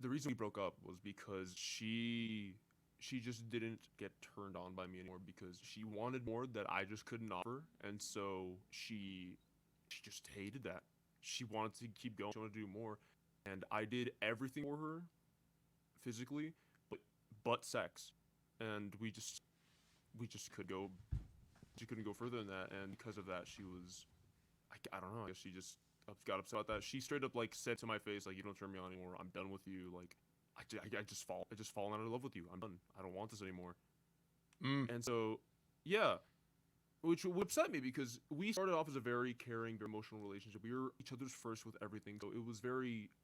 Speaker 10: the reason we broke up was because she just didn't get turned on by me anymore because she wanted more that I just couldn't offer, and so she just hated that. She wanted to keep going. She wanted to do more, and I did everything for her, physically, but sex, and we just could go. She couldn't go further than that, and because of that, she was, I don't know. I guess she just got upset about that. She straight up like said to my face, like, "You don't turn me on anymore. I'm done with you. Like, I just fallen out of love with you. I'm done. I don't want this anymore." And so, yeah. Which would upset me because we started off as a very caring, very emotional relationship. We were each other's first with everything, so it was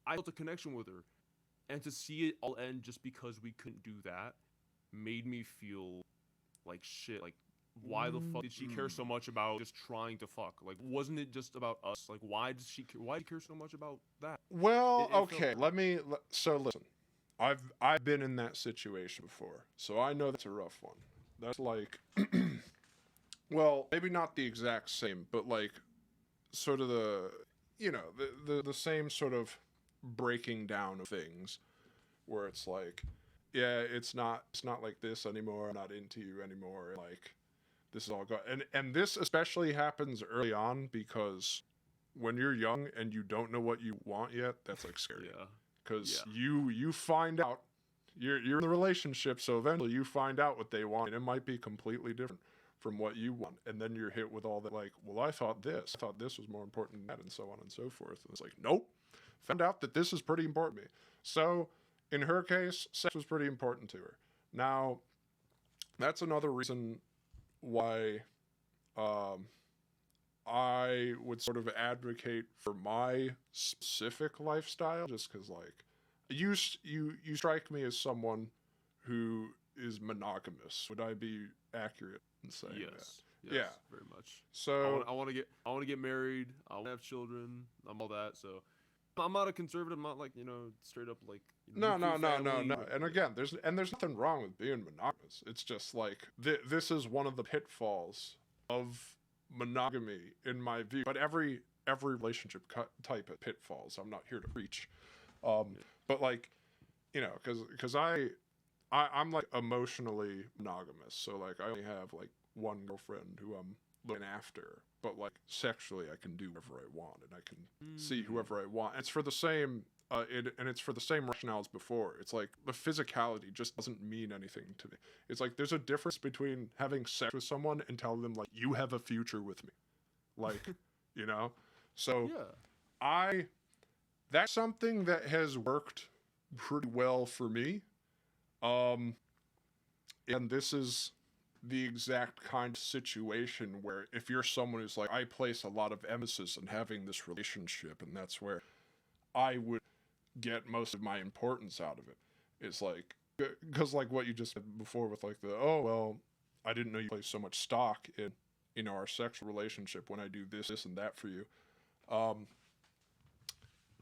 Speaker 10: I felt a connection with her. And to see it all end just because we couldn't do that made me feel like shit. Like, why the fuck did she care so much about just trying to fuck? Like, wasn't it just about us? Like, why did she care so much about that?
Speaker 1: Well,
Speaker 10: It felt-
Speaker 1: okay. So listen, I've been in that situation before, so I know that's a rough one. That's like, well, maybe not the exact same, but like, sort of the same sort of breaking down of things, where it's like, yeah, it's not like this anymore. I'm not into you anymore. Like, this is all gone. And this especially happens early on because when you're young and you don't know what you want yet, that's like scary.
Speaker 10: Yeah.
Speaker 1: Because
Speaker 10: Yeah.
Speaker 1: you find out you're in the relationship, so eventually you find out what they want, and it might be completely different from what you want, and then you're hit with all that, like, well, I thought this was more important than that, and so on and so forth. And it's like, nope, found out that this is pretty important to me. So in her case, sex was pretty important to her. Now, that's another reason why I would sort of advocate for my specific lifestyle, just because, like, you strike me as someone who is monogamous. Would I be accurate in saying that?
Speaker 10: Yes.
Speaker 1: Yeah.
Speaker 10: Very much.
Speaker 1: So
Speaker 10: I want to get married. I want to have children. I'm all that. So I'm not a conservative. I'm not like straight up like
Speaker 1: no.
Speaker 10: family.
Speaker 1: And again, there's nothing wrong with being monogamous. It's just like this is one of the pitfalls of monogamy in my view. But every relationship type of pitfalls. I'm not here to preach. But like, because I'm like emotionally monogamous. So like I only have like one girlfriend who I'm looking after, but like sexually I can do whatever I want and I can see whoever I want. And it's for the same it's for the same rationale as before. It's like the physicality just doesn't mean anything to me. It's like there's a difference between having sex with someone and telling them like you have a future with me. Like, So
Speaker 10: Yeah.
Speaker 1: that's something that has worked pretty well for me. And this is the exact kind of situation where if you're someone who's like, I place a lot of emphasis on having this relationship, and that's where I would get most of my importance out of it. It's like, because like what you just said before with like oh, well, I didn't know you place so much stock in, our sexual relationship when I do this, and that for you.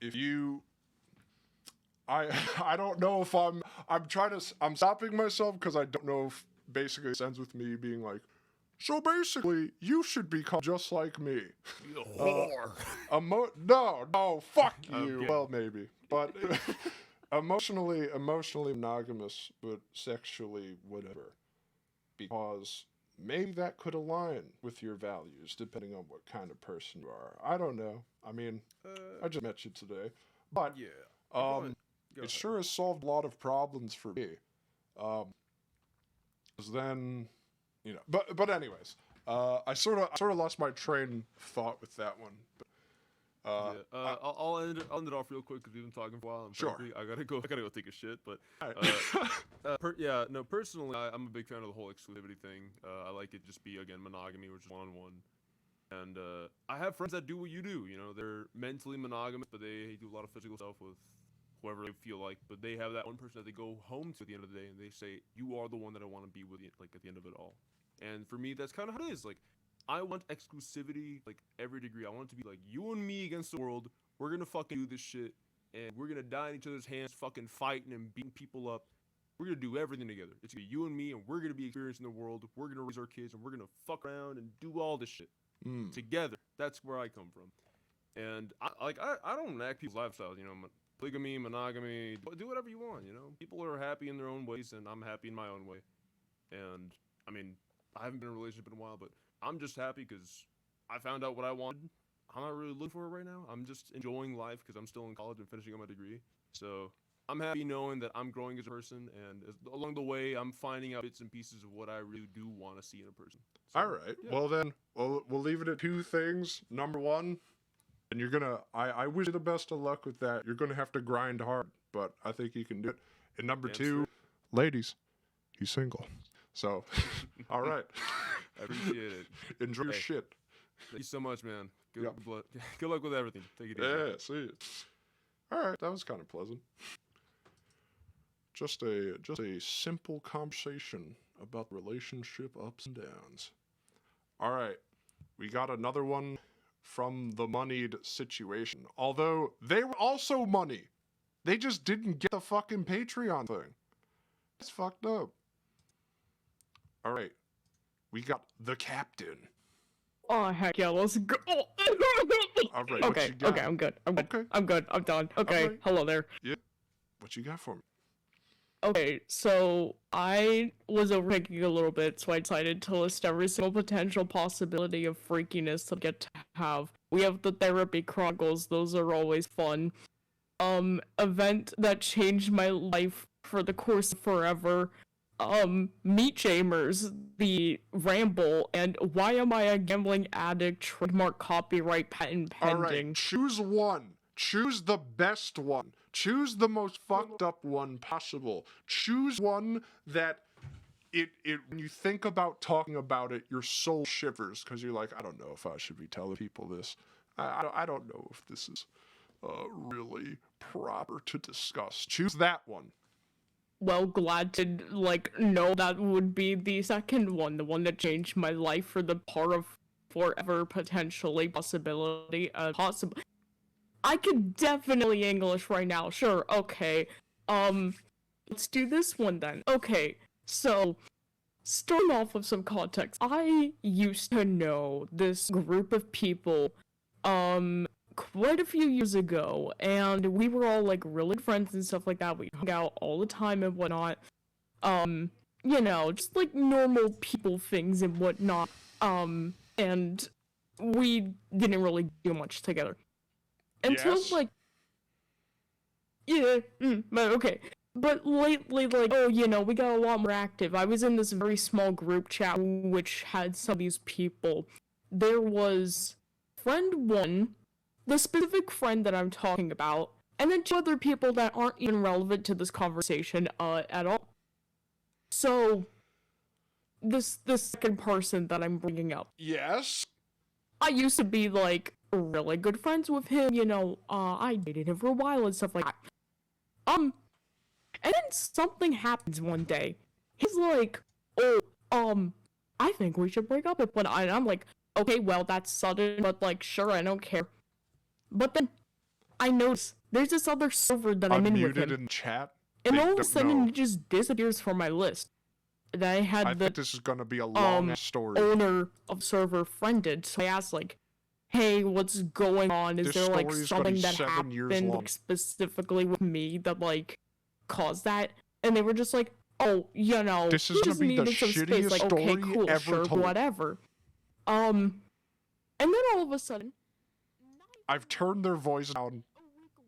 Speaker 1: If you, I don't know if I'm stopping myself because I don't know if basically it ends with me being like, so basically you should become just like me.
Speaker 10: You whore.
Speaker 1: No, fuck you.
Speaker 10: Okay.
Speaker 1: Well, maybe, but emotionally monogamous, but sexually whatever, because maybe that could align with your values depending on what kind of person you are. I don't know. I mean, I just met you today, but
Speaker 10: Yeah.
Speaker 1: it
Speaker 10: ahead.
Speaker 1: sure has solved a lot of problems for me. 'Cause then, but anyways, I sort of lost my train of thought with that one. But,
Speaker 10: I'll end it off real quick because we've been talking for a while. And
Speaker 1: Sure.
Speaker 10: frankly, I gotta go take a shit. But
Speaker 1: Alright.
Speaker 10: personally, I'm a big fan of the whole exclusivity thing. I like it just be again monogamy, which is one-on-one. And I have friends that do what you do. They're mentally monogamous, but they do a lot of physical stuff with whoever they feel like. But they have that one person that they go home to at the end of the day, and they say, "You are the one that I want to be with." Like at the end of it all. And for me, that's kind of how it is. Like, I want exclusivity, like every degree. I want it to be like you and me against the world. We're gonna fucking do this shit, and we're gonna die in each other's hands, fucking fighting and beating people up. We're gonna do everything together. It's gonna be you and me, and we're gonna be experiencing the world. We're gonna raise our kids, and we're gonna fuck around and do all this shit together. That's where I come from. And I don't enact people's lifestyles. Polygamy, monogamy, do whatever you want. People are happy in their own ways, and I'm happy in my own way. And I mean, I haven't been in a relationship in a while, but I'm just happy because I found out what I wanted. I'm not really looking for it right now. I'm just enjoying life because I'm still in college and finishing up my degree. So I'm happy knowing that I'm growing as a person, and along the way, I'm finding out bits and pieces of what I really do want to see in a person. So,
Speaker 1: All right.
Speaker 10: yeah.
Speaker 1: Well then, we'll leave it at two things. Number one, and you're gonna. I wish you the best of luck with that. You're gonna have to grind hard, but I think you can do it. And number
Speaker 10: Damn
Speaker 1: two, ladies, he's single. So, all right.
Speaker 10: I appreciate it.
Speaker 1: Enjoy your
Speaker 10: Hey.
Speaker 1: shit.
Speaker 10: Thank you so much, man. Good,
Speaker 1: Yep.
Speaker 10: good luck with everything. Take it easy.
Speaker 1: Yeah, see it. All right, that was kind of pleasant. Just a simple conversation about relationship ups and downs. All right, we got another one from the moneyed situation. Although they were also money. They just didn't get the fucking Patreon thing. It's fucked up. Alright. We got the captain.
Speaker 11: Oh heck yeah, let's go.
Speaker 1: Alright, what
Speaker 11: Okay,
Speaker 1: you got?
Speaker 11: okay, I'm good. I'm good.
Speaker 1: Okay.
Speaker 11: I'm good. I'm done. Okay,
Speaker 1: Alright.
Speaker 11: hello there.
Speaker 1: Yeah. What you got for me?
Speaker 11: Okay, so I was overthinking a little bit, so I decided to list every single potential possibility of freakiness that I get to have. We have the therapy chronicles, those are always fun. Event that changed my life for the course of forever. Meat Shamers, the Ramble, and Why Am I a Gambling Addict? Trademark copyright patent pending.
Speaker 1: Alright, choose one. Choose the best one. Choose the most fucked up one possible. Choose one that when you think about talking about it, your soul shivers because you're like, I don't know if I should be telling people this. I don't know if this is really proper to discuss. Choose that one.
Speaker 11: Well, glad to, know that would be the second one, the one that changed my life for the part of forever, potentially, possibility, I could definitely English right now, sure, okay. Let's do this one then. Okay, so, starting off with some context, I used to know this group of people, quite a few years ago, and we were all, really good friends and stuff like that. We hung out all the time and whatnot. Just, normal people things and whatnot. And we didn't really do much together. Until, but okay. But lately, we got a lot more active. I was in this very small group chat which had some of these people. There was friend 1, the specific friend that I'm talking about, and then 2 other people that aren't even relevant to this conversation, at all. So, this second person that I'm bringing up.
Speaker 1: Yes?
Speaker 11: I used to be, really good friends with him, I dated him for a while and stuff like that. And then something happens one day. He's like, oh, I think we should break up with one. And I'm like, okay, well, that's sudden, but, sure, I don't care. But then, I notice there's this other server that I'm in with him.
Speaker 1: Unmuted in chat?
Speaker 11: And
Speaker 1: They
Speaker 11: all of a
Speaker 1: don't
Speaker 11: sudden,
Speaker 1: know.
Speaker 11: it just disappears from my list. And I had
Speaker 1: I
Speaker 11: the
Speaker 1: think this is gonna be a long story.
Speaker 11: owner of server friended, so I asked, hey, what's going on? Is
Speaker 1: This
Speaker 11: there,
Speaker 1: story is gonna
Speaker 11: something
Speaker 1: be
Speaker 11: that
Speaker 1: 7 years
Speaker 11: happened,
Speaker 1: long.
Speaker 11: specifically with me that, caused that? And they were just like, oh,
Speaker 1: This is
Speaker 11: we
Speaker 1: gonna
Speaker 11: just
Speaker 1: be the
Speaker 11: needed some space.
Speaker 1: shittiest
Speaker 11: Okay,
Speaker 1: story
Speaker 11: cool,
Speaker 1: ever
Speaker 11: sure,
Speaker 1: told.
Speaker 11: whatever. And then all of a sudden,
Speaker 1: I've turned their voice down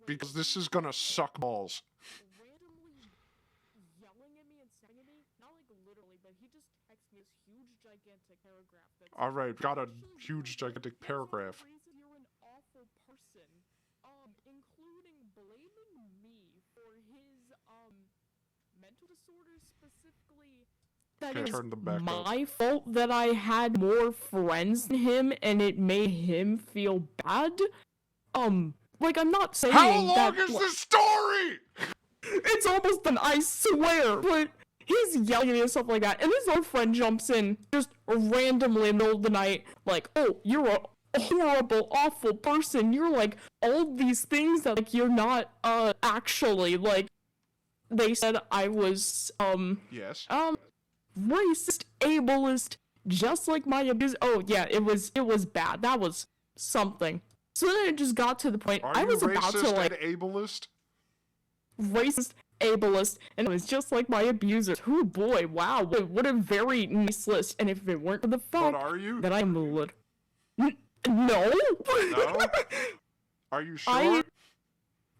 Speaker 1: because this is gonna suck balls.
Speaker 11: randomly yelling at me and saying at me, not literally, but he just texted me this huge gigantic paragraph that said,
Speaker 1: Alright, got a
Speaker 11: "Actually,
Speaker 1: huge gigantic paragraph.
Speaker 11: You're an awful person, including blaming me for his mental disorders specifically. That
Speaker 1: Okay,
Speaker 11: is
Speaker 1: turn them back up.
Speaker 11: my fault that I had more friends than him and it made him feel bad. I'm not saying
Speaker 1: How long
Speaker 11: that,
Speaker 1: is this story?
Speaker 11: it's almost done, I swear, but he's yelling at me and stuff like that, and this other friend jumps in, just randomly in the middle of the night, oh, you're a horrible, awful person, you're, all these things that, you're not, actually, they said I was,
Speaker 1: Yes.
Speaker 11: racist, ableist, just like my abuser. Oh, yeah, it was bad, that was something. So then it just got to the point,
Speaker 1: Are
Speaker 11: I
Speaker 1: you
Speaker 11: was about to,
Speaker 1: racist and ableist?
Speaker 11: racist, ableist, and it was just like my abuser. Oh boy, wow, what a very nice list. And if it weren't for the
Speaker 1: But
Speaker 11: fact
Speaker 1: are you?
Speaker 11: that I'm no.
Speaker 1: No? Are you sure?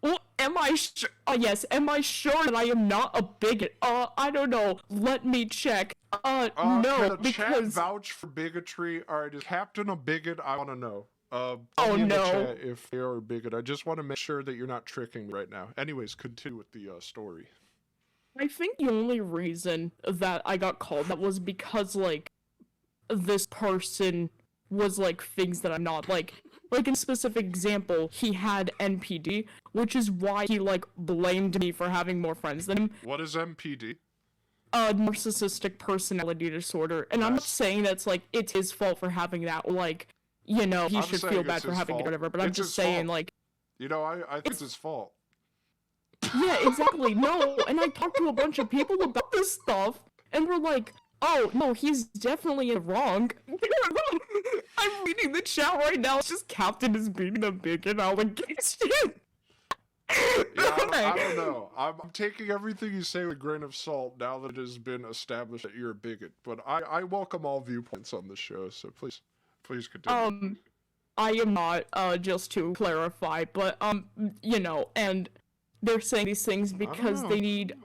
Speaker 11: Well, am I sure? Yes, am I sure that I am not a bigot? I don't know. Let me check. No,
Speaker 1: Can the chat
Speaker 11: because
Speaker 1: vouch for bigotry? Alright, is Captain a bigot? I wanna know.
Speaker 11: Oh,
Speaker 1: Tell me in the
Speaker 11: no.
Speaker 1: chat if they are a bigot. I just want to make sure that you're not tricking me right now. Anyways, continue with the story.
Speaker 11: I think the only reason that I got called that was because, this person was, things that I'm not. Like, in a specific example, he had NPD, which is why he, blamed me for having more friends than him.
Speaker 1: What is MPD?
Speaker 11: Narcissistic personality disorder. And I'm not saying that's, it's his fault for having that. you know, he
Speaker 1: I'm
Speaker 11: should
Speaker 1: saying
Speaker 11: feel
Speaker 1: it's
Speaker 11: bad for
Speaker 1: his
Speaker 11: having it or
Speaker 1: fault.
Speaker 11: whatever, but I'm
Speaker 1: It's
Speaker 11: just
Speaker 1: his
Speaker 11: saying,
Speaker 1: fault.
Speaker 11: like,
Speaker 1: You know, I think it's his fault.
Speaker 11: yeah, exactly, no, and I talked to a bunch of people about this stuff, and we're like, oh, no, he's definitely in the wrong. I'm reading the chat right now, it's just Captain is being a bigot allegation.
Speaker 1: Yeah, I don't know. I'm taking everything you say with a grain of salt now that it has been established that you're a bigot. But I welcome all viewpoints on this show, so please continue.
Speaker 11: I am not, just to clarify, but, you know, and they're saying these things because
Speaker 1: know.
Speaker 11: they need,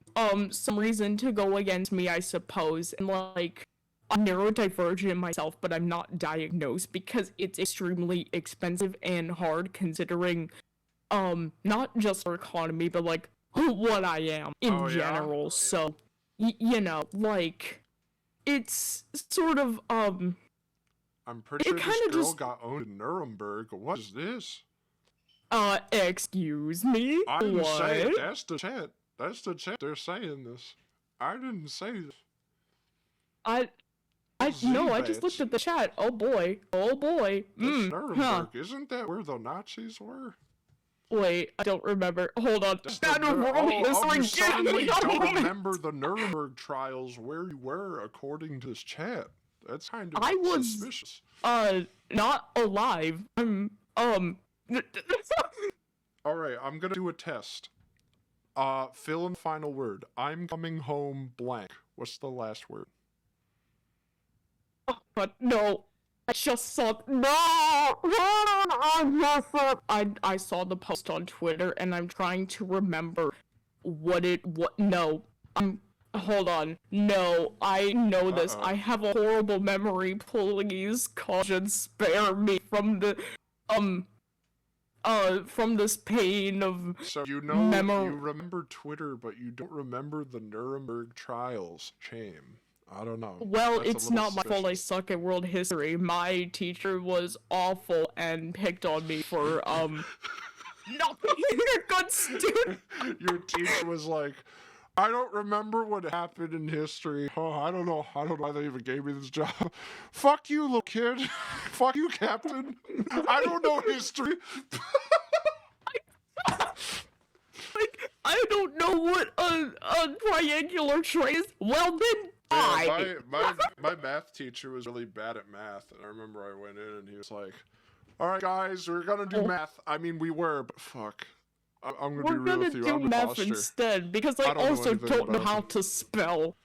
Speaker 11: some reason to go against me, I suppose, and, like, I'm neurodivergent myself, but I'm not diagnosed because it's extremely expensive and hard considering, not just our economy, but, like, what I am in
Speaker 1: Oh, yeah?
Speaker 11: general, so, you know, like, it's sort of,
Speaker 1: I'm pretty sure this
Speaker 11: kinda
Speaker 1: girl
Speaker 11: just-
Speaker 1: got owned in Nuremberg. What is this?
Speaker 11: Excuse me?
Speaker 1: I didn't say it.
Speaker 11: What?
Speaker 1: That's the chat. That's the chat. They're saying this. I didn't say this.
Speaker 11: No, I just looked at the chat. Oh boy. Oh boy.
Speaker 1: That's
Speaker 11: Huh.
Speaker 1: Nuremberg. Isn't that where the Nazis were?
Speaker 11: Wait, I don't remember. Hold on.
Speaker 1: That's
Speaker 11: That
Speaker 1: the
Speaker 11: world
Speaker 1: you
Speaker 11: history.
Speaker 1: suddenly
Speaker 11: Give me a
Speaker 1: don't
Speaker 11: moment.
Speaker 1: remember the Nuremberg trials where you were according to this chat. That's kind of
Speaker 11: I was
Speaker 1: suspicious.
Speaker 11: not alive.
Speaker 1: Alright, I'm gonna do a test. Fill in the final word. I'm coming home blank. What's the last word?
Speaker 11: But no. I just saw I saw the post on Twitter and I'm trying to remember no. Hold on. No, I know this. I have a horrible memory. Please, Khonjin, spare me from the from this pain of
Speaker 1: So you know you remember Twitter, but you don't remember the Nuremberg trials. Shame. I don't know.
Speaker 11: Well,
Speaker 1: That's a
Speaker 11: it's
Speaker 1: little
Speaker 11: not my fault I
Speaker 1: suspicious.
Speaker 11: suck at world history. My teacher was awful and picked on me for, not being a good student.
Speaker 1: Your teacher was like, I don't remember what happened in history. Oh, I don't know why they even gave me this job. Fuck you, little kid. Fuck you, Captain. I don't know history.
Speaker 11: Like, I don't know what a triangular tray is. Well, then die.
Speaker 1: Yeah, my math teacher was really bad at math, and I remember I went in and he was like, all right, guys, we're gonna do math. I mean, we were, but fuck. I'm gonna be real with you.
Speaker 11: We're
Speaker 1: I'm
Speaker 11: gonna do
Speaker 1: an
Speaker 11: math
Speaker 1: imposter.
Speaker 11: instead, because I
Speaker 1: I don't know
Speaker 11: also
Speaker 1: anything
Speaker 11: don't know
Speaker 1: about
Speaker 11: how
Speaker 1: it.
Speaker 11: to spell.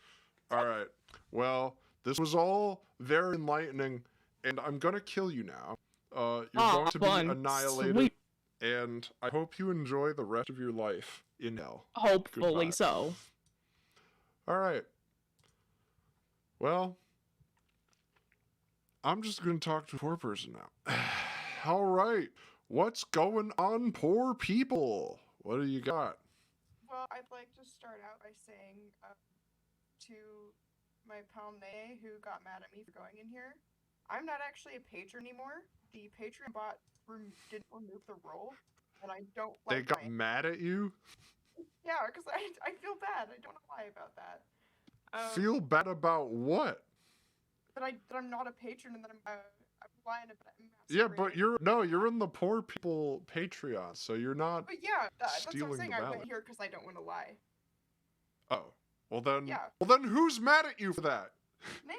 Speaker 1: Alright, well, this was all very enlightening, and I'm gonna kill you now. You're going to be annihilated,
Speaker 11: Sweet.
Speaker 1: and I hope you enjoy the rest of your life in hell.
Speaker 11: Hopefully
Speaker 1: Goodbye.
Speaker 11: so.
Speaker 1: Alright. Well, I'm just gonna talk to a poor person now. Alright, what's going on, poor people? What do you got?
Speaker 12: Well, I'd like to start out by saying to my pal Nay, who got mad at me for going in here, I'm not actually a patron anymore. The Patreon bot didn't remove the role, and I don't like
Speaker 1: They got mad at you?
Speaker 12: Yeah, because I feel bad. I don't know why about that.
Speaker 1: Feel bad about what?
Speaker 12: That I'm not a patron and that I'm lying about it.
Speaker 1: Yeah, but you're in the poor people Patreon, so you're not
Speaker 12: But yeah, that's what I'm
Speaker 1: stealing
Speaker 12: saying.
Speaker 1: the
Speaker 12: I
Speaker 1: ballot.
Speaker 12: went here because I don't want to lie.
Speaker 1: Oh. Well then
Speaker 12: Yeah.
Speaker 1: well then who's mad at you for that?
Speaker 12: Nay.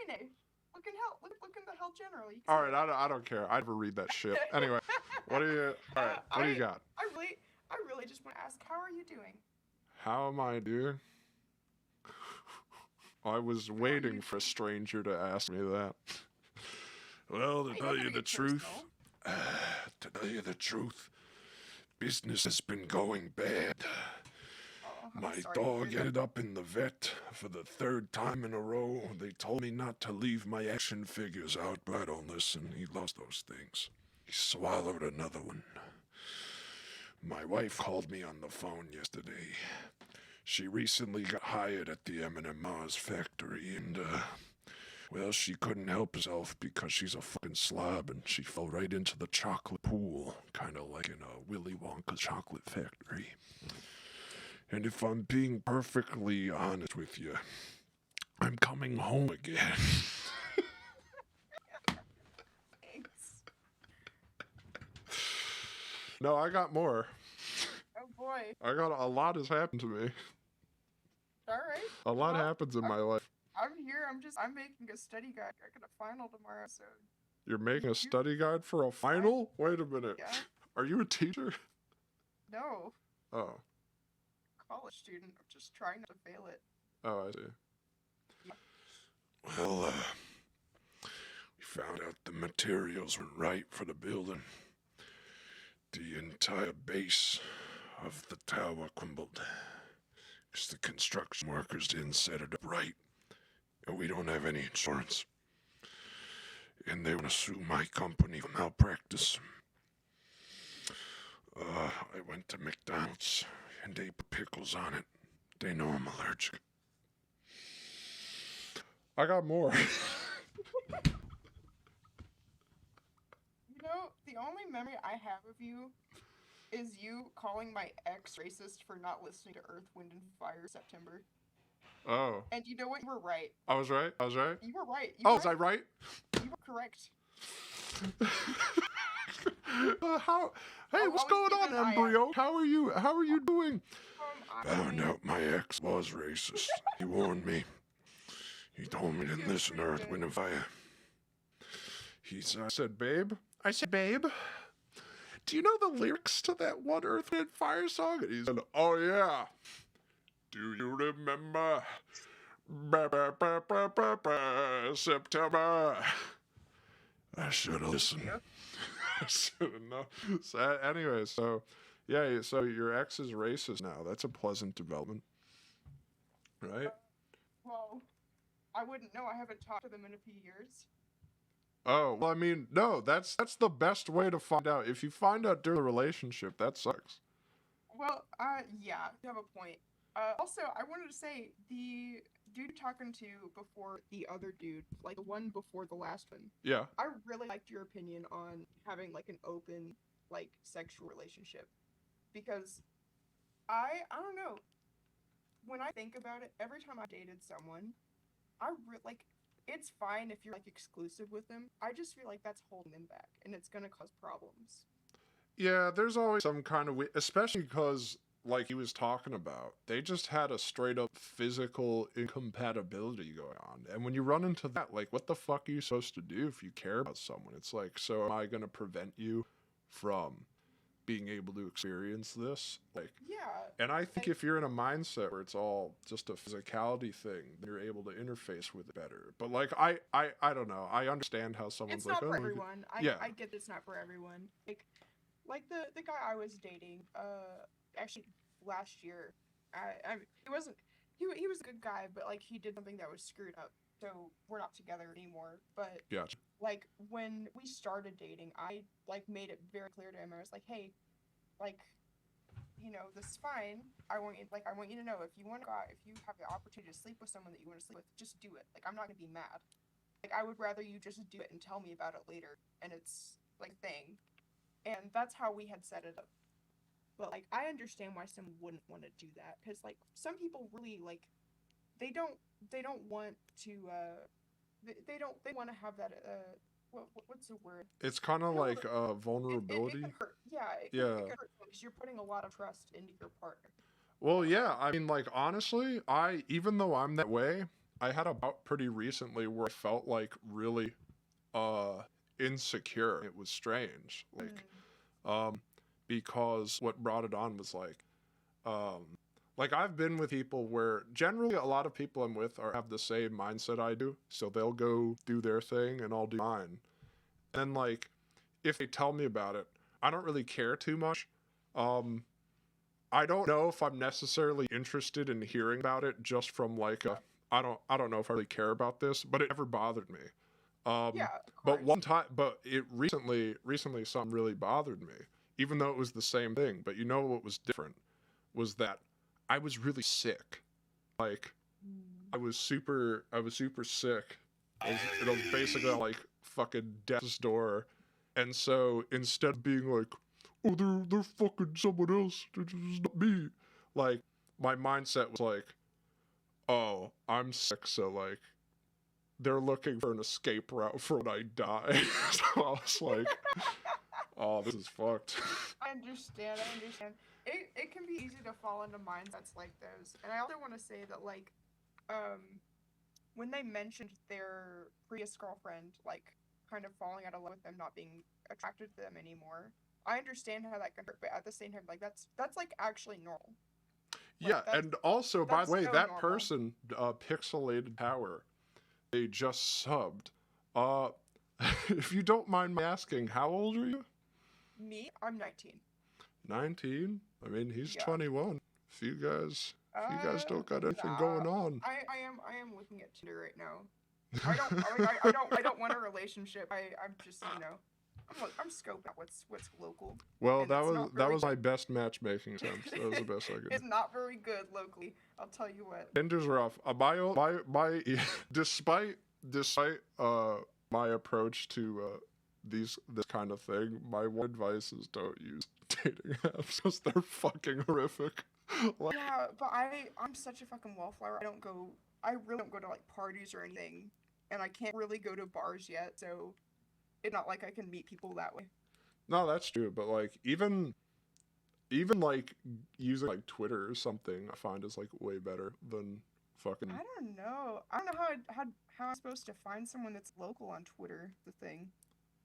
Speaker 12: Look in hell. Look in the hell general. You can
Speaker 1: Alright, I don't care. I never read that shit. Anyway, what do you what do you got?
Speaker 12: I really just want to ask, how are you doing?
Speaker 1: How am I doing? I was waiting for a stranger to ask me that. Well, to tell you the truth, business has been going bad. My dog ended up in the vet for the third time in a row. They told me not to leave my action figures out, but I don't listen. He loves those things. He swallowed another one. My wife called me on the phone yesterday. She recently got hired at the M&M Mars factory, and, well, she couldn't help herself because she's a fucking slob, and she fell right into the chocolate pool, kind of like in a Willy Wonka chocolate factory. And if I'm being perfectly honest with you, I'm coming home again. No, I got more.
Speaker 12: Oh boy.
Speaker 1: I got a lot has happened to me.
Speaker 12: Alright.
Speaker 1: A lot
Speaker 12: Well,
Speaker 1: happens in my life.
Speaker 12: I'm here, I'm making a study guide. I got a final tomorrow, so
Speaker 1: You're making a study guide for a final? Wait a minute.
Speaker 12: yeah.
Speaker 1: Are you a teacher?
Speaker 12: No.
Speaker 1: Oh.
Speaker 12: College student. I'm just trying not to fail it.
Speaker 1: Oh, I see. Well, we found out the materials weren't right for the building. The entire base of the tower crumbled. Because the construction workers didn't set it up right. And we don't have any insurance. And they want to sue my company for malpractice. I went to McDonald's and they put pickles on it. They know I'm allergic. I got more.
Speaker 12: You know, the only memory I have of you is you calling my ex racist for not listening to Earth, Wind, and Fire September.
Speaker 1: Oh.
Speaker 12: And you know what? You were right.
Speaker 1: I was right? I was right?
Speaker 12: You were right.
Speaker 1: Oh, was I right?
Speaker 12: You were correct.
Speaker 1: How? Hey, what's going on, embryo? How are you? How are you doing? Found out my ex was racist. He warned me. He told me to listen to Earth, Wind, and Fire. I said, babe. I said, babe. Do you know the lyrics to that one Earth, Wind, and Fire song? And he said, oh yeah. Do you remember? September. I should have listened. I should have known. So, anyway, so yeah, so your ex is racist now. That's a pleasant development, right?
Speaker 12: Well, I wouldn't know. I haven't talked to them in a few years.
Speaker 1: Oh, well, I mean, no, that's the best way to find out. If you find out during the relationship, that sucks.
Speaker 12: Well, yeah, you have a point. Also, I wanted to say, the dude talking to before the other dude, like the one before the last one.
Speaker 1: Yeah.
Speaker 12: I really liked your opinion on having like an open, like, sexual relationship. Because I don't know. When I think about it, every time I dated someone, like, it's fine if you're like exclusive with them. I just feel like that's holding them back, and it's gonna cause problems.
Speaker 1: Yeah, there's always some kind of especially because, like he was talking about, they just had a straight up physical incompatibility going on. And when you run into that, like, what the fuck are you supposed to do if you care about someone? It's like, so am I going to prevent you from being able to experience this? Like,
Speaker 12: yeah.
Speaker 1: And I think if you're in a mindset where it's all just a physicality thing, you're able to interface with it better. But like, I don't know. I understand how someone's
Speaker 12: It's
Speaker 1: like,
Speaker 12: not for
Speaker 1: oh,
Speaker 12: everyone.
Speaker 1: yeah.
Speaker 12: I get it's not for everyone. Like the guy I was dating, actually last year, he was a good guy, but like he did something that was screwed up, so we're not together anymore. But
Speaker 1: Gotcha.
Speaker 12: like when we started dating, I like made it very clear to him. I was like, hey, like, you know, this is fine. I want you to know, if you want to go out, if you have the opportunity to sleep with someone that you want to sleep with, just do it. Like, I'm not gonna be mad. Like, I would rather you just do it and tell me about it later, and it's like thing. And that's how we had set it up. But like, I understand why someone wouldn't want to do that, because like some people really like, they don't want to they want to have that what's the word?
Speaker 1: It's kind of like vulnerability.
Speaker 12: It can hurt. Yeah. It can hurt because you're putting a lot of trust into your partner.
Speaker 1: Well, yeah. I mean, like, honestly, even though I'm that way, I had a bout pretty recently where I felt like really insecure. It was strange. Like, because what brought it on was like I've been with people where generally a lot of people I'm with have the same mindset I do. So they'll go do their thing and I'll do mine. And then like, if they tell me about it, I don't really care too much. I don't know if I'm necessarily interested in hearing about it just from like I don't know if I really care about this, but it never bothered me. But one time, but it recently something really bothered me, even though it was the same thing. But you know what was different was that I was really sick. Like, I was super sick. It was basically like fucking death's door. And so instead of being like, oh, they're fucking someone else, it's not me, like, my mindset was like, oh, I'm sick, so like, they're looking for an escape route for when I die. So Oh, this is fucked.
Speaker 12: I understand. It can be easy to fall into mindsets like those. And I also want to say that, like, when they mentioned their previous girlfriend, like, kind of falling out of love with them, not being attracted to them anymore, I understand how that can hurt, but at the same time, like, that's like actually normal. Like,
Speaker 1: Yeah,
Speaker 12: that's
Speaker 1: and also, by
Speaker 12: that's
Speaker 1: the way,
Speaker 12: so
Speaker 1: that
Speaker 12: normal.
Speaker 1: person, Pixelated Power, they just subbed. If you don't mind me asking, how old are you?
Speaker 12: Me, I'm 19.
Speaker 1: 19? I mean, he's
Speaker 12: Yeah.
Speaker 1: 21. If you guys don't got anything
Speaker 12: Nah,
Speaker 1: going on.
Speaker 12: I am looking at Tinder right now. I don't want a relationship. I'm just, you know, I'm scoping out what's local.
Speaker 1: Well,
Speaker 12: and
Speaker 1: that
Speaker 12: it's
Speaker 1: was
Speaker 12: not
Speaker 1: that
Speaker 12: very
Speaker 1: was my
Speaker 12: good.
Speaker 1: best matchmaking attempt. That was the best I could.
Speaker 12: It's not very good locally. I'll tell you what.
Speaker 1: Tinder's rough. My despite my approach to this kind of thing, my one advice is don't use dating apps because they're fucking horrific. Like,
Speaker 12: Yeah, but I'm such a fucking wallflower. I really don't go to like parties or anything, and I can't really go to bars yet. So it's not like I can meet people that way.
Speaker 1: no, that's true. But like even like using like Twitter or something, I find is like way better than fucking.
Speaker 12: I don't know how I'm supposed to find someone that's local on Twitter. The thing.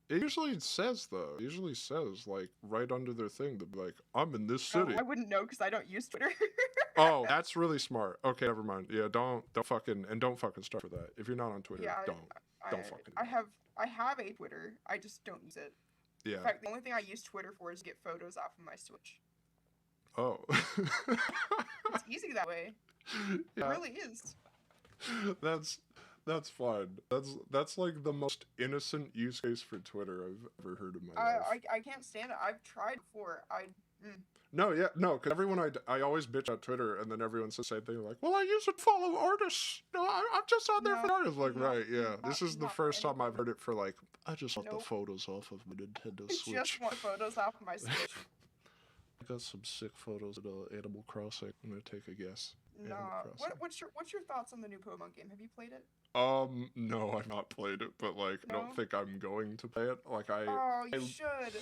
Speaker 1: It usually says though. It usually says like right under their thing to be like, I'm in this
Speaker 12: Oh,
Speaker 1: city.
Speaker 12: I wouldn't know because I don't use Twitter.
Speaker 1: Oh, that's really smart. Okay, never mind. Yeah, don't fucking start for that. If you're not on Twitter,
Speaker 12: Yeah,
Speaker 1: don't fucking.
Speaker 12: I have a Twitter. I just don't use it.
Speaker 1: Yeah.
Speaker 12: In fact, the only thing I use Twitter for is to get photos off of my Switch.
Speaker 1: Oh.
Speaker 12: It's easy that way.
Speaker 1: Yeah.
Speaker 12: It really is.
Speaker 1: That's fine. That's like the most innocent use case for Twitter I've ever heard in my life.
Speaker 12: I can't stand it. I've tried before.
Speaker 1: No, yeah, no, because everyone I always bitch at Twitter, and then everyone says the same thing, like, well, I use it to follow artists. No, I'm just on there for artists. Like, right, yeah. This is the first time I've heard it for, like, I just want the photos off of my Nintendo
Speaker 12: I
Speaker 1: Switch.
Speaker 12: just want photos off of my Switch.
Speaker 1: I got some sick photos of Animal Crossing. I'm gonna take a guess.
Speaker 12: Nah. What's your thoughts on the new Pokemon game? Have you played it?
Speaker 1: No, I've not played it, but, like, I don't think I'm going to play it. Like,
Speaker 12: Oh, you should.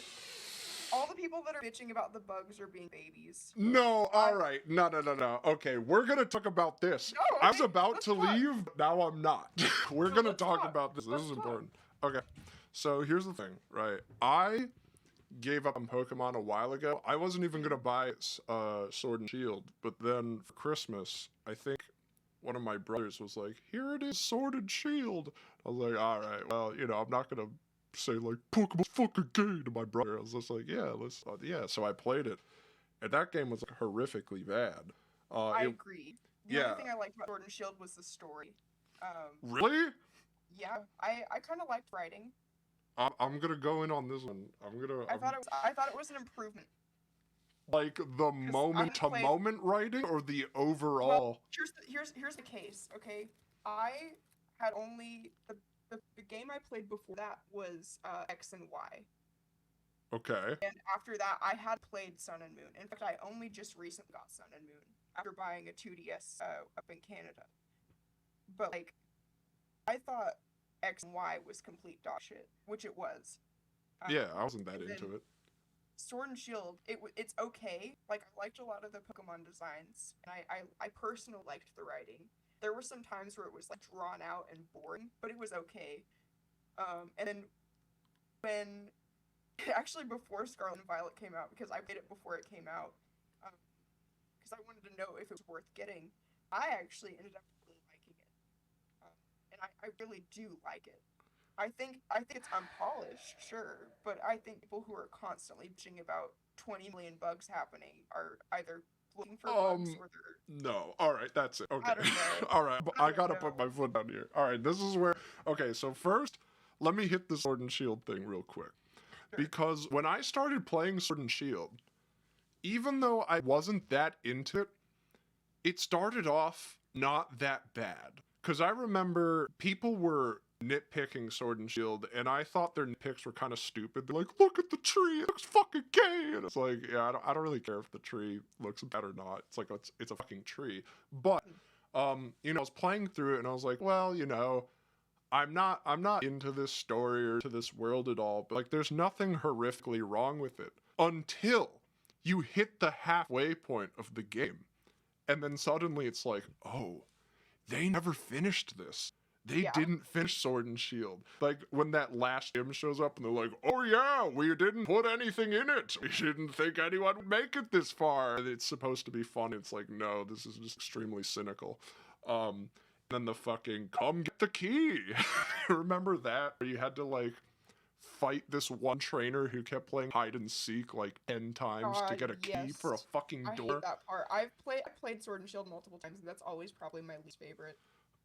Speaker 12: All the people that are bitching about the bugs are being babies.
Speaker 1: No, alright. No. Okay, we're gonna talk about this.
Speaker 12: No,
Speaker 1: I was
Speaker 12: okay,
Speaker 1: about
Speaker 12: let's
Speaker 1: to
Speaker 12: talk.
Speaker 1: leave, now I'm not. We're
Speaker 12: So
Speaker 1: gonna
Speaker 12: let's
Speaker 1: talk
Speaker 12: talk.
Speaker 1: about this. This
Speaker 12: Let's
Speaker 1: is
Speaker 12: talk.
Speaker 1: important. Okay, so here's the thing, right? I gave up on Pokemon a while ago. I wasn't even gonna buy Sword and Shield, but then for Christmas, I think one of my brothers was like, here it is, Sword and Shield. I was like, alright, well, you know, I'm not gonna say like Pokemon's fucking gay to my brother. I was just like, yeah, so I played it, and that game was like horrifically bad.
Speaker 12: I agree. The
Speaker 1: yeah.
Speaker 12: only thing I liked about Sword and Shield was the story.
Speaker 1: Really?
Speaker 12: Yeah, I kind of liked writing.
Speaker 1: I'm gonna go in on this one.
Speaker 12: I thought it was an improvement.
Speaker 1: Like the moment to moment writing or the overall.
Speaker 12: Well, here's the case. Okay, I had only the game I played before that was X and Y.
Speaker 1: Okay.
Speaker 12: And after that, I had played Sun and Moon. In fact, I only just recently got Sun and Moon after buying a 2DS up in Canada. But like, I thought X and Y was complete dog shit, which it was.
Speaker 1: Yeah, I wasn't that into it.
Speaker 12: Sword and Shield, it's okay. Like, I liked a lot of the Pokemon designs, and I personally liked the writing. There were some times where it was like drawn out and boring, but it was okay. And then when actually before Scarlet and Violet came out, because I played it before it came out, because I wanted to know if it was worth getting, I actually ended up really liking it, and I really do like it. I think it's unpolished, sure, but I think people who are constantly bitching about 20 million bugs happening are either looking for bugs or they're...
Speaker 1: No. All right, that's it. Okay.
Speaker 12: I don't know.
Speaker 1: All right, I gotta put my foot down here. All right, this is where. Okay, so first, let me hit the Sword and Shield thing real quick, because when I started playing Sword and Shield, even though I wasn't that into it, it started off not that bad. Because I remember people were nitpicking Sword and Shield, and I thought their nitpicks were kind of stupid. They're like, look at the tree, it looks fucking gay. And it's like, yeah, I don't really care if the tree looks bad or not. It's like, it's a fucking tree. But, you know, I was playing through it, and I was like, well, you know, I'm not into this story or to this world at all, but like there's nothing horrifically wrong with it until you hit the halfway point of the game. And then suddenly it's like, oh, they never finished this. They didn't finish Sword and Shield. Like when that last gym shows up and they're like, oh yeah, we didn't put anything in it. We didn't think anyone would make it this far. And it's supposed to be fun. It's like, no, this is just extremely cynical. Then the fucking come get the key. Remember that? Where you had to like fight this one trainer who kept playing hide and seek like 10 times to get a key for a fucking door.
Speaker 12: I hate that part. I've played Sword and Shield multiple times, and that's always probably my least favorite.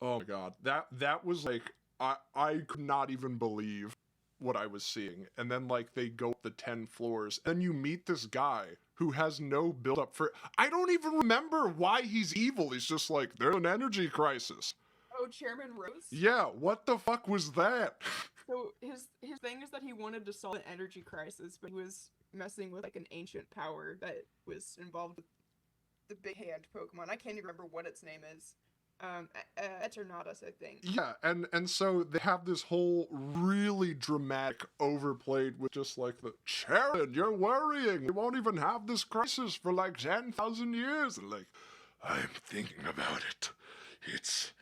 Speaker 1: Oh my god. That was like I could not even believe what I was seeing. And then like they go up the 10 floors, and then you meet this guy who has no build up for I don't even remember why he's evil. He's just like, there's an energy crisis.
Speaker 12: Oh, Chairman Rose?
Speaker 1: Yeah, what the fuck was that?
Speaker 12: So his thing is that he wanted to solve an energy crisis, but he was messing with like an ancient power that was involved with the big hand Pokemon. I can't even remember what its name is. Eternatus, I think.
Speaker 1: Yeah, and so they have this whole really dramatic overplayed with just like the Sharon, you're worrying. You won't even have this crisis for like 10,000 years. And like, I'm thinking about it. It's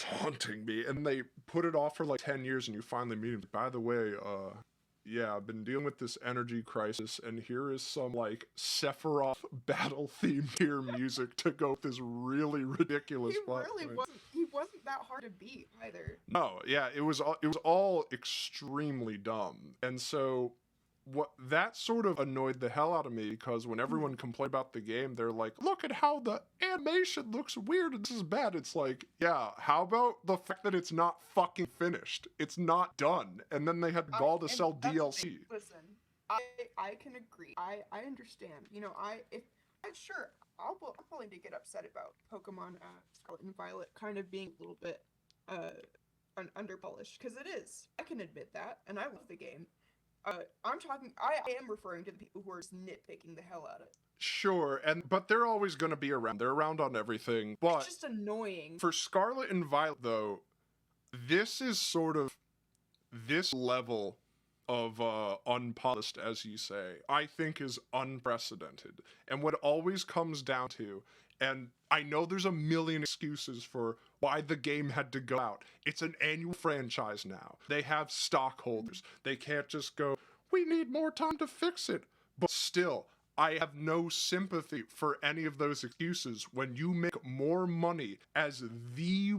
Speaker 1: haunting me. And they put it off for like 10 years and you finally meet him. By the way, yeah, I've been dealing with this energy crisis, and here is some like Sephiroth battle theme here music to go with this really ridiculous plot point.
Speaker 12: He wasn't that hard to beat either.
Speaker 1: No, yeah, it was all extremely dumb. And so what that sort of annoyed the hell out of me, because when everyone complained about the game, they're like, look at how the animation looks weird and this is bad. It's like, yeah, how about the fact that it's not fucking finished? It's not done. And then they had gall to sell DLC.
Speaker 12: Listen, I can agree. I understand. You know, sure, I'm willing to get upset about Pokemon Scarlet and Violet kind of being a little bit underpolished, because it is. I can admit that, and I love the game. I am referring to the people who are just nitpicking the hell out of it.
Speaker 1: Sure, but they're always going to be around. They're around on everything. But
Speaker 12: it's just annoying.
Speaker 1: For Scarlet and Violet, though, this is sort of this level of unpolished, as you say, I think is unprecedented. And what always comes down to, and I know there's a million excuses for why the game had to go out. It's an annual franchise now. They have stockholders. They can't just go, we need more time to fix it. But still, I have no sympathy for any of those excuses when you make more money as the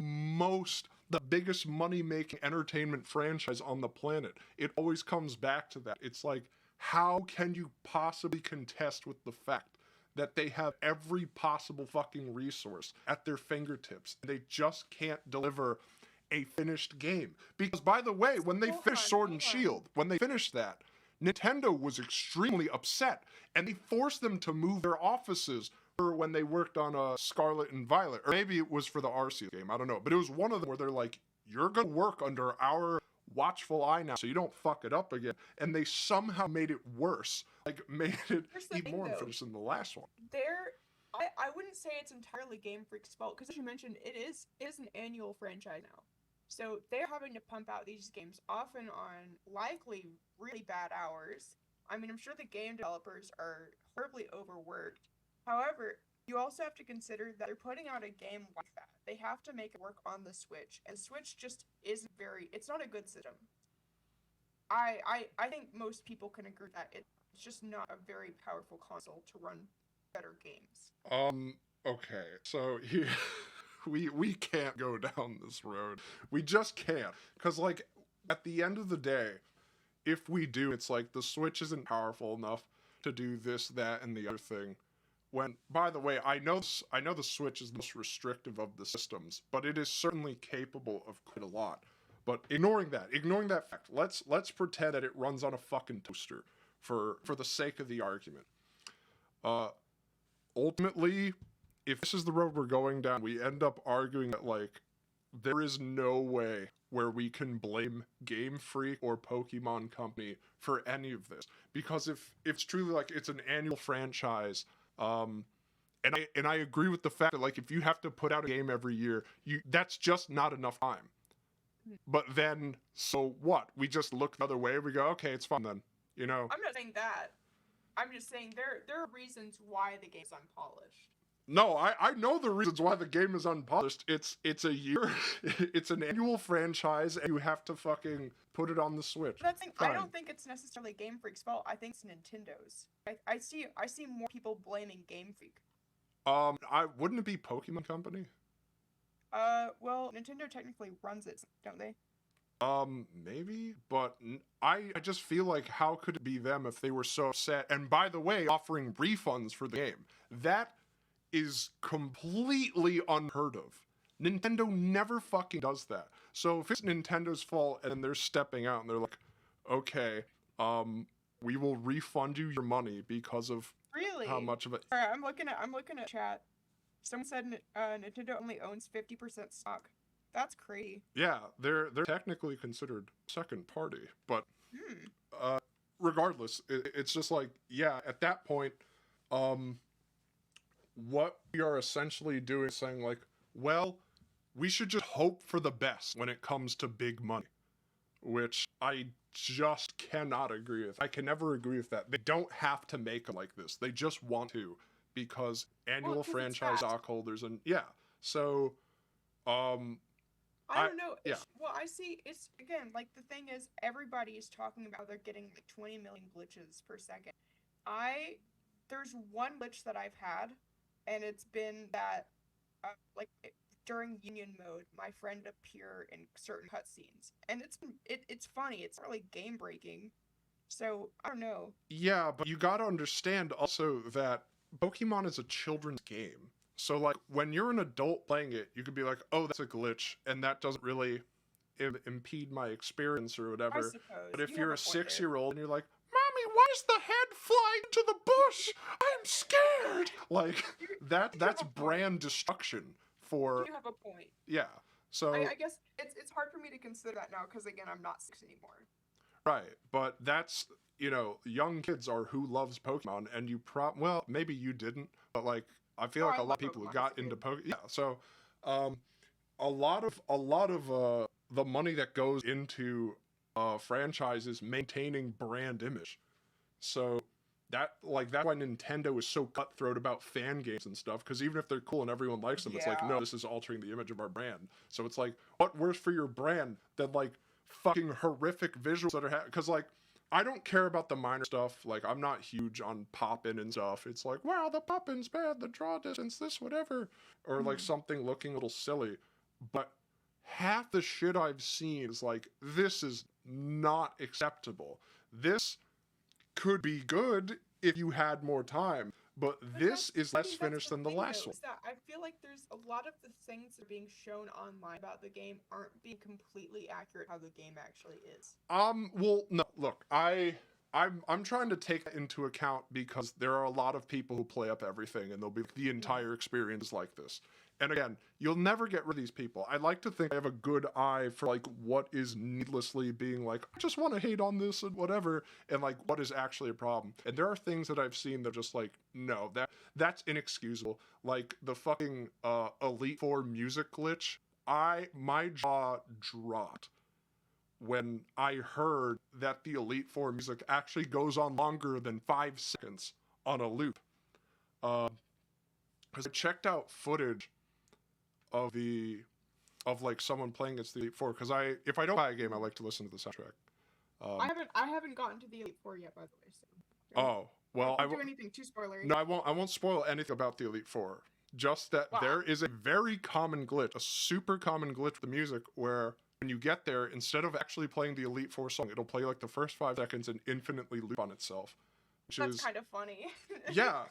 Speaker 1: biggest money-making entertainment franchise on the planet. It always comes back to that. It's like, how can you possibly contest with the fact that they have every possible fucking resource at their fingertips? They just can't deliver a finished game. Because, by the way, when they finished Sword and Shield, when they finished that, Nintendo was extremely upset, and they forced them to move their offices for when they worked on Scarlet and Violet. Or maybe it was for the Arceus game, I don't know. But it was one of them where they're like, you're going to work under our watchful eye now so you don't fuck it up again. And they somehow made it worse. Like, made it even more unfinished than the last one.
Speaker 12: I wouldn't say it's entirely Game Freak's fault, because as you mentioned, it is an annual franchise now. So they're having to pump out these games often on likely really bad hours. I mean, I'm sure the game developers are horribly overworked. However, you also have to consider that they're putting out a game like that. They have to make it work on the Switch, and Switch just isn't it's not a good system. I think most people can agree that it's just not a very powerful console to run better games.
Speaker 1: Okay, so we can't go down this road. We just can't. Because, like, at the end of the day, if we do, it's like the Switch isn't powerful enough to do this, that, and the other thing. When, by the way, I know the Switch is the most restrictive of the systems, but it is certainly capable of quite a lot. But ignoring that fact, let's pretend that it runs on a fucking toaster for the sake of the argument. Ultimately, if this is the road we're going down, we end up arguing that, like, there is no way where we can blame Game Freak or Pokemon Company for any of this. Because if it's truly, like, it's an annual franchise, and I agree with the fact that, like, if you have to put out a game every year, that's just not enough time. But then, so what? We just look the other way. We go, okay, it's fun then. You know?
Speaker 12: I'm not saying that. I'm just saying there are reasons why the game's unpolished.
Speaker 1: No, I know the reasons why the game is unpolished. It's a year, it's an annual franchise, and you have to fucking put it on the Switch.
Speaker 12: That's thing, I
Speaker 1: Fine.
Speaker 12: don't think it's necessarily Game Freak's fault. I think it's Nintendo's. I see more people blaming Game Freak.
Speaker 1: Wouldn't it be Pokemon Company?
Speaker 12: Well, Nintendo technically runs it, don't they?
Speaker 1: Maybe, but I just feel like how could it be them if they were so upset? And by the way, offering refunds for the game. That is completely unheard of. Nintendo never fucking does that. So if it's Nintendo's fault and they're stepping out and they're like, okay, we will refund you your money because of
Speaker 12: Really?
Speaker 1: how much of it.
Speaker 12: Alright, I'm looking at chat. Someone said Nintendo only owns 50% stock. That's crazy.
Speaker 1: Yeah, they're technically considered second party, but regardless, it's just like, yeah, at that point, what we are essentially doing is saying like, well, we should just hope for the best when it comes to big money, which I just cannot agree with. I can never agree with that. They don't have to make them like this. They just want to, because annual
Speaker 12: 'cause it's
Speaker 1: franchise
Speaker 12: fast.
Speaker 1: stock holders and yeah. So,
Speaker 12: I don't know.
Speaker 1: yeah.
Speaker 12: Well, I see. It's again like the thing is everybody is talking about they're getting like 20 million glitches per second. There's one glitch that I've had, and it's been that during Union mode, my friend appear in certain cutscenes, and it's funny. It's not really game breaking, so I don't know.
Speaker 1: Yeah, but you gotta understand also that Pokemon is a children's game. So, like, when you're an adult playing it, you could be like, oh, that's a glitch, and that doesn't really impede my experience or whatever.
Speaker 12: suppose.
Speaker 1: But if
Speaker 12: You
Speaker 1: you're
Speaker 12: have
Speaker 1: a
Speaker 12: a point there.
Speaker 1: 6-year-old and you're like, Mommy, why is the head flying to the bush? I'm scared! Like, that's brand destruction for...
Speaker 12: You have a point.
Speaker 1: Yeah, so...
Speaker 12: I guess it's hard for me to consider that now because again I'm not 6 anymore.
Speaker 1: Right, but that's, you know, young kids are who loves Pokemon, and you well, maybe you didn't, but like, I feel like
Speaker 12: I
Speaker 1: a lot
Speaker 12: love
Speaker 1: of people who
Speaker 12: Pokemon
Speaker 1: got
Speaker 12: as a
Speaker 1: into
Speaker 12: kid.
Speaker 1: Pokemon, yeah, so, a lot of the money that goes into franchises maintaining brand image. So that's why Nintendo is so cutthroat about fan games and stuff, because even if they're cool and everyone likes them, it's like,
Speaker 12: Yeah.
Speaker 1: no, this is altering the image of our brand. So it's like, what worse for your brand than like fucking horrific visuals that are because like, I don't care about the minor stuff. Like, I'm not huge on poppin' and stuff. It's like, wow, the poppin's bad, the draw distance, this, whatever. Or like something looking a little silly. But half the shit I've seen is like, this is not acceptable. This could be good if you had more time. But this is less finished than the last one.
Speaker 12: I feel like there's a lot of the things that are being shown online about the game aren't being completely accurate how the game actually is.
Speaker 1: Well, no, look, I'm trying to take that into account because there are a lot of people who play up everything and they'll be the entire experience is like this. And again, you'll never get rid of these people. I like to think I have a good eye for like what is needlessly being like, I just want to hate on this and whatever, and like what is actually a problem. And there are things that I've seen that are just like, no, that's inexcusable. Like the fucking Elite Four music glitch. My jaw dropped when I heard that the Elite Four music actually goes on longer than 5 seconds on a loop. Because I checked out footage of like someone playing against the Elite Four. Because if I don't buy a game, I like to listen to the soundtrack.
Speaker 12: I haven't gotten to the Elite Four yet, by the way. So.
Speaker 1: Oh well,
Speaker 12: I won't do anything too spoilery.
Speaker 1: No, I won't spoil anything about the Elite Four. Just that there is a very common glitch, a super common glitch with the music, where when you get there, instead of actually playing the Elite Four song, it'll play like the first 5 seconds and infinitely loop on itself.
Speaker 12: That's kind of funny.
Speaker 1: Yeah.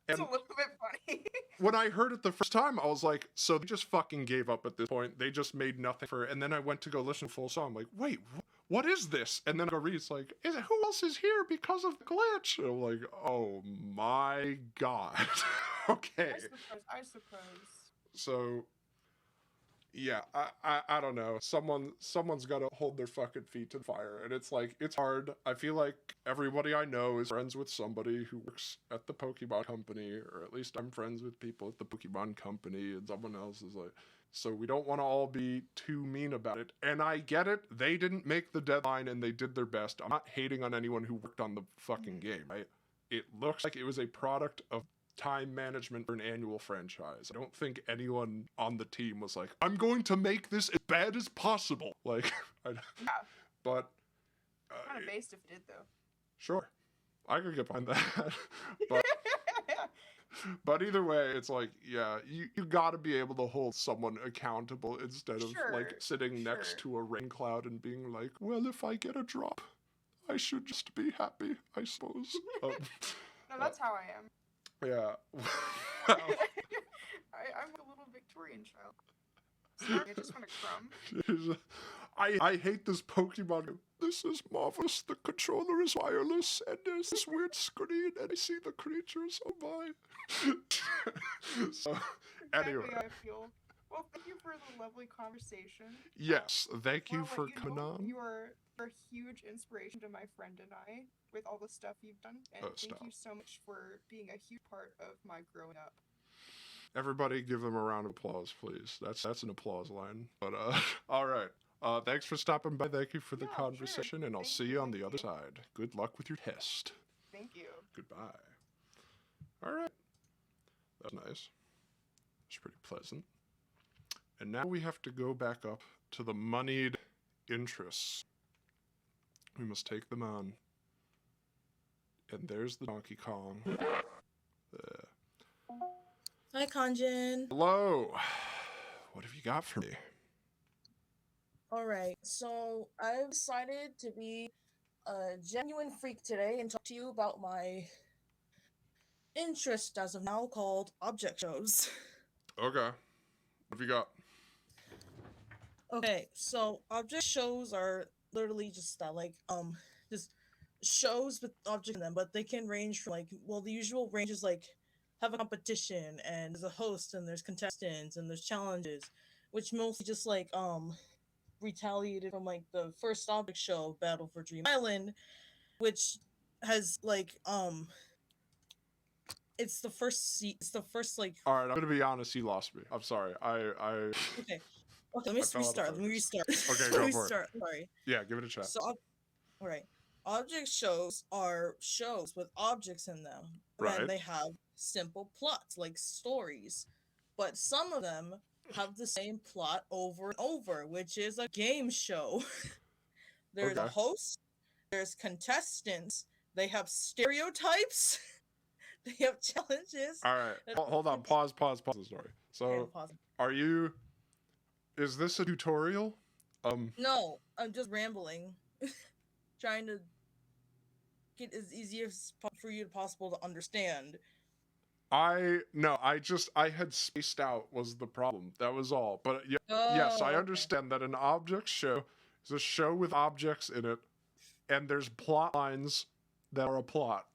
Speaker 12: It's a little bit funny.
Speaker 1: When I heard it the first time, I was like, so they just fucking gave up at this point. They just made nothing for it. And then I went to go listen to the full song. I'm like, wait, what is this? And then I go read, it's like, who else is here because of the glitch? And I'm like, oh my god. Okay.
Speaker 12: I suppose.
Speaker 1: So, Yeah, I don't know. Someone's got to hold their fucking feet to the fire, and it's like it's hard. I feel like everybody I know is friends with somebody who works at the Pokemon company, or at least I'm friends with people at the Pokemon company, and someone else is like. So we don't want to all be too mean about it. And I get it. They didn't make the deadline, and they did their best. I'm not hating on anyone who worked on the fucking game, right? It looks like it was a product of time management for an annual franchise. I don't think anyone on the team was like, I'm going to make this as bad as possible. Like,
Speaker 12: Yeah.
Speaker 1: but
Speaker 12: Kind of based if it did though.
Speaker 1: sure, I could get behind that. But either way, it's like, yeah, you got to be able to hold someone accountable instead of like sitting next to a rain cloud and being like, well, if I get a drop, I should just be happy, I suppose.
Speaker 12: No, that's how I am.
Speaker 1: Yeah.
Speaker 12: I'm a little Victorian child. Sorry, I just want a crumb.
Speaker 1: I hate this Pokemon game. This is marvelous. The controller is wireless, and there's this weird screen, and I see the creatures. Oh my. So, anyway.
Speaker 12: Exactly how I feel. Well, thank you for the lovely conversation.
Speaker 1: Yes, thank you
Speaker 12: Wanna
Speaker 1: for
Speaker 12: let
Speaker 1: coming
Speaker 12: know
Speaker 1: on.
Speaker 12: You're a huge inspiration to my friend and I with all the stuff you've done, and thank
Speaker 1: Stop.
Speaker 12: you so much for being a huge part of my growing up.
Speaker 1: Everybody give them a round of applause, please. That's an applause line. But all right. Thanks for stopping by. Thank you for the conversation, and I'll see you on the other side. Good luck with your test.
Speaker 12: Thank you.
Speaker 1: Goodbye. All right. That was nice. It's pretty pleasant. And now we have to go back up to the moneyed interests. We must take them on. And there's the Donkey Kong.
Speaker 13: Hi, Khonjin.
Speaker 1: Hello. What have you got for me?
Speaker 13: Alright, so I've decided to be a genuine freak today and talk to you about my interest as of now called object shows.
Speaker 1: Okay. What have you got?
Speaker 13: Okay, so object shows are literally just just shows with objects in them, but they can range from the usual range is have a competition and there's a host and there's contestants and there's challenges, which mostly just retaliated from the first object show, Battle for Dream Island, which has it's the first
Speaker 1: All right, I'm gonna be honest. You lost me. I'm sorry.
Speaker 13: Okay, let me restart.
Speaker 1: Okay, go for it.
Speaker 13: Sorry.
Speaker 1: Yeah, give it a shot.
Speaker 13: So, all right. Object shows are shows with objects in them,
Speaker 1: Right.
Speaker 13: and they have simple plots like stories, but some of them have the same plot over and over, which is a game show. There's a host, there's contestants, they have stereotypes, they have challenges.
Speaker 1: All right, hold on. Pause the story. So, is this a tutorial?
Speaker 13: No, I'm just rambling. Trying to get as easy as for you possible to understand.
Speaker 1: I had spaced out was the problem. That was all. But yes, I understand that an object show is a show with objects in it, and there's plot lines that are a plot.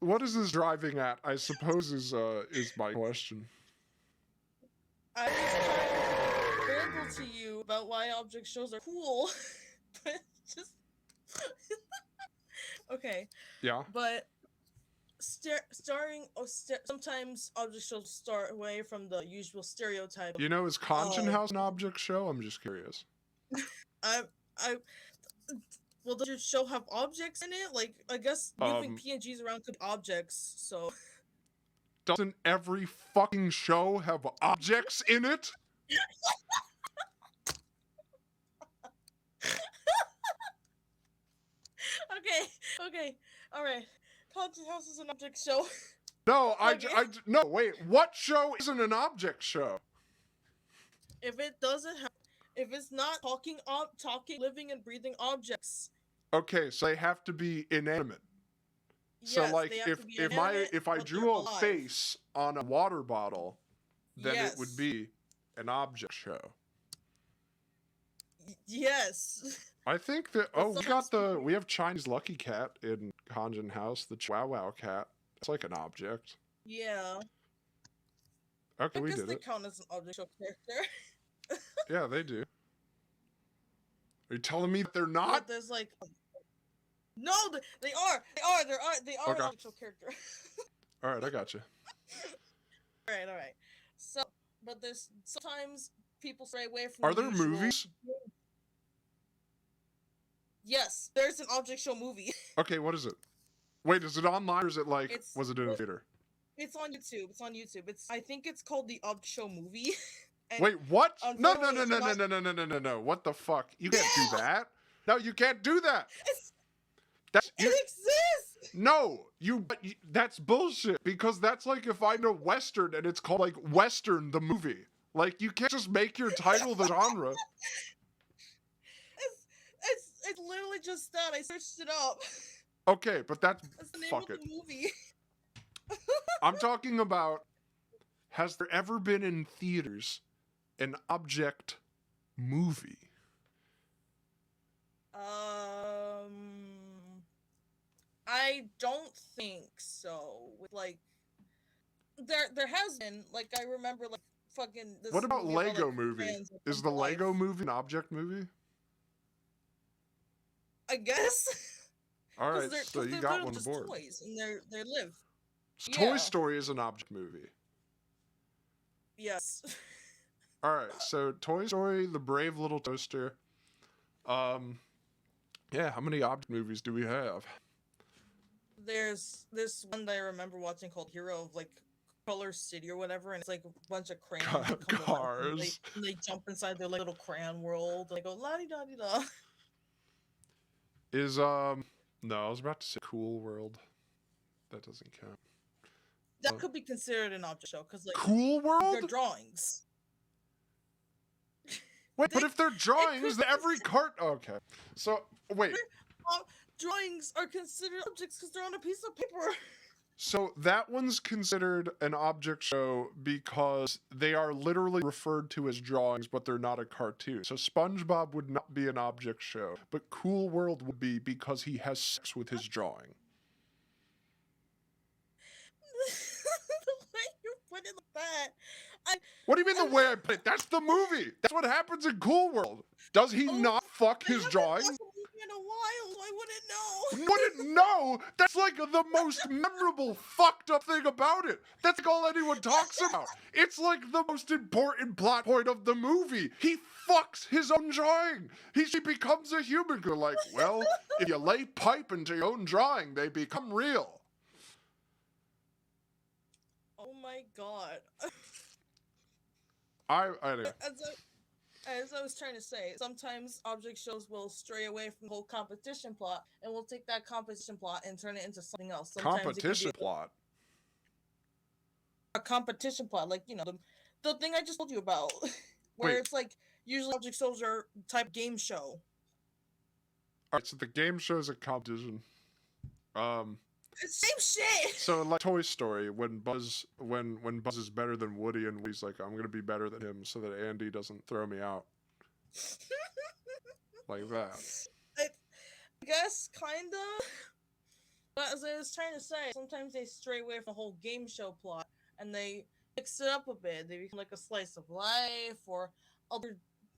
Speaker 1: What is this driving at? I suppose is my question.
Speaker 13: I was trying to ramble to you about why object shows are cool, but just okay.
Speaker 1: Yeah.
Speaker 13: But sometimes object shows start away from the usual stereotype.
Speaker 1: You know, is Khonjin House an object show? I'm just curious.
Speaker 13: Well, does your show have objects in it? I guess moving PNGs around could be objects, so.
Speaker 1: Doesn't every fucking show have objects in it?
Speaker 13: Okay, alright. Khonjin House is an object show.
Speaker 1: No, no, wait, what show isn't an object show?
Speaker 13: If it's not talking, living and breathing objects.
Speaker 1: Okay, so they have to be inanimate.
Speaker 13: Yes,
Speaker 1: so if I drew a face on a water bottle, then it would be an object show.
Speaker 13: Yes.
Speaker 1: I think that we have Chinese Lucky Cat in Khonjin House, the Chihuahua cat. It's like an object.
Speaker 13: Yeah.
Speaker 1: Okay,
Speaker 13: I
Speaker 1: we
Speaker 13: guess
Speaker 1: did
Speaker 13: they
Speaker 1: it.
Speaker 13: count as an object show character.
Speaker 1: Yeah, they do. Are you telling me that they're
Speaker 13: But
Speaker 1: not?
Speaker 13: there's like no, they are. They are an
Speaker 1: Okay.
Speaker 13: object show character.
Speaker 1: All right, I got you.
Speaker 13: All right. So, but there's sometimes people stray away from
Speaker 1: Are
Speaker 13: the
Speaker 1: there
Speaker 13: usual.
Speaker 1: movies?
Speaker 13: Yes, there's an object show movie.
Speaker 1: Okay, what is it? Wait, is it online or is it like,
Speaker 13: It's
Speaker 1: was it in a theater?
Speaker 13: It's on YouTube. It's on YouTube. I think it's called the Object Show movie. And
Speaker 1: Wait, what? No,
Speaker 13: unfortunately, it's not-
Speaker 1: no. What the fuck? You can't do that. No, you can't do that. That's
Speaker 13: It exists.
Speaker 1: No, that's bullshit because that's like if I know Western and it's called like Western the movie. Like you can't just make your title the genre.
Speaker 13: It's literally just that. I searched it up.
Speaker 1: Okay, but that's
Speaker 13: the name
Speaker 1: fuck
Speaker 13: of
Speaker 1: it.
Speaker 13: the movie.
Speaker 1: I'm talking about, has there ever been in theaters an object movie?
Speaker 13: I don't think so. With like, there has been like I remember like fucking. This
Speaker 1: What about
Speaker 13: movie
Speaker 1: Lego
Speaker 13: like,
Speaker 1: movie?
Speaker 13: fans that
Speaker 1: Is
Speaker 13: come
Speaker 1: the
Speaker 13: to
Speaker 1: Lego
Speaker 13: life.
Speaker 1: movie an object movie?
Speaker 13: I guess.
Speaker 1: All
Speaker 13: 'Cause
Speaker 1: right,
Speaker 13: they're-
Speaker 1: so
Speaker 13: 'cause
Speaker 1: you
Speaker 13: they're
Speaker 1: got
Speaker 13: literally
Speaker 1: one
Speaker 13: just
Speaker 1: aboard.
Speaker 13: toys, and they live.
Speaker 1: Toy
Speaker 13: Yeah.
Speaker 1: Story is an object movie.
Speaker 13: Yes.
Speaker 1: All right, so Toy Story, The Brave Little Toaster. Yeah, how many object movies do we have?
Speaker 13: There's this one that I remember watching called Hero of like Color City or whatever, and it's like a bunch of crayons that come alive, and
Speaker 1: Cars.
Speaker 13: they jump inside their like, little crayon world. And they go la di da di da.
Speaker 1: Is no, I was about to say Cool World. That doesn't count.
Speaker 13: That could be considered an object show because like
Speaker 1: Cool
Speaker 13: they're
Speaker 1: World?
Speaker 13: drawings.
Speaker 1: Wait, but if they're drawings, every cart. Okay, so wait.
Speaker 13: Drawings are considered objects because they're on a piece of paper.
Speaker 1: So that one's considered an object show because they are literally referred to as drawings, but they're not a cartoon. So SpongeBob would not be an object show, but Cool World would be because he has sex with his drawing.
Speaker 13: The way you put it like that.
Speaker 1: What do you mean the way I put it? That's the movie. That's what happens in Cool World. Does he not fuck his drawing?
Speaker 13: In a while, I wouldn't know.
Speaker 1: Wouldn't know? That's like the most memorable fucked up thing about it. That's like all anyone talks about. It's like the most important plot point of the movie. He fucks his own drawing. She becomes a human. You're like, well, if you lay pipe into your own drawing, they become real.
Speaker 13: Oh my god.
Speaker 1: Anyway.
Speaker 13: As I was trying to say, sometimes object shows will stray away from the whole competition plot, and we'll take that competition plot and turn it into something else. Sometimes
Speaker 1: Competition plot.
Speaker 13: A competition plot, like the thing I just told you about, where
Speaker 1: Wait.
Speaker 13: it's like usually object shows are type game show.
Speaker 1: Alright, so the game show's a competition.
Speaker 13: Same shit.
Speaker 1: So like Toy Story, when Buzz is better than Woody, and Woody's like, I'm gonna be better than him, so that Andy doesn't throw me out. Like that.
Speaker 13: I guess kinda. But as I was trying to say, sometimes they stray away from the whole game show plot and they mix it up a bit. They become like a slice of life or other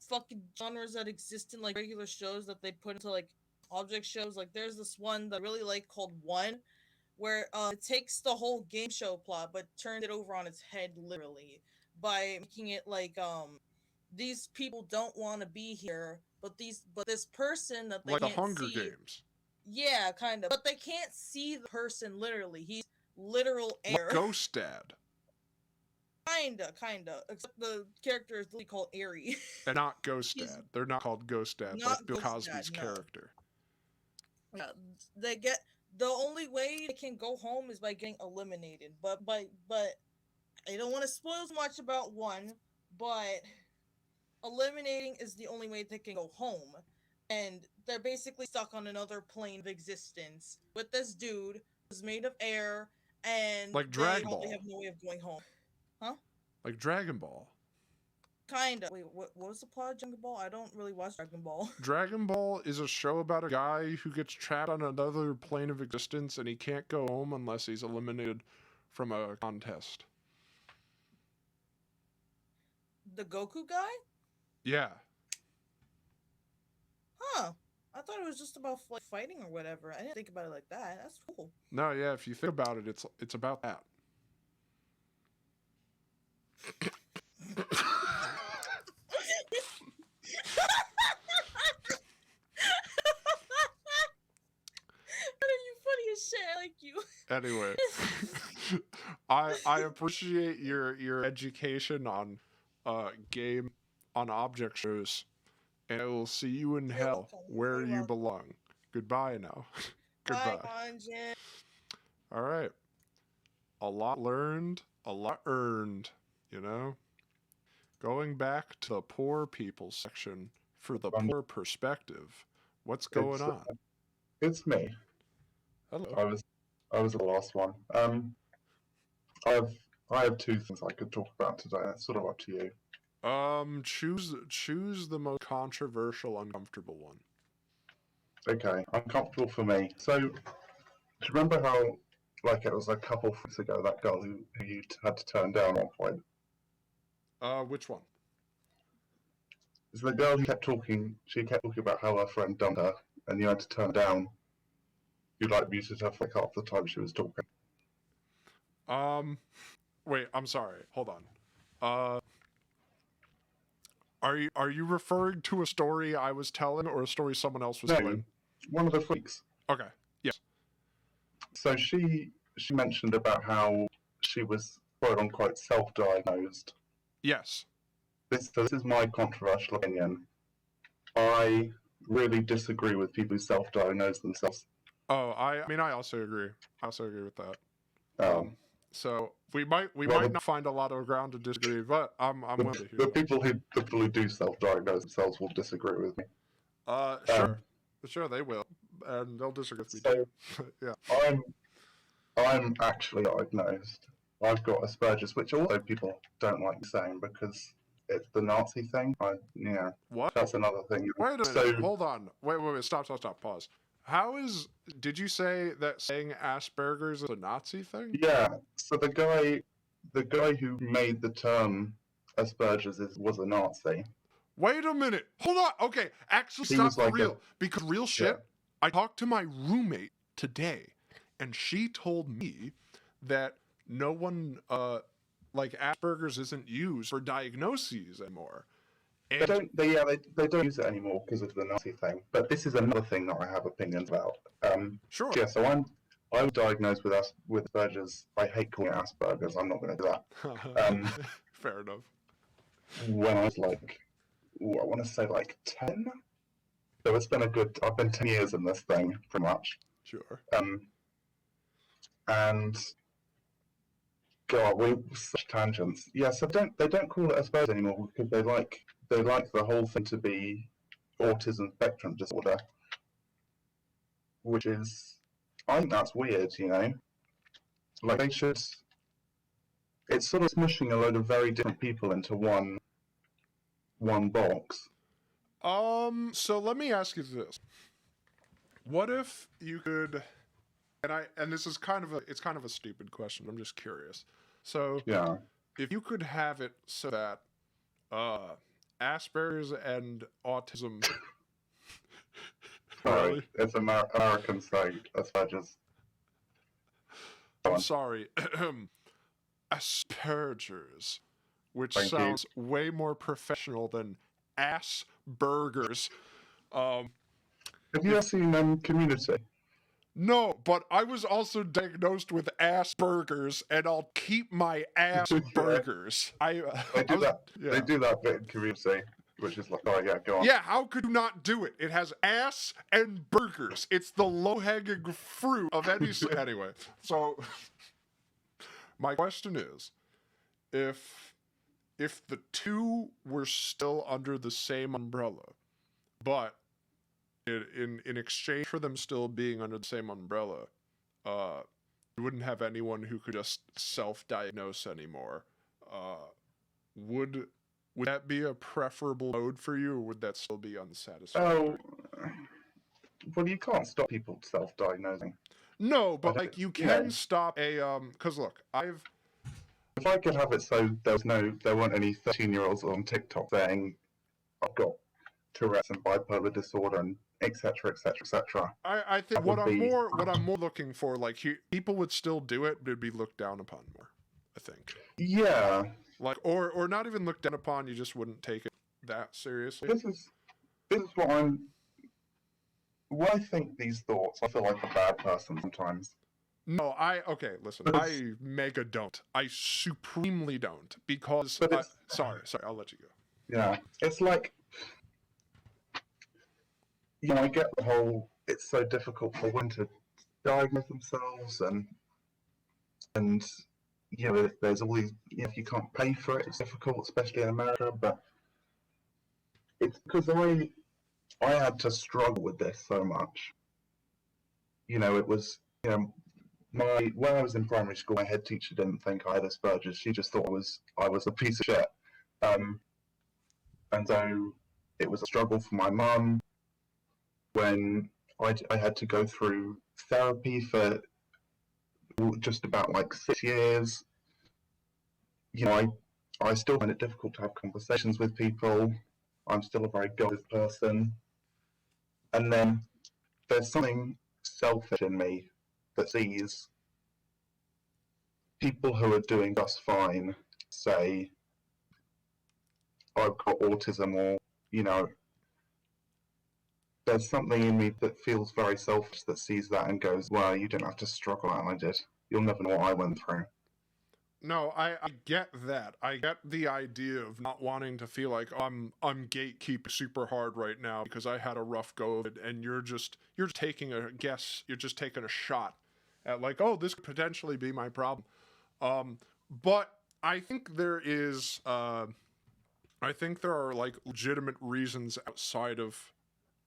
Speaker 13: fucking genres that exist in like regular shows that they put into like object shows. Like there's this one that I really like called One, where it takes the whole game show plot but turns it over on its head literally by making it like these people don't want to be here, but this person that they
Speaker 1: Like the
Speaker 13: can't
Speaker 1: Hunger
Speaker 13: see,
Speaker 1: Games.
Speaker 13: yeah, kind of, but they can't see the person literally. He's literal air.
Speaker 1: Like Ghost Dad.
Speaker 13: Kinda. Except the character is literally called Airy.
Speaker 1: And not Ghost Dad. They're not called Ghost Dad,
Speaker 13: Not
Speaker 1: like Bill
Speaker 13: Ghost
Speaker 1: Cosby's
Speaker 13: Dad, no.
Speaker 1: character.
Speaker 13: Yeah, they get the only way they can go home is by getting eliminated. But I don't want to spoil so much about One, but eliminating is the only way they can go home. And they're basically stuck on another plane of existence with this dude who's made of air, and
Speaker 1: Like Dragon
Speaker 13: they
Speaker 1: Ball.
Speaker 13: have no way of going home. Huh?
Speaker 1: Like Dragon Ball.
Speaker 13: Kinda. Wait, what was the plot of Dragon Ball? I don't really watch Dragon Ball.
Speaker 1: Dragon Ball is a show about a guy who gets trapped on another plane of existence and he can't go home unless he's eliminated from a contest.
Speaker 13: The Goku guy?
Speaker 1: Yeah.
Speaker 13: Huh. I thought it was just about like fighting or whatever. I didn't think about it like that. That's cool.
Speaker 1: No, yeah, if you think about it, it's about that.
Speaker 13: You funny as shit. I like you.
Speaker 1: Anyway, I appreciate your education on game on object shows, and I will see you in hell where you belong. Goodbye now. Goodbye.
Speaker 13: Bye, Khonjin.
Speaker 1: All right. A lot learned, a lot earned, you know? Going back to the poor people section for the poor perspective. What's going on?
Speaker 14: It's me.
Speaker 1: Hello.
Speaker 14: I was the last one. I have two things I could talk about today. It's sort of up to you.
Speaker 1: Choose the most controversial, uncomfortable one.
Speaker 14: Okay, uncomfortable for me. So, do you remember how, like, it was a couple of weeks ago, that girl who you had to turn down at one point?
Speaker 1: Which one?
Speaker 14: It's the girl who kept talking. She kept talking about how her friend dumped her, and you had to turn down. You like muted her for like half the time she was talking.
Speaker 1: Wait, I'm sorry. Hold on. Are you referring to a story I was telling or a story someone else was telling?
Speaker 14: One of the freaks.
Speaker 1: Okay. Yes.
Speaker 14: So she mentioned about how she was quote unquote self-diagnosed.
Speaker 1: Yes.
Speaker 14: This is my controversial opinion. I really disagree with people who self-diagnose themselves.
Speaker 1: Oh, I mean, I also agree. I also agree with that. So we might not find a lot of ground to disagree, but I'm willing to hear
Speaker 14: the people who do self-diagnose themselves will disagree with me.
Speaker 1: Sure they will, and they'll disagree with me
Speaker 14: So
Speaker 1: too. Yeah.
Speaker 14: I'm actually diagnosed. I've got Asperger's, which although people don't like saying because it's the Nazi thing.
Speaker 1: What?
Speaker 14: That's another thing.
Speaker 1: Wait a minute. Hold on. Wait. Stop. Pause. Did you say that saying Asperger's is a Nazi thing?
Speaker 14: Yeah. So the guy who made the term Asperger's was a Nazi.
Speaker 1: Wait a minute. Hold on. Okay. Actually, stop for real. Because real shit, yeah. I talked to my roommate today, and she told me that no one, like Asperger's isn't used for diagnoses anymore. And
Speaker 14: they don't use it anymore because of the Nazi thing. But this is another thing that I have opinions about.
Speaker 1: Sure.
Speaker 14: Yeah. So I was diagnosed with Asperger's. I hate calling it Asperger's. I'm not going to do that.
Speaker 1: Fair enough.
Speaker 14: When I was like, I want to say like 10. So it's been I've been 10 years in this thing, pretty much.
Speaker 1: Sure.
Speaker 14: And God, we such tangents. Yeah, so they don't call it Asperger's anymore because they like the whole thing to be autism spectrum disorder, which is, I think that's weird, you know. Like they should. It's sort of smushing a load of very different people into one box.
Speaker 1: So let me ask you this. What if you could, and this is kind of a stupid question, I'm just curious. So
Speaker 14: yeah,
Speaker 1: if you could have it so that Asperger's and autism
Speaker 14: Sorry, it's American saying Asperger's.
Speaker 1: I'm sorry. Asperger's, which sounds way more professional than Asperger's.
Speaker 14: Have you ever seen Community?
Speaker 1: No, but I was also diagnosed with Asperger's, and I'll keep my Asperger's.
Speaker 14: They do that bit in Community, which is like, oh yeah, go on.
Speaker 1: Yeah, how could you not do it? It has ass and burgers. It's the low-hanging fruit of any. Anyway, so my question is, if the two were still under the same umbrella, but in exchange for them still being under the same umbrella, you wouldn't have anyone who could just self-diagnose anymore. Would that be a preferable mode for you, or would that still be unsatisfactory?
Speaker 14: Oh, well, you can't stop people self-diagnosing.
Speaker 1: No, but like you can stop a because look,
Speaker 14: if I could have it so there weren't any 13-year-olds on TikTok saying I've got Tourette's and bipolar disorder and etc. etc. etc.
Speaker 1: I think what I'm more looking for, like, people would still do it, but it'd be looked down upon more. I think.
Speaker 14: Yeah.
Speaker 1: Like, or not even looked down upon. You just wouldn't take it that seriously.
Speaker 14: This is what I'm. When I think these thoughts, I feel like a bad person sometimes.
Speaker 1: No, listen, I mega don't. I supremely don't, because, sorry, I'll let you go.
Speaker 14: Yeah, it's like, I get the whole, it's so difficult for women to diagnose themselves, and there's all these, if you can't pay for it, it's difficult, especially in America, but it's because I had to struggle with this so much. It was, when I was in primary school, my head teacher didn't think I had Asperger's. She just thought I was a piece of shit. And so it was a struggle for my mum when I had to go through therapy for just about like 6 years. I still find it difficult to have conversations with people. I'm still a very guarded person. And then there's something selfish in me that sees people who are doing just fine say, I've got autism, or, there's something in me that feels very selfish that sees that and goes, well, you didn't have to struggle like I did. You'll never know what I went through.
Speaker 1: No, I get that. I get the idea of not wanting to feel like I'm gatekeeping super hard right now because I had a rough go of it, and you're taking a guess, you're just taking a shot at like, oh, this could potentially be my problem. But I think there are like legitimate reasons outside of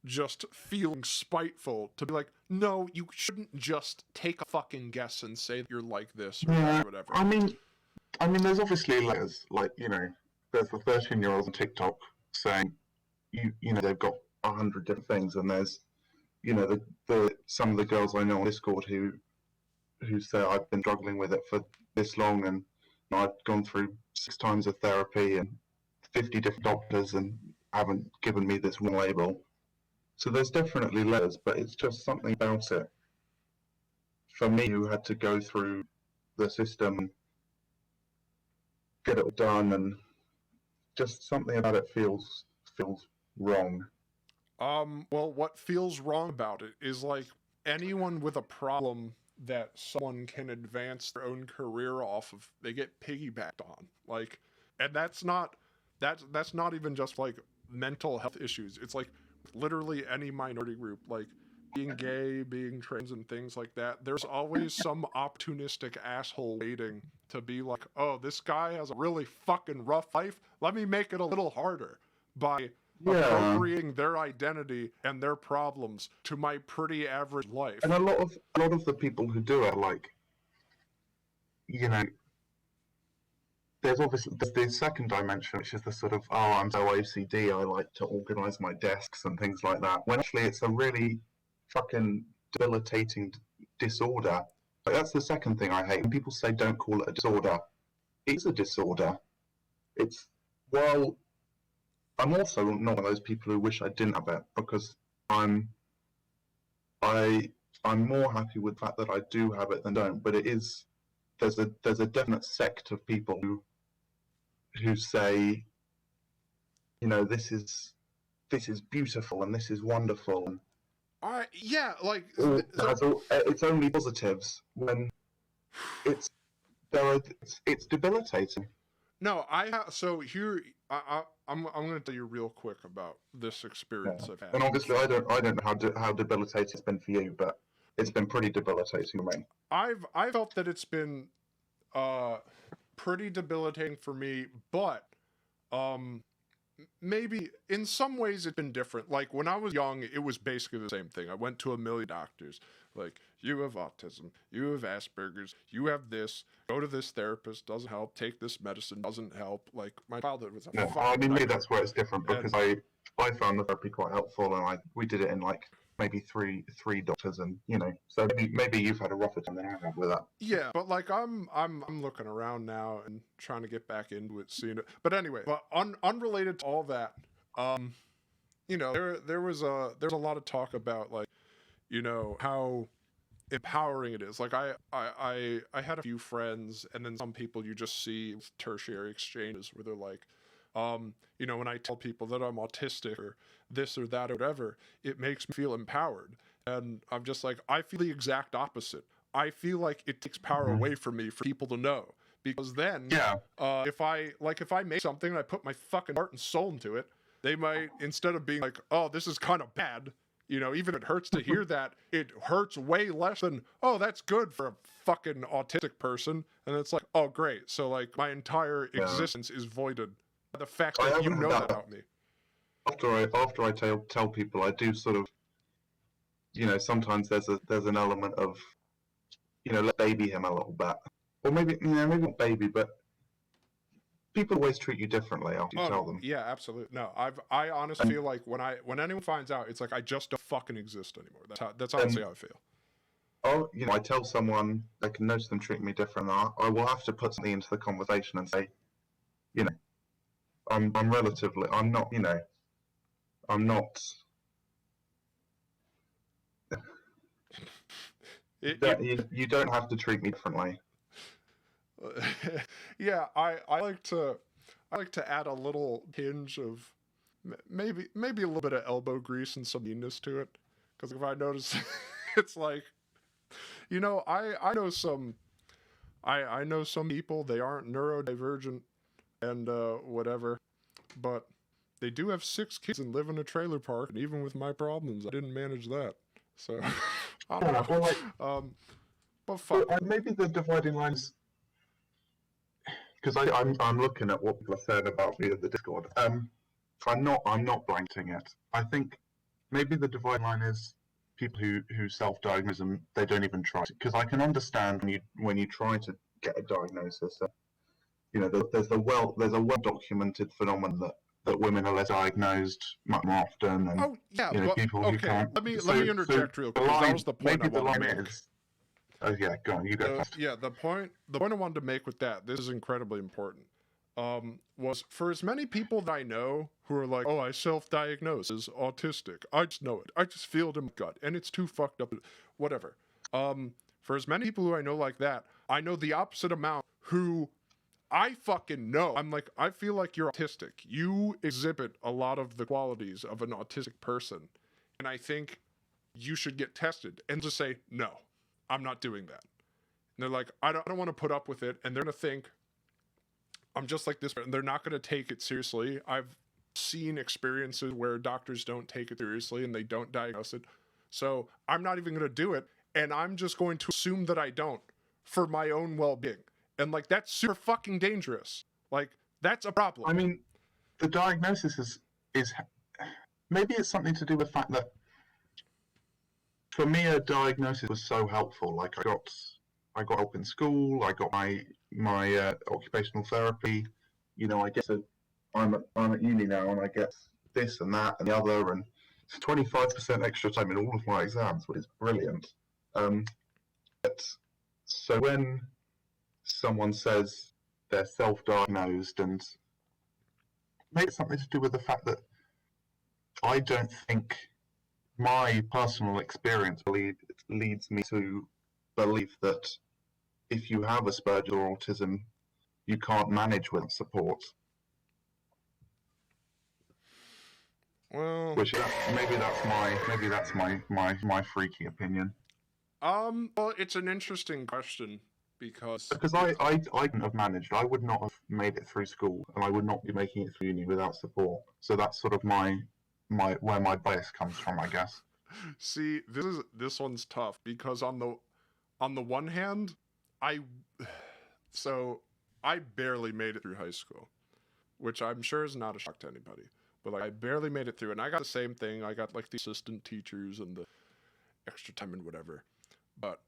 Speaker 1: just feeling spiteful to be like, no, you shouldn't just take a fucking guess and say that you're like this or whatever.
Speaker 14: I mean, there's obviously layers, like, there's the 13-year-olds on TikTok saying, they've got 100 different things, and there's, the some of the girls I know on Discord who say I've been struggling with it for this long, and I've gone through 6 times of therapy and 50 different doctors and haven't given me this one label. So there's definitely layers, but it's just something about it. For me, who had to go through the system, get it done, and just something about it feels wrong.
Speaker 1: Well, what feels wrong about it is, like, anyone with a problem that someone can advance their own career off of, they get piggybacked on. Like, and that's not even just like mental health issues. It's like literally any minority group, like being gay, being trans, and things like that. There's always some opportunistic asshole waiting to be like, oh, this guy has a really fucking rough life. Let me make it a little harder by appropriating their identity and their problems to my pretty average life.
Speaker 14: And a lot of the people who do it, like, there's the second dimension, which is the sort of, oh, I'm so OCD, I like to organize my desks and things like that. When actually it's a really fucking debilitating disorder. Like, that's the second thing I hate. When people say don't call it a disorder, it's a disorder. I'm also not one of those people who wish I didn't have it, because I'm more happy with the fact that I do have it than don't. But there's a definite sect of people who say, this is beautiful and this is wonderful. It's only positives when it's debilitating.
Speaker 1: No, I'm going to tell you real quick about this experience I've had.
Speaker 14: And obviously, I don't know how debilitating it's been for you, but it's been pretty debilitating for me.
Speaker 1: I've felt that it's been pretty debilitating for me, but maybe in some ways it's been different. Like, when I was young, it was basically the same thing. I went to a million doctors. Like, you have autism, you have Asperger's, you have this, go to this therapist, doesn't help, take this medicine, doesn't help. Like, my childhood was
Speaker 14: maybe that's where it's different, because I found the therapy quite helpful, and we did it in like maybe three doctors, and so maybe you've had a rougher time than I have with that.
Speaker 1: Yeah, but like I'm looking around now and trying to get back into it, seeing it. But anyway, but unrelated to all that, there was a lot of talk about like, how empowering it is. Like I had a few friends, and then some people you just see with tertiary exchanges where they're like, when I tell people that I'm autistic or this or that or whatever, it makes me feel empowered. And I'm just like, I feel the exact opposite. I feel like it takes power away from me for people to know. Because then, if I make something and I put my fucking heart and soul into it, they might, instead of being like, oh, this is kind of bad, even if it hurts to hear that, it hurts way less than, oh, that's good for a fucking autistic person. And it's like, oh, great. So, like, my entire existence is voided by the fact that you know that about me.
Speaker 14: After I tell people, I do sort of, sometimes there's an element of, let baby him a little bit, or maybe not baby, but people always treat you differently after you tell them.
Speaker 1: Yeah, absolutely. No, I honestly feel like when anyone finds out, it's like I just don't fucking exist anymore. That's honestly how I feel.
Speaker 14: Oh, I tell someone, I can notice them treating me different. I will have to put something into the conversation and say, I'm relatively, I'm not, I'm not. You don't have to treat me differently.
Speaker 1: Yeah, I like to add a little hinge of maybe a little bit of elbow grease and some meanness to it, because if I notice, it's like, I know some people, they aren't neurodivergent and whatever, but they do have 6 kids and live in a trailer park, and even with my problems, I didn't manage that. So, but fuck.
Speaker 14: Maybe the dividing lines, because I'm looking at what people are saying about via the Discord. I'm not blanking it. I think maybe the dividing line is people who self-diagnose and they don't even try, because I can understand when you try to get a diagnosis. There's a well documented phenomenon that women are less diagnosed much more often, and people who can't.
Speaker 1: Let me interject real quick. That was the point
Speaker 14: maybe
Speaker 1: I wanted to make.
Speaker 14: Oh yeah, go on. You go first.
Speaker 1: Yeah, the point I wanted to make with that, this is incredibly important, was for as many people that I know who are like, oh, I self-diagnose as autistic. I just know it. I just feel it in my gut, and it's too fucked up. Whatever. For as many people who I know like that, I know the opposite amount who I fucking know. I'm like, I feel like you're autistic. You exhibit a lot of the qualities of an autistic person, and I think you should get tested. And just say, no, I'm not doing that. And they're like, I don't want to put up with it, and they're going to think I'm just like this, and they're not going to take it seriously. I've seen experiences where doctors don't take it seriously, and they don't diagnose it. So I'm not even going to do it, and I'm just going to assume that I don't for my own well-being. And, like, that's super fucking dangerous. Like, that's a problem.
Speaker 14: I mean, the diagnosis is maybe it's something to do with the fact that, for me, a diagnosis was so helpful. Like, I got help in school, I got my occupational therapy. I get I'm at uni now, and I get this and that and the other, and 25% extra time in all of my exams, which is brilliant. So when someone says they're self-diagnosed, and maybe it's something to do with the fact that I don't think my personal experience leads me to believe that if you have Asperger's or autism, you can't manage with support.
Speaker 1: Well,
Speaker 14: maybe that's my freaky opinion.
Speaker 1: Well, it's an interesting question because
Speaker 14: I couldn't have managed. I would not have made it through school, and I would not be making it through uni without support. So that's sort of my where my bias comes from, I guess.
Speaker 1: See, this one's tough because on the one hand, I barely made it through high school, which I'm sure is not a shock to anybody. But like, I barely made it through, and I got the same thing. I got like the assistant teachers and the extra time and whatever. But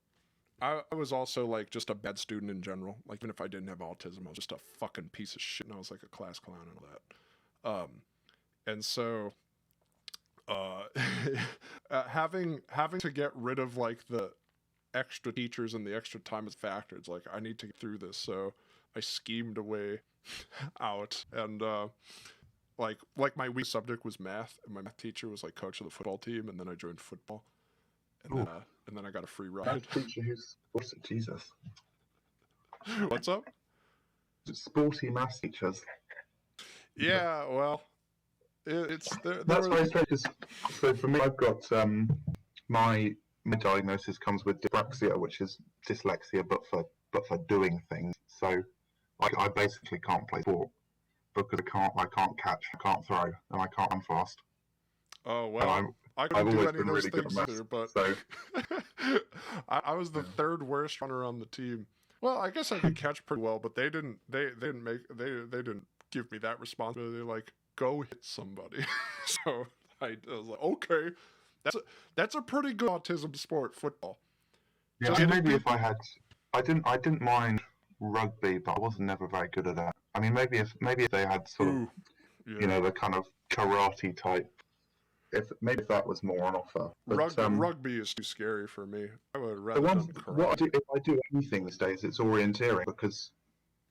Speaker 1: I was also like just a bad student in general. Like, even if I didn't have autism, I was just a fucking piece of shit, and I was like a class clown and all that. And so having to get rid of like the extra teachers and the extra time as factor. It's like I need to get through this, so I schemed a way out. And like my weak subject was math, and my math teacher was like coach of the football team, and then I joined football, and then I got a free ride.
Speaker 14: Math teacher who's what's it? Jesus.
Speaker 1: What's up?
Speaker 14: Sporty math teachers.
Speaker 1: Yeah, well, it's
Speaker 14: That's very strange. So for me, I've got my diagnosis comes with dyspraxia, which is dyslexia, but for doing things. So I basically can't play sport because I can't catch, I can't throw, and I can't run fast.
Speaker 1: Oh well, I couldn't do any of those things either. But
Speaker 14: so.
Speaker 1: I was the third worst runner on the team. Well, I guess I could catch pretty well, but they didn't give me that responsibility. They're like, go hit somebody. So I was like, okay, that's a pretty good autism sport, football.
Speaker 14: Yeah, and maybe if I didn't mind rugby, but I wasn't never very good at that. I mean, maybe if they had sort of, you know, the kind of karate type. If that was more on offer. But,
Speaker 1: rugby is too scary for me. I would rather
Speaker 14: if I do anything these days, it's orienteering, because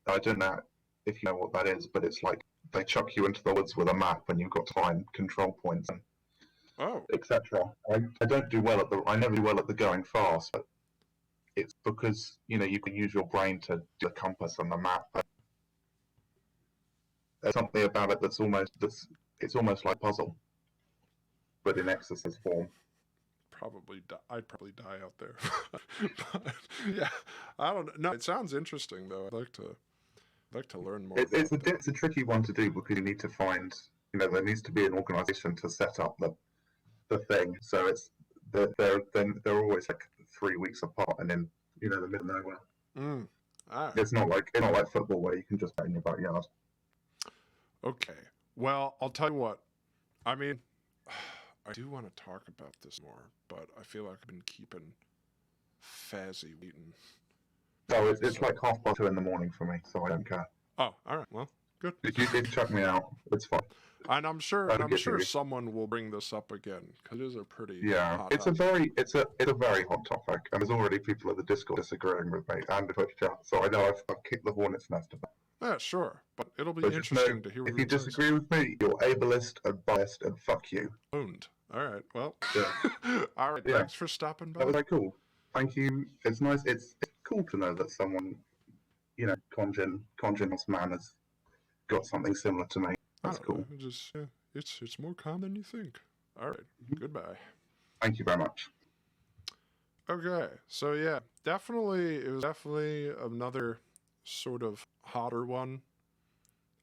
Speaker 14: I don't know if you know what that is, but it's like they chuck you into the woods with a map and you've got to find control points and etc. I don't do well I never do well at the going fast, but it's because, you know, you can use your brain to do a compass on the map. But there's something about it it's almost like a puzzle, but in exercise form.
Speaker 1: I'd probably die out there. But, yeah, I don't know. No, it sounds interesting though. I'd like to learn more.
Speaker 14: It's a tricky one to do because you need to find, you know, there needs to be an organisation to set up the thing. So they're always like 3 weeks apart, and then, you know, the middle of nowhere. It's not like football where you can just play in your backyard.
Speaker 1: Okay, well, I'll tell you what. I mean, I do want to talk about this more, but I feel like I've been keeping Fazzy waiting.
Speaker 14: Oh, it's like 2:30 in the morning for me, so I don't care.
Speaker 1: Oh, all right. Well, good.
Speaker 14: If you did chuck me out, it's fine.
Speaker 1: And I'm sure someone will bring this up again, because it is a pretty hot
Speaker 14: it's
Speaker 1: topic.
Speaker 14: it's a very hot topic, and there's already people at the Discord disagreeing with me and the Twitch chat. So I know I've kicked the hornet's nest about.
Speaker 1: Yeah, sure, but it'll be interesting to hear.
Speaker 14: If you disagree with me, you're ableist and biased, and fuck you.
Speaker 1: Owned. All right. Well.
Speaker 14: Yeah.
Speaker 1: All right.
Speaker 14: Yeah.
Speaker 1: Thanks for stopping by.
Speaker 14: That was very cool. Thank you. It's nice. It's cool to know that someone, you know, Khonjin man has got something similar to me. That's cool.
Speaker 1: It's more common than you think. All right. Goodbye.
Speaker 14: Thank you very much.
Speaker 1: Okay. So yeah, it was definitely another sort of hotter one.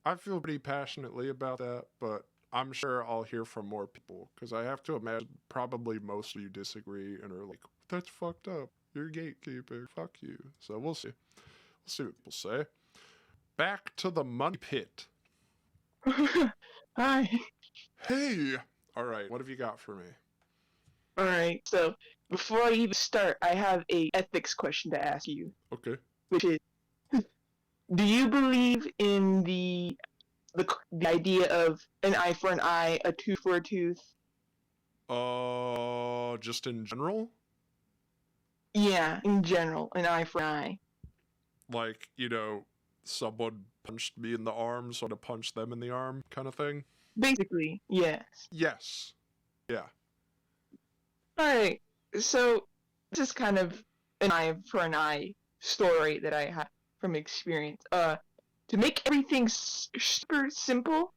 Speaker 1: I feel pretty passionately about that, but I'm sure I'll hear from more people, because I have to imagine probably most of you disagree and are like, that's fucked up. You're gatekeeping. Fuck you. So we'll see. We'll see what people say. Back to the money pit.
Speaker 8: Hi.
Speaker 1: Hey. All right. What have you got for me?
Speaker 8: All right. So before I even start, I have a ethics question to ask you.
Speaker 1: Okay.
Speaker 8: Which is, do you believe in the idea of an eye for an eye, a tooth for a tooth?
Speaker 1: Just in general?
Speaker 8: Yeah, in general, an eye for an eye.
Speaker 1: Like, you know, someone punched me in the arm, so I punch them in the arm kind of thing?
Speaker 8: Basically, yes.
Speaker 1: Yes. Yeah.
Speaker 8: Alright, so this is kind of an eye for an eye story that I have from experience. To make everything super simple,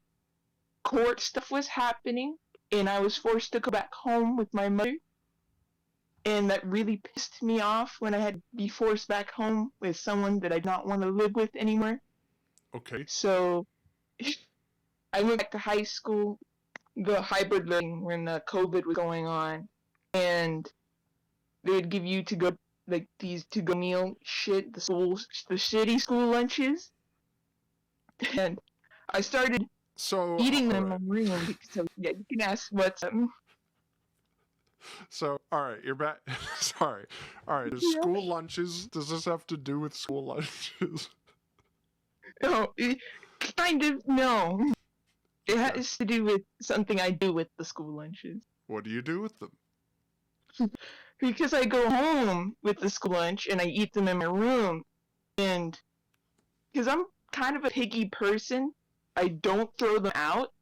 Speaker 8: court stuff was happening, and I was forced to go back home with my mother. And that really pissed me off when I had to be forced back home with someone that I did not want to live with anymore.
Speaker 1: Okay.
Speaker 8: So, I went back to high school, the hybrid learning when COVID was going on, and they would give you to-go, like, these to-go meal shit, the shitty school lunches. And I started eating them in my room, so yeah, you can ask what's up.
Speaker 1: So, alright, you're back. Sorry. Alright, school lunches. Does this have to do with school lunches?
Speaker 8: No, kind of, no. It has to do with something I do with the school lunches.
Speaker 1: What do you do with them?
Speaker 8: Because I go home with the school lunch and I eat them in my room. And because I'm kind of a picky person, I don't throw them out.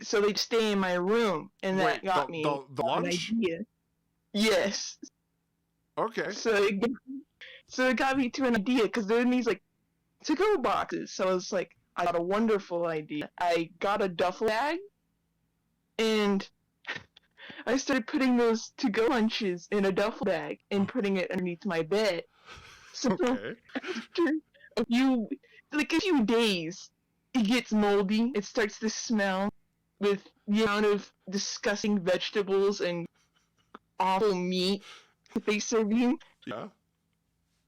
Speaker 8: So they stay in my room. And that got me
Speaker 1: the
Speaker 8: an
Speaker 1: lunch?
Speaker 8: idea. Yes.
Speaker 1: Okay.
Speaker 8: So it got me to an idea because they're in these like to-go boxes. So I was like, I got a wonderful idea. I got a duffel bag and I started putting those to-go lunches in a duffel bag and putting it underneath my bed. So after a few days, it gets moldy. It starts to smell with the amount of disgusting vegetables and awful meat that they serve you.
Speaker 1: Yeah.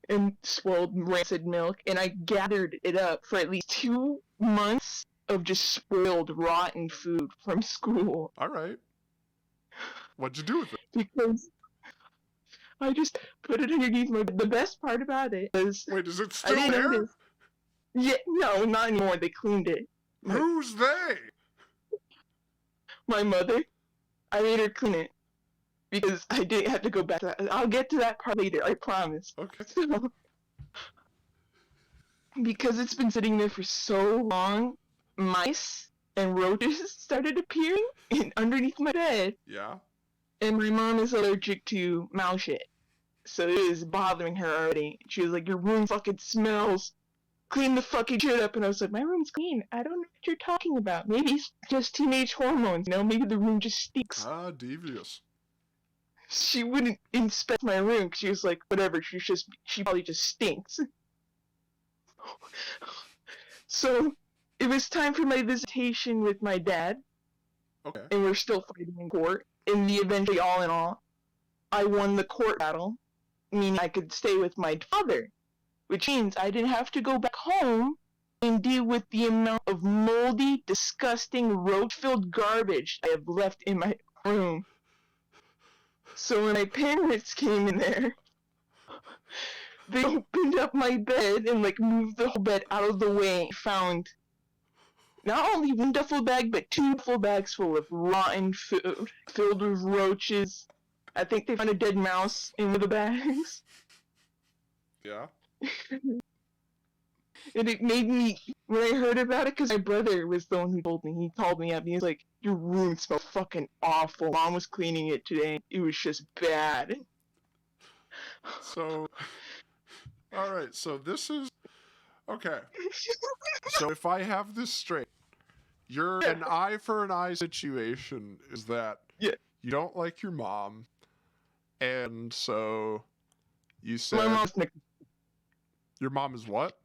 Speaker 8: And spoiled rancid milk, and I gathered it up for at least 2 months of just spoiled, rotten food from school.
Speaker 1: All right. What'd you do with it?
Speaker 8: Because I just put it underneath my. The best part about it is.
Speaker 1: Wait, is it
Speaker 8: I
Speaker 1: still
Speaker 8: didn't
Speaker 1: there?
Speaker 8: notice. Yeah, no, not anymore. They cleaned it.
Speaker 1: Who's they?
Speaker 8: My mother. I made her clean it because I didn't have to go back to that. I'll get to that part later. I promise.
Speaker 1: Okay.
Speaker 8: So, because it's been sitting there for so long, mice and roaches started appearing underneath my bed.
Speaker 1: Yeah.
Speaker 8: And my mom is allergic to mouse shit. So it is bothering her already. She was like, your room fucking smells. Clean the fucking shit up. And I was like, my room's clean. I don't know what you're talking about. Maybe it's just teenage hormones, you know? Maybe the room just stinks.
Speaker 1: Ah, devious.
Speaker 8: She wouldn't inspect my room. She was like, whatever, she probably just stinks. So, it was time for my visitation with my dad.
Speaker 1: Okay.
Speaker 8: And we're still fighting in court. And eventually, all in all, I won the court battle, meaning I could stay with my father, which means I didn't have to go back home and deal with the amount of moldy, disgusting, roach-filled garbage I have left in my room. So when my parents came in there, they opened up my bed and like moved the whole bed out of the way and found not only one duffel bag, but 2 duffel bags full of rotten food filled with roaches. I think they found a dead mouse in one of the bags.
Speaker 1: Yeah.
Speaker 8: And it made me, when I heard about it, because my brother was the one who told me, he called me up and he was like, your room smells fucking awful. Mom was cleaning it today. It was just bad.
Speaker 1: So, alright, so this is, okay. So if I have this straight, you're an eye for an eye situation is that you don't like your mom, and so you said...
Speaker 8: My mom's
Speaker 1: Your mom is what?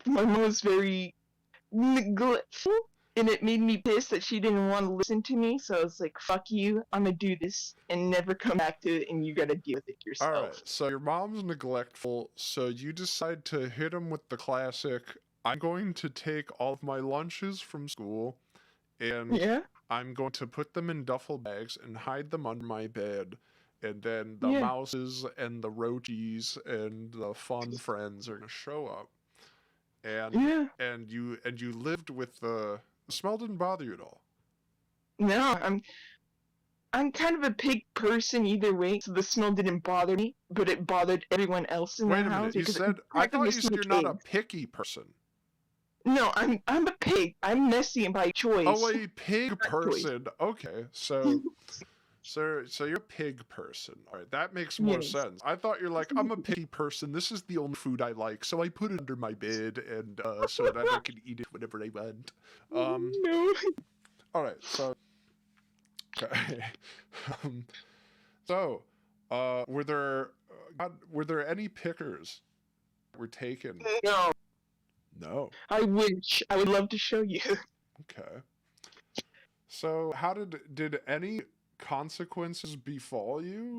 Speaker 8: My mom was very neglectful, and it made me pissed that she didn't want to listen to me, so I was like, fuck you, I'm gonna do this, and never come back to it, and you gotta deal with it yourself.
Speaker 1: Alright, so your mom's neglectful, so you decide to hit him with the classic, I'm going to take all of my lunches from school, and I'm going to put them in duffel bags and hide them under my bed. And then the mouses and the roaches and the fun friends are gonna show up, and you lived with the smell didn't bother you at all.
Speaker 8: No, I'm kind of a pig person either way, so the smell didn't bother me, but it bothered everyone else in the house.
Speaker 1: Wait a minute, you said I thought you said you're not a picky person.
Speaker 8: No, I'm a pig. I'm messy by choice.
Speaker 1: Oh, a pig person. Okay, so. So you're a pig person. Alright, that makes more sense. I thought you're like, I'm a picky person, this is the only food I like, so I put it under my bed, and so that I can eat it whenever I want.
Speaker 8: No.
Speaker 1: Alright, so... Okay. Were there any pickers that were taken?
Speaker 8: No.
Speaker 1: No.
Speaker 8: I wish. I would love to show you.
Speaker 1: Okay. So, how did any consequences befall you?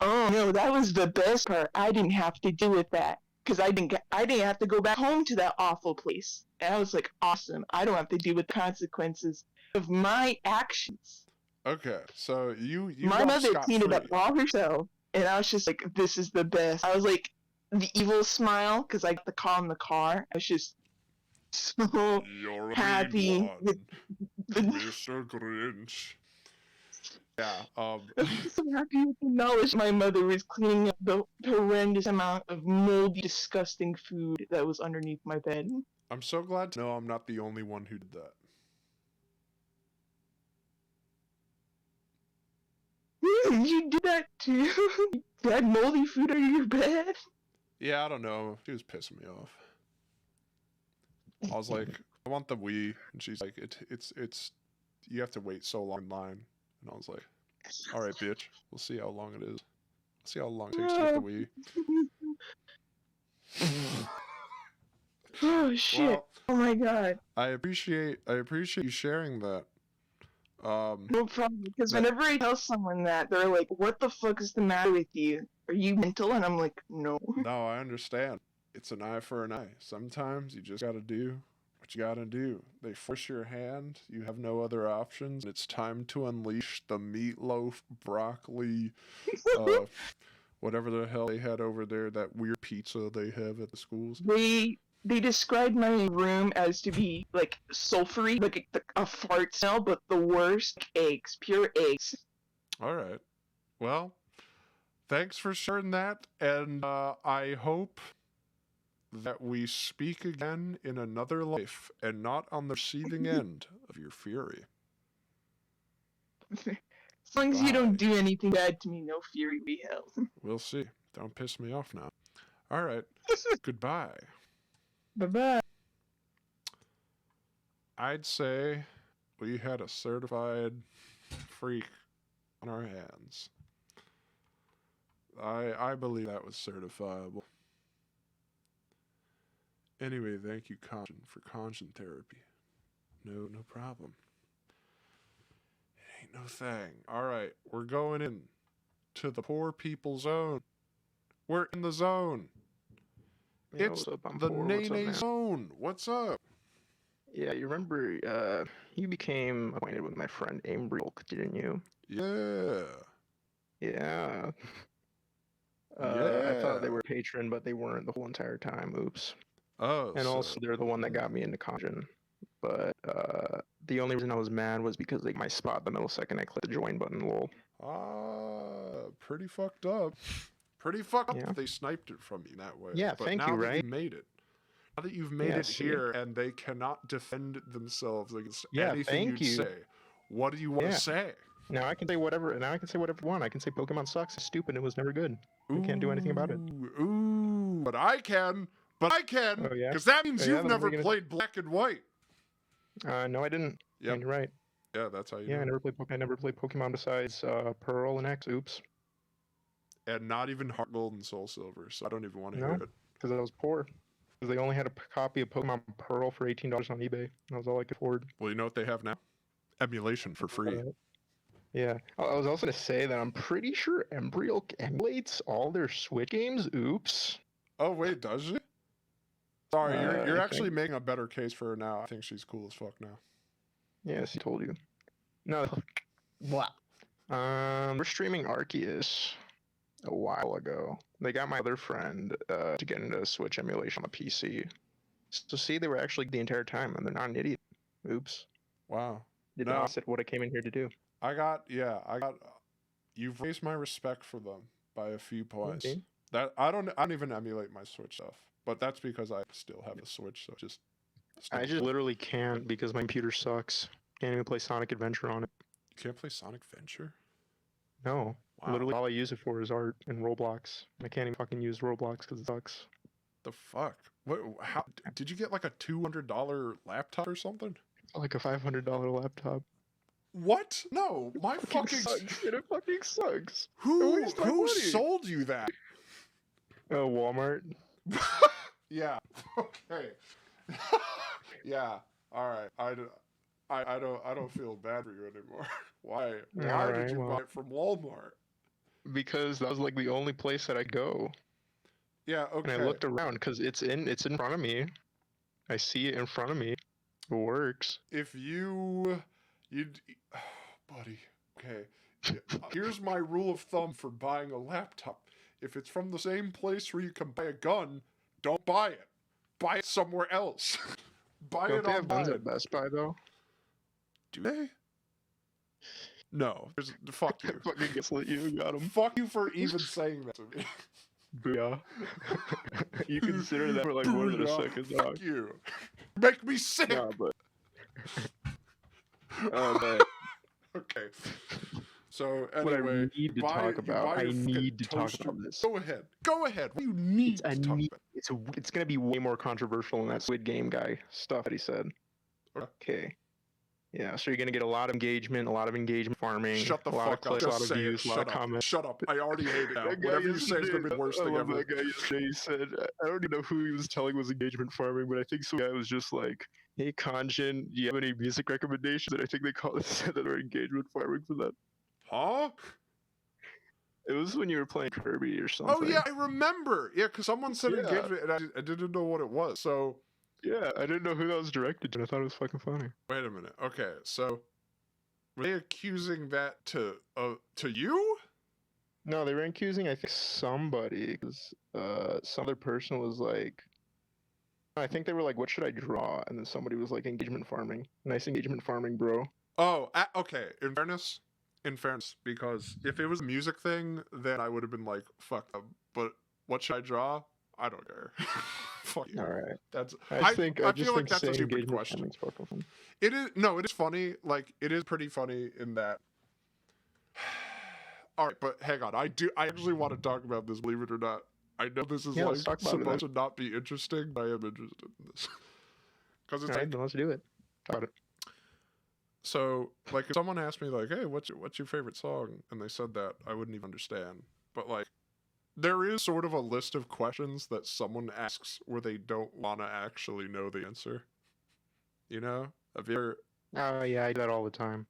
Speaker 8: Oh no, that was the best part. I didn't have to deal with that because I didn't have to go back home to that awful place. And I was like, awesome. I don't have to deal with consequences of my actions.
Speaker 1: Okay, so you
Speaker 8: my mother cleaned it up all herself, and I was just like, this is the best. I was like, the evil smile because I got the call in the car. I was just
Speaker 1: You're
Speaker 8: so
Speaker 1: a mean
Speaker 8: happy
Speaker 1: one,
Speaker 8: with the
Speaker 1: Mr. Grinch. Yeah,
Speaker 8: I'm so happy with the knowledge my mother was cleaning up the horrendous amount of moldy, disgusting food that was underneath my bed.
Speaker 1: I'm so glad to know I'm not the only one who did that.
Speaker 8: You did that too? You had moldy food under your bed?
Speaker 1: Yeah, I don't know. She was pissing me off. I was like, I want the Wii, and she's like, it's. You have to wait so long in line, and I was like, all right, bitch. We'll see how long it is. See how long it takes to get the Wii.
Speaker 8: Oh shit!
Speaker 1: Well,
Speaker 8: oh my god!
Speaker 1: I appreciate you sharing that.
Speaker 8: No problem. Because
Speaker 1: that-
Speaker 8: whenever I tell someone that, they're like, "What the fuck is the matter with you? Are you mental?" And I'm like, "No."
Speaker 1: No, I understand. It's an eye for an eye. Sometimes you just gotta do what you gotta do. They force your hand. You have no other options. It's time to unleash the meatloaf, broccoli, whatever the hell they had over there. That weird pizza they have at the schools.
Speaker 8: They described my room as to be like sulfury, like a fart smell, but the worst. Eggs, pure eggs.
Speaker 1: All right. Well, thanks for sharing that, and I hope that we speak again in another life and not on the receiving end of your fury.
Speaker 8: As long as you don't do anything bad to me, no fury be held.
Speaker 1: We'll see. Don't piss me off now. All right. Goodbye.
Speaker 8: Bye-bye.
Speaker 1: I'd say we had a certified freak on our hands. I believe that was certifiable. Anyway, thank you, Khonjin, for Khonjin therapy. No problem. It ain't no thing. All right, we're going in to the poor people zone. We're in the zone.
Speaker 15: Yeah,
Speaker 1: It's
Speaker 15: what's up? I'm
Speaker 1: the
Speaker 15: poor. What's up,
Speaker 1: Nene
Speaker 15: man?
Speaker 1: zone. What's up?
Speaker 15: Yeah, you remember, you became acquainted with my friend Ambriel, didn't you?
Speaker 1: Yeah.
Speaker 15: Yeah. I thought they were a patron, but they weren't the whole entire time. Oops.
Speaker 1: Oh,
Speaker 15: And
Speaker 1: so-
Speaker 15: also, they're the one that got me into Khonjin. But the only reason I was mad was because they my spot the millisecond I clicked the join button. Lol.
Speaker 1: Pretty fucked up. Pretty fucked up
Speaker 15: Yeah.
Speaker 1: that they sniped it from you that way.
Speaker 15: Yeah,
Speaker 1: but
Speaker 15: thank
Speaker 1: now
Speaker 15: you,
Speaker 1: that
Speaker 15: right?
Speaker 1: you made it. Now that you've made
Speaker 15: Yeah,
Speaker 1: it
Speaker 15: see?
Speaker 1: here and they cannot defend themselves against
Speaker 15: Yeah,
Speaker 1: anything
Speaker 15: thank
Speaker 1: you'd
Speaker 15: you.
Speaker 1: say, what do you want to
Speaker 15: Yeah.
Speaker 1: say?
Speaker 15: Now I can say whatever. Now I can say whatever I want. I can say Pokemon sucks. It's stupid. It was never good. You can't do anything about it.
Speaker 1: Ooh, but I can. But I can.
Speaker 15: Oh, yeah?
Speaker 1: Because that means
Speaker 15: Oh, yeah?
Speaker 1: you've
Speaker 15: Then what are
Speaker 1: never
Speaker 15: you gonna-
Speaker 1: played Black and White.
Speaker 15: No, I didn't.
Speaker 1: Yep.
Speaker 15: And you're right.
Speaker 1: Yeah, that's how you
Speaker 15: Yeah,
Speaker 1: know.
Speaker 15: I never played Pokemon besides Pearl and X. Oops.
Speaker 1: And not even Heart Gold and Soul Silver, so I don't even want to
Speaker 15: No,
Speaker 1: hear it.
Speaker 15: because I was poor. Because they only had a copy of Pokemon Pearl for $18 on eBay. That was all I could afford.
Speaker 1: Well, you know what they have now? Emulation for free.
Speaker 15: Yeah. I was also going to say that I'm pretty sure Embryo emulates all their Switch games. Oops.
Speaker 1: Oh wait, does she? Sorry, you're
Speaker 15: I
Speaker 1: actually
Speaker 15: think-
Speaker 1: making a better case for her now. I think she's cool as fuck now.
Speaker 15: Yes, he told you. No.
Speaker 8: What?
Speaker 15: We're streaming Arceus a while ago. They got my other friend to get into Switch emulation on the PC. So see, they were actually the entire time, and they're not an idiot. Oops.
Speaker 1: Wow.
Speaker 15: Did
Speaker 1: No.
Speaker 15: the opposite of what I came in here to do.
Speaker 1: I got. You've raised my respect for them by a few points.
Speaker 15: Okay.
Speaker 1: That I don't even emulate my Switch stuff, but that's because I still have a Switch. So just.
Speaker 15: I just literally can't because my computer sucks. Can't even play Sonic Adventure on it.
Speaker 1: You can't play Sonic Venture.
Speaker 15: No.
Speaker 1: Wow.
Speaker 15: Literally all I use it for is art and Roblox. I can't even fucking use Roblox because it sucks.
Speaker 1: The fuck? What? How did you get like a $200 laptop or something?
Speaker 15: Like a $500 laptop.
Speaker 1: What? No, my fucking.
Speaker 15: Sucks. It fucking sucks.
Speaker 1: Who
Speaker 15: Waste my
Speaker 1: who
Speaker 15: money.
Speaker 1: sold you that?
Speaker 15: Oh, Walmart.
Speaker 1: Yeah. Okay. Yeah. All right. I don't feel bad for you anymore. Why? Why did
Speaker 15: Alright,
Speaker 1: you
Speaker 15: well.
Speaker 1: buy it from Walmart?
Speaker 15: Because that was like the only place that I go.
Speaker 1: Yeah. Okay.
Speaker 15: And I looked around because it's in front of me. I see it in front of me. It works.
Speaker 1: If you'd, buddy. Okay. Here's my rule of thumb for buying a laptop. If it's from the same place where you can buy a gun, don't buy it. Buy it somewhere else. Buy
Speaker 15: Don't
Speaker 1: it
Speaker 15: they have guns
Speaker 1: online.
Speaker 15: at Best Buy though?
Speaker 1: Do they? No. Fuck you.
Speaker 15: Fucking gaslit you, got him.
Speaker 1: Fuck you for even saying that to me.
Speaker 15: Booyah. You consider that for like more than a
Speaker 1: Booyah.
Speaker 15: second,
Speaker 1: Fuck
Speaker 15: dog.
Speaker 1: you. Make me sick.
Speaker 15: Nah, but. But
Speaker 1: Okay. So
Speaker 15: what I
Speaker 1: anyway,
Speaker 15: need to
Speaker 1: buy-
Speaker 15: talk
Speaker 1: you
Speaker 15: about,
Speaker 1: buy
Speaker 15: I
Speaker 1: your fucking
Speaker 15: need to talk
Speaker 1: toaster-
Speaker 15: about this.
Speaker 1: Go ahead. Go ahead. What do you need
Speaker 15: It's, I
Speaker 1: to talk
Speaker 15: need,
Speaker 1: about?
Speaker 15: it's gonna be way more controversial than that Squid Game guy stuff that he said. Okay. Yeah, so you're gonna get a lot of engagement farming,
Speaker 1: Shut the
Speaker 15: a lot
Speaker 1: fuck
Speaker 15: of
Speaker 1: up.
Speaker 15: clicks, a lot
Speaker 1: Just
Speaker 15: of
Speaker 1: say it.
Speaker 15: views, a lot
Speaker 1: Shut
Speaker 15: of
Speaker 1: up.
Speaker 15: comments.
Speaker 1: Shut up. I already hate it now.
Speaker 15: That guy
Speaker 1: Whatever you say is
Speaker 15: yesterday-
Speaker 1: gonna be the worst
Speaker 15: I
Speaker 1: thing
Speaker 15: love
Speaker 1: ever.
Speaker 15: that guy yesterday. He said, I don't even know who he was telling was engagement farming, but I think some guy was just like, "Hey, Khonjin, do you have any music recommendations?" And I think they said that were engagement farming for that.
Speaker 1: Huh?
Speaker 15: It was when you were playing Kirby or something.
Speaker 1: Oh yeah, I remember. Yeah, because someone said
Speaker 15: Yeah.
Speaker 1: engagement, and I didn't know what it was. So
Speaker 15: Yeah, I didn't know who that was directed to. And I thought it was fucking funny.
Speaker 1: wait a minute. Okay, so were they accusing that to you?
Speaker 15: No, they were accusing, I think, somebody, because some other person was like, I think they were like, "What should I draw?" And then somebody was like, "Engagement farming." Nice engagement farming, bro.
Speaker 1: Oh, okay. In fairness, because if it was a music thing, then I would have been like, "Fuck them." But what should I draw? I don't care. Fuck you.
Speaker 15: All right.
Speaker 1: That's.
Speaker 15: I
Speaker 1: I
Speaker 15: just
Speaker 1: feel like
Speaker 15: think
Speaker 1: that's a
Speaker 15: saying
Speaker 1: stupid
Speaker 15: engagement
Speaker 1: question.
Speaker 15: farming's fucking fun.
Speaker 1: It is no, it is funny. Like it is pretty funny in that. All right, but hang on. I actually want to talk about this. Believe it or not, I know this is
Speaker 15: Yeah,
Speaker 1: like
Speaker 15: let's talk about it
Speaker 1: supposed to not be interesting, but I am interested in this because it's
Speaker 15: All right,
Speaker 1: like
Speaker 15: then let's do it. Got it.
Speaker 1: so. Like if someone asked me like, "Hey, what's your favorite song?" and they said that, I wouldn't even understand. But like, there is sort of a list of questions that someone asks where they don't want to actually know the answer. You know, have you ever
Speaker 15: Oh yeah, I do that all the time.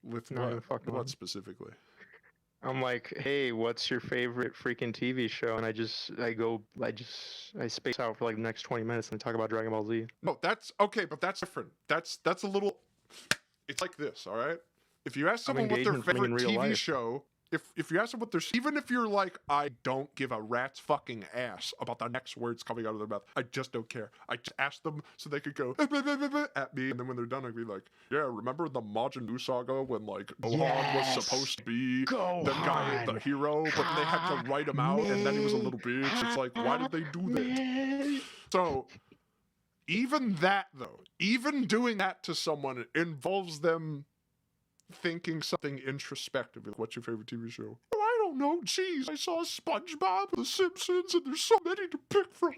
Speaker 1: with
Speaker 15: Not even
Speaker 1: what?
Speaker 15: fucking
Speaker 1: What
Speaker 15: one.
Speaker 1: specifically?
Speaker 15: I'm like, "Hey, what's your favorite freaking TV show?" And I space out for like the next 20 minutes and talk about Dragon Ball Z.
Speaker 1: No, that's okay, but that's different. That's a little. It's like this, all right. If you ask someone what their
Speaker 15: engagement farming in
Speaker 1: favorite
Speaker 15: real
Speaker 1: TV
Speaker 15: life.
Speaker 1: show, if you ask them what their, even if you're like, I don't give a rat's fucking ass about the next words coming out of their mouth, I just don't care. I just ask them so they could go at me, and then when they're done, I'd be like, yeah, remember the Majin Buu saga when like Gohan was supposed to be the guy, the hero, but then they had to write him out, and then he was a little bitch. It's like, why did they do that? So. Even that, though, even doing that to someone involves them thinking something introspective. Like, what's your favorite TV show? Oh, I don't know. Jeez, I saw SpongeBob, The Simpsons, and there's so many to pick from.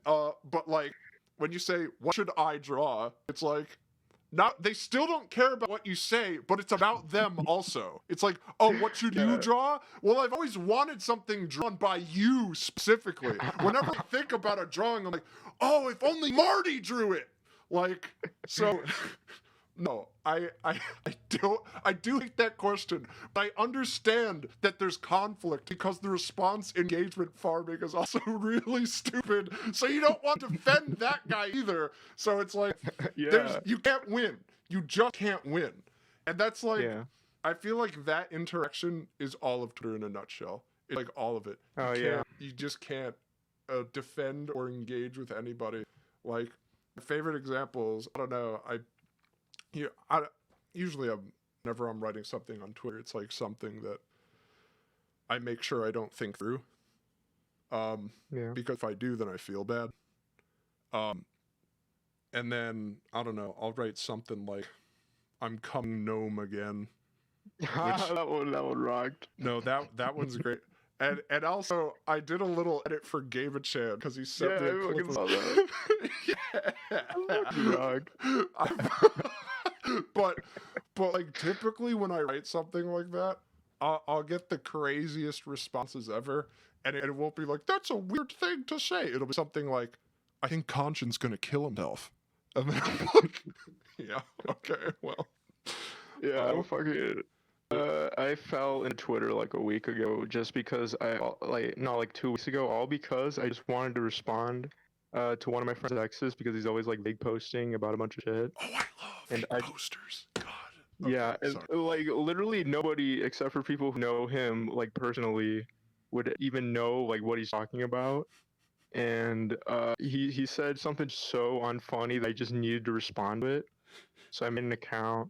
Speaker 1: But like, when you say, what should I draw? It's like, not, they still don't care about what you say, but it's about them also. It's like, oh, what should you draw? Well, I've always wanted something drawn by you specifically. Whenever I think about a drawing, I'm like, oh, if only Marty drew it. Like, so, no, I do hate that question, but I understand that there's conflict because the response engagement farming is also really stupid. So you don't want to defend that guy either. So it's like, you can't win. You just can't win. And that's like, I feel like that interaction is all of Twitter in a nutshell. It's like all of it. You just can't defend or engage with anybody. Like, my favorite examples, I don't know, usually whenever I'm writing something on Twitter, it's like something that I make sure I don't think through. Because if I do, then I feel bad. And then, I don't know, I'll write something like, I'm coming gnome again.
Speaker 15: that one rocked.
Speaker 1: No, that one's great. And also, I did a little edit for Gabe-chan because he sent me a clip of but like typically when I write something like that, I'll get the craziest responses ever, and it won't be like, that's a weird thing to say. It'll be something like, I think Khonjin's gonna kill himself. And then I'm like, yeah, okay, well.
Speaker 15: Yeah, I'm fucking. I fell into Twitter like a week ago just because 2 weeks ago, all because I just wanted to respond to one of my friend's exes because he's always like big posting about a bunch of shit.
Speaker 1: Oh, I love big posters. God.
Speaker 15: Okay, yeah, and, like literally nobody except for people who know him like personally would even know like what he's talking about. and he said something so unfunny that I just needed to respond to it. So I made an account,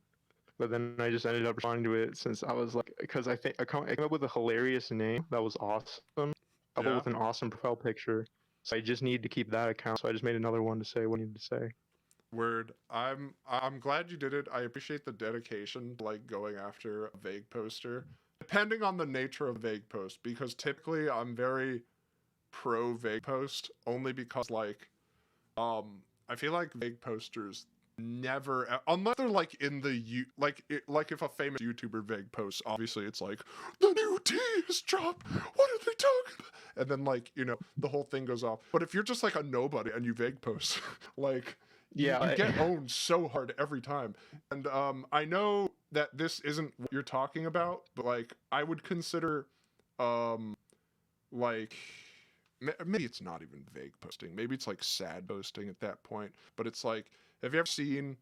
Speaker 15: but then I just ended up responding to it since I was like, because I think I came up with a hilarious name that was awesome, coupled
Speaker 1: Yeah.
Speaker 15: with an awesome profile picture. So I just needed to keep that account. So I just made another one to say what I needed to say.
Speaker 1: Word. I'm glad you did it. I appreciate the dedication, like going after a vague poster. Depending on the nature of vague post, because typically I'm very pro vague post, only because like I feel like vague posters never, unless they're like in the like if a famous YouTuber vague posts, obviously it's like the new tea is dropped. What are they talking about? And then like the whole thing goes off. But if you're just like a nobody and you vague post, like you get owned so hard every time. And I know that this isn't what you're talking about, but like I would consider like maybe it's not even vague posting. Maybe it's like sad posting at that point. But it's like, have you ever seen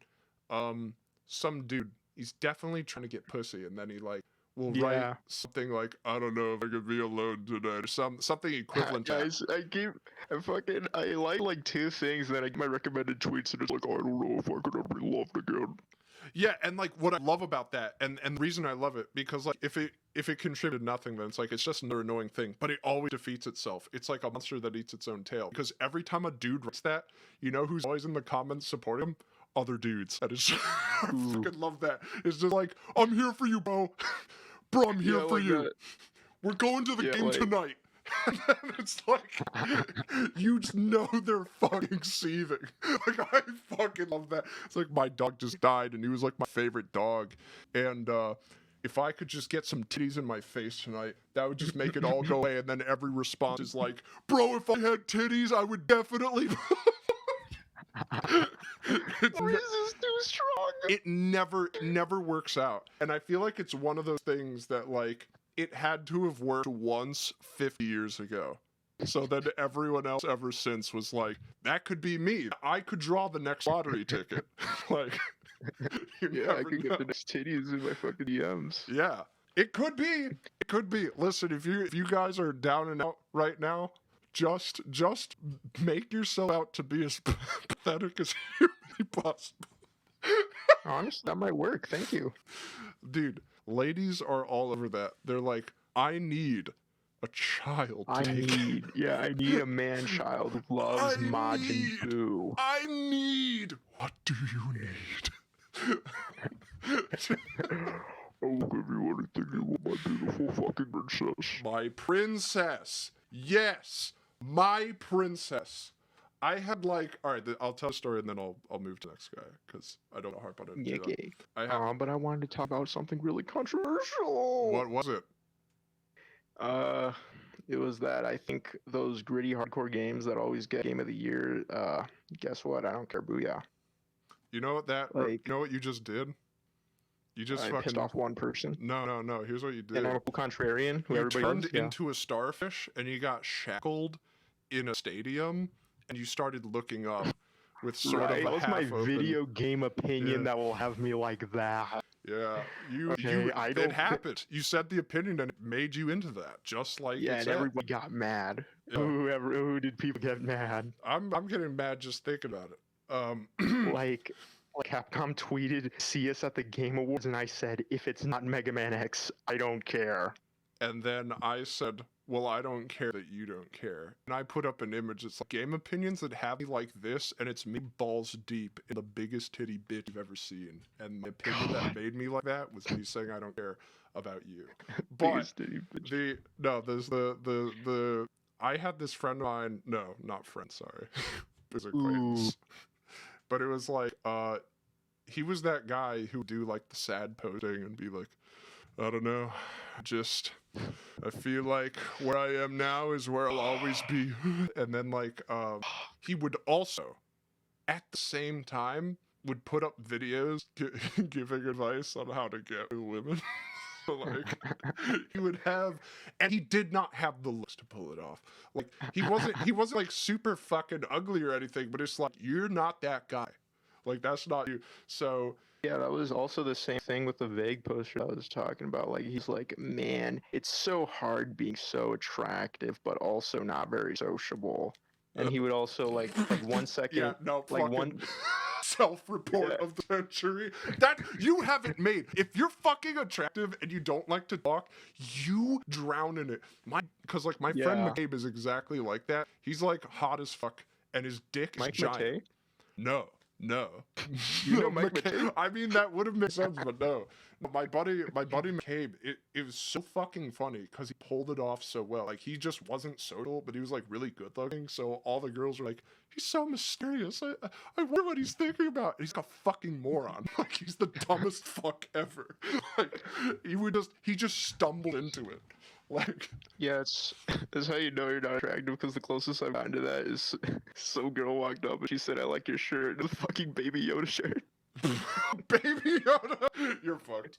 Speaker 1: some dude, he's definitely trying to get pussy, and then he like will write something like, I don't know if I could be alone tonight, or something equivalent to
Speaker 15: Guys, I like two things that I get my recommended tweets and it's like, I don't know if I could ever be loved again.
Speaker 1: Yeah, and like what I love about that, and the reason I love it, because like if it contributed nothing, then it's like it's just another annoying thing, but it always defeats itself. It's like a monster that eats its own tail. Because every time a dude writes that, you know who's always in the comments supporting him? Other dudes. That is, I fucking love that. It's just like, I'm here for you, bro. Bro, I'm here for you. We're going to the game tonight. And then it's like, you just know they're fucking seething. Like, I fucking love that. It's like, my dog just died, and he was like my favorite dog. And if I could just get some titties in my face tonight, that would just make it all go away. And then every response is like, bro, if I had titties, I would definitely...
Speaker 15: This is too strong.
Speaker 1: It never works out. And I feel like it's one of those things that like it had to have worked once 50 years ago. So then everyone else ever since was like, that could be me. I could draw the next lottery ticket. Like,
Speaker 15: I could get the next titties in my fucking DMs.
Speaker 1: Yeah, it could be. It could be. Listen, if you guys are down and out right now, just make yourself out to be as pathetic as humanly possible.
Speaker 15: Honestly, that might work. Thank you.
Speaker 1: Dude, ladies are all over that. They're like, I need a child.
Speaker 15: I need a man child who loves Majin Buu.
Speaker 1: I need. What do you need?
Speaker 15: I will give you anything you want, my beautiful fucking princess.
Speaker 1: My princess. Yes, my princess. I had like, all right, I'll tell a story and then I'll move to the next guy because I don't want to harp on it.
Speaker 15: Okay. But I wanted to talk about something really controversial.
Speaker 1: What was it?
Speaker 15: It was that I think those gritty hardcore games that always get Game of the Year. Guess what? I don't care. Booyah.
Speaker 1: You know what you know what you just did? You just fucking
Speaker 15: pissed off one person.
Speaker 1: No. Here's what you did.
Speaker 15: And I'm a contrarian. Who
Speaker 1: you
Speaker 15: everybody
Speaker 1: turned
Speaker 15: loves.
Speaker 1: into a starfish and you got shackled in a stadium and you started looking up with sort of a
Speaker 15: that was my
Speaker 1: half-open...
Speaker 15: video game opinion that will have me like that.
Speaker 1: Yeah,
Speaker 15: it
Speaker 1: happened. You said the opinion and it made you into that, just like
Speaker 15: and everybody got mad.
Speaker 1: Yeah.
Speaker 15: Who did people get mad?
Speaker 1: I'm getting mad just thinking about it.
Speaker 15: Like Capcom tweeted, "See us at the Game Awards," and I said, "If it's not Mega Man X, I don't care."
Speaker 1: And then I said, well, I don't care that you don't care. And I put up an image. It's like game opinions that have me like this, and it's me balls deep in the biggest titty bitch you've ever seen. And the opinion that made me like that was me saying I don't care about you. But I had this friend of mine. No, not friend. Sorry, it was acquaintance. But it was like he was that guy who would do like the sad posting and be like, I don't know, I feel like where I am now is where I'll always be. And then like he would also at the same time would put up videos giving advice on how to get with women. So like he would have, and he did not have the looks to pull it off. Like he wasn't like super fucking ugly or anything, but it's like, you're not that guy. Like that's not you. So
Speaker 15: yeah, that was also the same thing with the vague poster I was talking about. Like he's like, man, it's so hard being so attractive, but also not very sociable. and he would also like 1 second,
Speaker 1: Yeah, no,
Speaker 15: like
Speaker 1: fucking
Speaker 15: one.
Speaker 1: self-report
Speaker 15: Yeah.
Speaker 1: of the century. That you have it made. If you're fucking attractive and you don't like to talk, you drown in it. Because like my friend
Speaker 15: Yeah.
Speaker 1: McCabe is exactly like that. He's like hot as fuck, and his dick is
Speaker 15: Mike
Speaker 1: giant.
Speaker 15: McKay?
Speaker 1: No.
Speaker 15: You know Mike McKay?
Speaker 1: I mean, that would have made sense, but no. My buddy McCabe, it was so fucking funny because he pulled it off so well. Like, he just wasn't social, but he was, like, really good looking. So all the girls were like, he's so mysterious. I wonder what he's thinking about. And he's a fucking moron. Like, he's the dumbest fuck ever. Like, he just stumbled into it. Like,
Speaker 15: Yeah, it's how you know you're not attractive, because the closest I've gotten to that is some girl walked up and she said, "I like your shirt," and a fucking Baby Yoda shirt.
Speaker 1: Baby Yoda, you're fucked.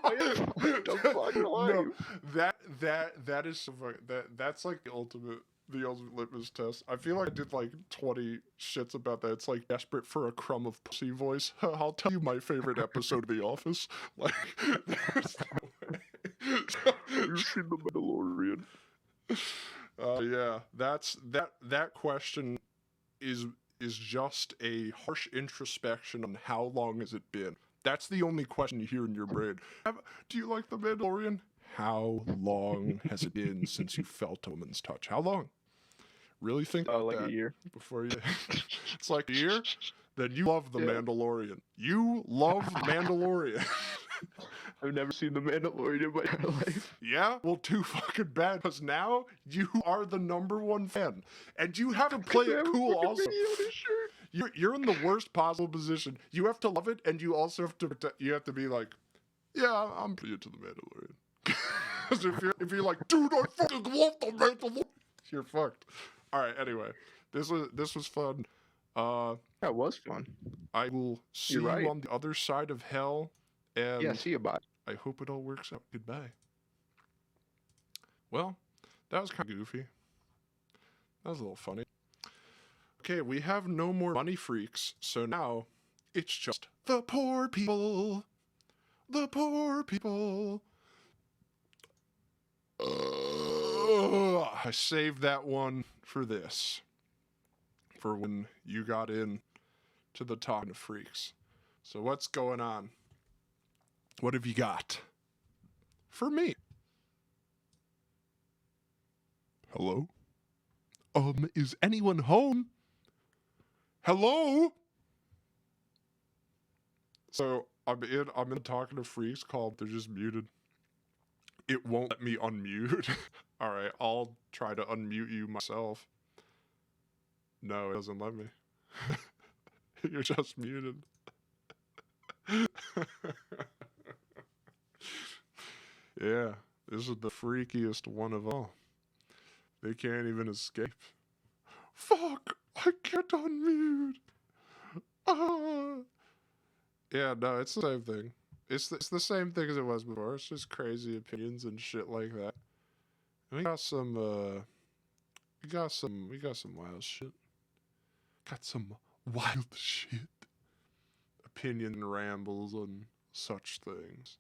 Speaker 15: I'm fucking alive.
Speaker 1: No, that is so that's like the ultimate litmus test. I feel like I did like 20 shits about that. It's like desperate for a crumb of pussy voice. I'll tell you my favorite episode of The Office. Like, there's no way.
Speaker 15: You've seen The Mandalorian.
Speaker 1: Yeah, that question is just a harsh introspection on how long has it been. That's the only question you hear in your brain. Do you like The Mandalorian? How long has it been since you felt a woman's touch? How long? Really think about
Speaker 15: like
Speaker 1: that
Speaker 15: a year.
Speaker 1: before you. It's like a year? Then you love The
Speaker 15: Yeah.
Speaker 1: Mandalorian. You love Mandalorian.
Speaker 15: I've never seen The Mandalorian in my entire life.
Speaker 1: Yeah? Well, too fucking bad, because now you are the #1 fan. And you have to play it cool also. You're in the worst possible position. You have to love it, and you also have to be like, yeah, I'm pretty into The Mandalorian. Because if you're like, dude, I fucking love The Mandalorian, you're fucked. Alright, anyway. This was fun.
Speaker 15: That was fun.
Speaker 1: I will see
Speaker 15: You're right.
Speaker 1: you on the other side of hell. And
Speaker 15: Yeah, see you, bye.
Speaker 1: I hope it all works out. Goodbye. Well, that was kind of goofy. That was a little funny. Okay, we have no more money freaks, so now it's just the poor people. The poor people. I saved that one for this. For when you got in to the Talking to Freaks. So what's going on? What have you got for me? Hello? Is anyone home? Hello? So I'm in Talking to Freaks called They're Just Muted. It won't let me unmute. Alright, I'll try to unmute you myself. No, it doesn't let me. You're just muted. Yeah, this is the freakiest one of all. They can't even escape. Fuck! I can't unmute! Ah! Yeah, no, it's the same thing. It's the same thing as it was before. It's just crazy opinions and shit like that. And we got some wild shit. Got some wild shit. Opinion and rambles on such things.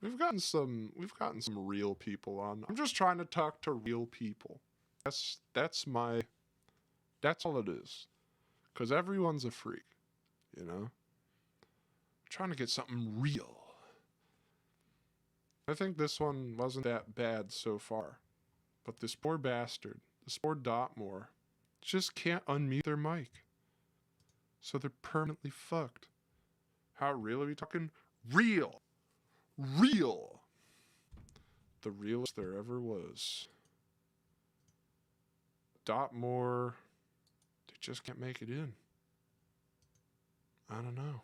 Speaker 1: We've gotten some real people on. I'm just trying to talk to real people. That's all it is. 'Cause everyone's a freak, you know? I'm trying to get something real. I think this one wasn't that bad so far. But this poor bastard, this poor Dotmore, just can't unmute their mic. So they're permanently fucked. How real are we talking? Real! Real! The realest there ever was. Dotmore, they just can't make it in. I don't know.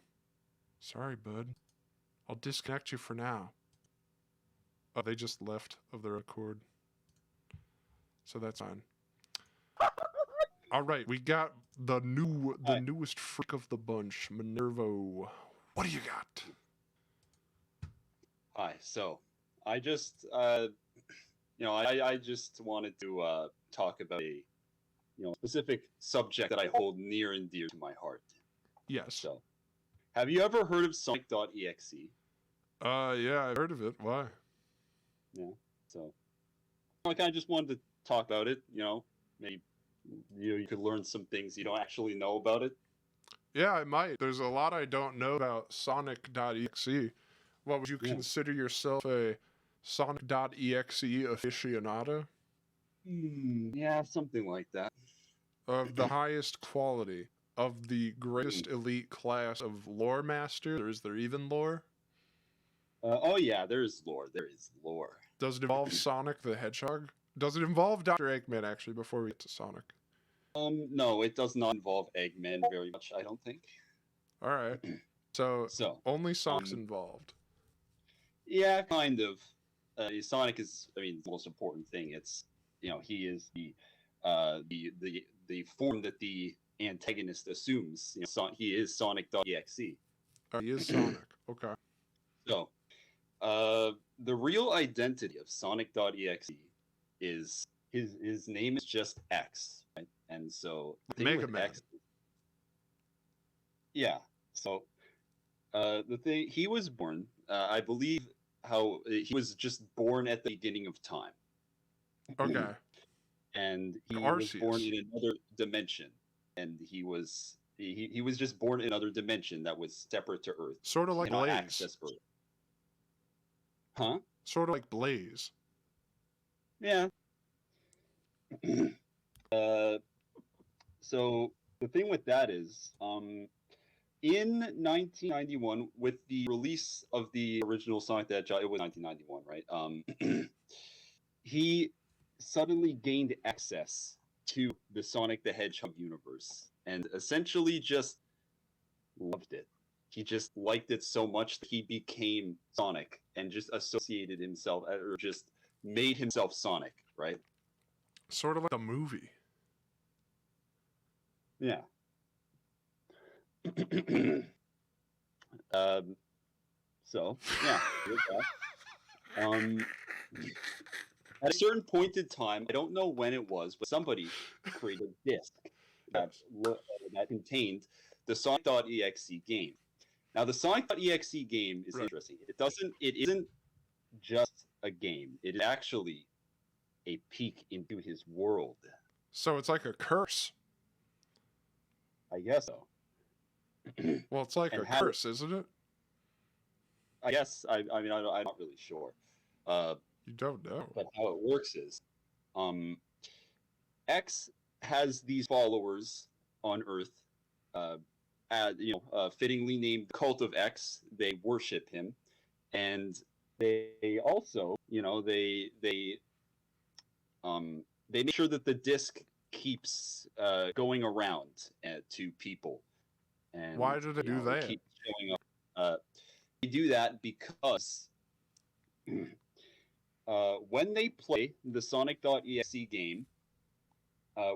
Speaker 1: Sorry, bud. I'll disconnect you for now. Oh, they just left of their accord. So that's fine. Alright, we got the newest freak of the bunch, Minervo. What do you got?
Speaker 16: Hi. So, I just, I just wanted to talk about a, specific subject that I hold near and dear to my heart.
Speaker 1: Yes.
Speaker 16: So, have you ever heard of Sonic.exe?
Speaker 1: Yeah, I've heard of it. Why?
Speaker 16: Yeah. So, I kind of just wanted to talk about it. Maybe, you could learn some things you don't actually know about it.
Speaker 1: Yeah, I might. There's a lot I don't know about Sonic.exe. What would you
Speaker 16: Yeah.
Speaker 1: consider yourself a Sonic.exe aficionado?
Speaker 16: Yeah, something like that.
Speaker 1: Of the highest quality, of the greatest elite class of lore masters, or is there even lore?
Speaker 16: Oh yeah, there is lore. There is lore.
Speaker 1: Does it involve Sonic the Hedgehog? Does it involve Dr. Eggman, actually, before we get to Sonic?
Speaker 16: No, it does not involve Eggman very much, I don't think.
Speaker 1: Alright. So,
Speaker 16: So,
Speaker 1: only Sonic's involved.
Speaker 16: Yeah, kind of. Sonic is, I mean, the most important thing. It's, he is the form that the antagonist assumes. He is Sonic.exe.
Speaker 1: Oh, he is Sonic. Okay.
Speaker 16: So, the real identity of Sonic.exe is his name is just X, right? And so the thing
Speaker 1: Mega
Speaker 16: with
Speaker 1: Man.
Speaker 16: X, yeah. So, the thing he was born, I believe, how he was just born at the beginning of time.
Speaker 1: Okay.
Speaker 16: And he was
Speaker 1: Arceus.
Speaker 16: born in another dimension, and he was just born in another dimension that was separate to Earth.
Speaker 1: Sort of
Speaker 16: He
Speaker 1: like
Speaker 16: cannot
Speaker 1: Blaze.
Speaker 16: access Earth. Huh?
Speaker 1: Sort of like Blaze.
Speaker 16: Yeah. So the thing with that is, in 1991, with the release of the original Sonic the Hedgehog, it was 1991, right? He suddenly gained access to the Sonic the Hedgehog universe and essentially just loved it. He just liked it so much that he became Sonic and just associated himself, or just made himself Sonic, right?
Speaker 1: Sort of like a movie.
Speaker 16: Yeah. So yeah, with that. At a certain point in time, I don't know when it was, but somebody created a disc that contained the Sonic.exe game. Now, the Sonic.exe game is interesting. It isn't just a game. It is actually a peek into his world.
Speaker 1: So it's like a curse.
Speaker 16: I guess so.
Speaker 1: Well, it's like a curse, isn't it?
Speaker 16: I guess. I'm not really sure.
Speaker 1: You don't know.
Speaker 16: But how it works is, X has these followers on Earth, fittingly named Cult of X. They worship him, and they also, they make sure that the disc keeps going around to people. And
Speaker 1: why do they do that?
Speaker 16: Keep showing up. They do that because when they play the Sonic.exe game,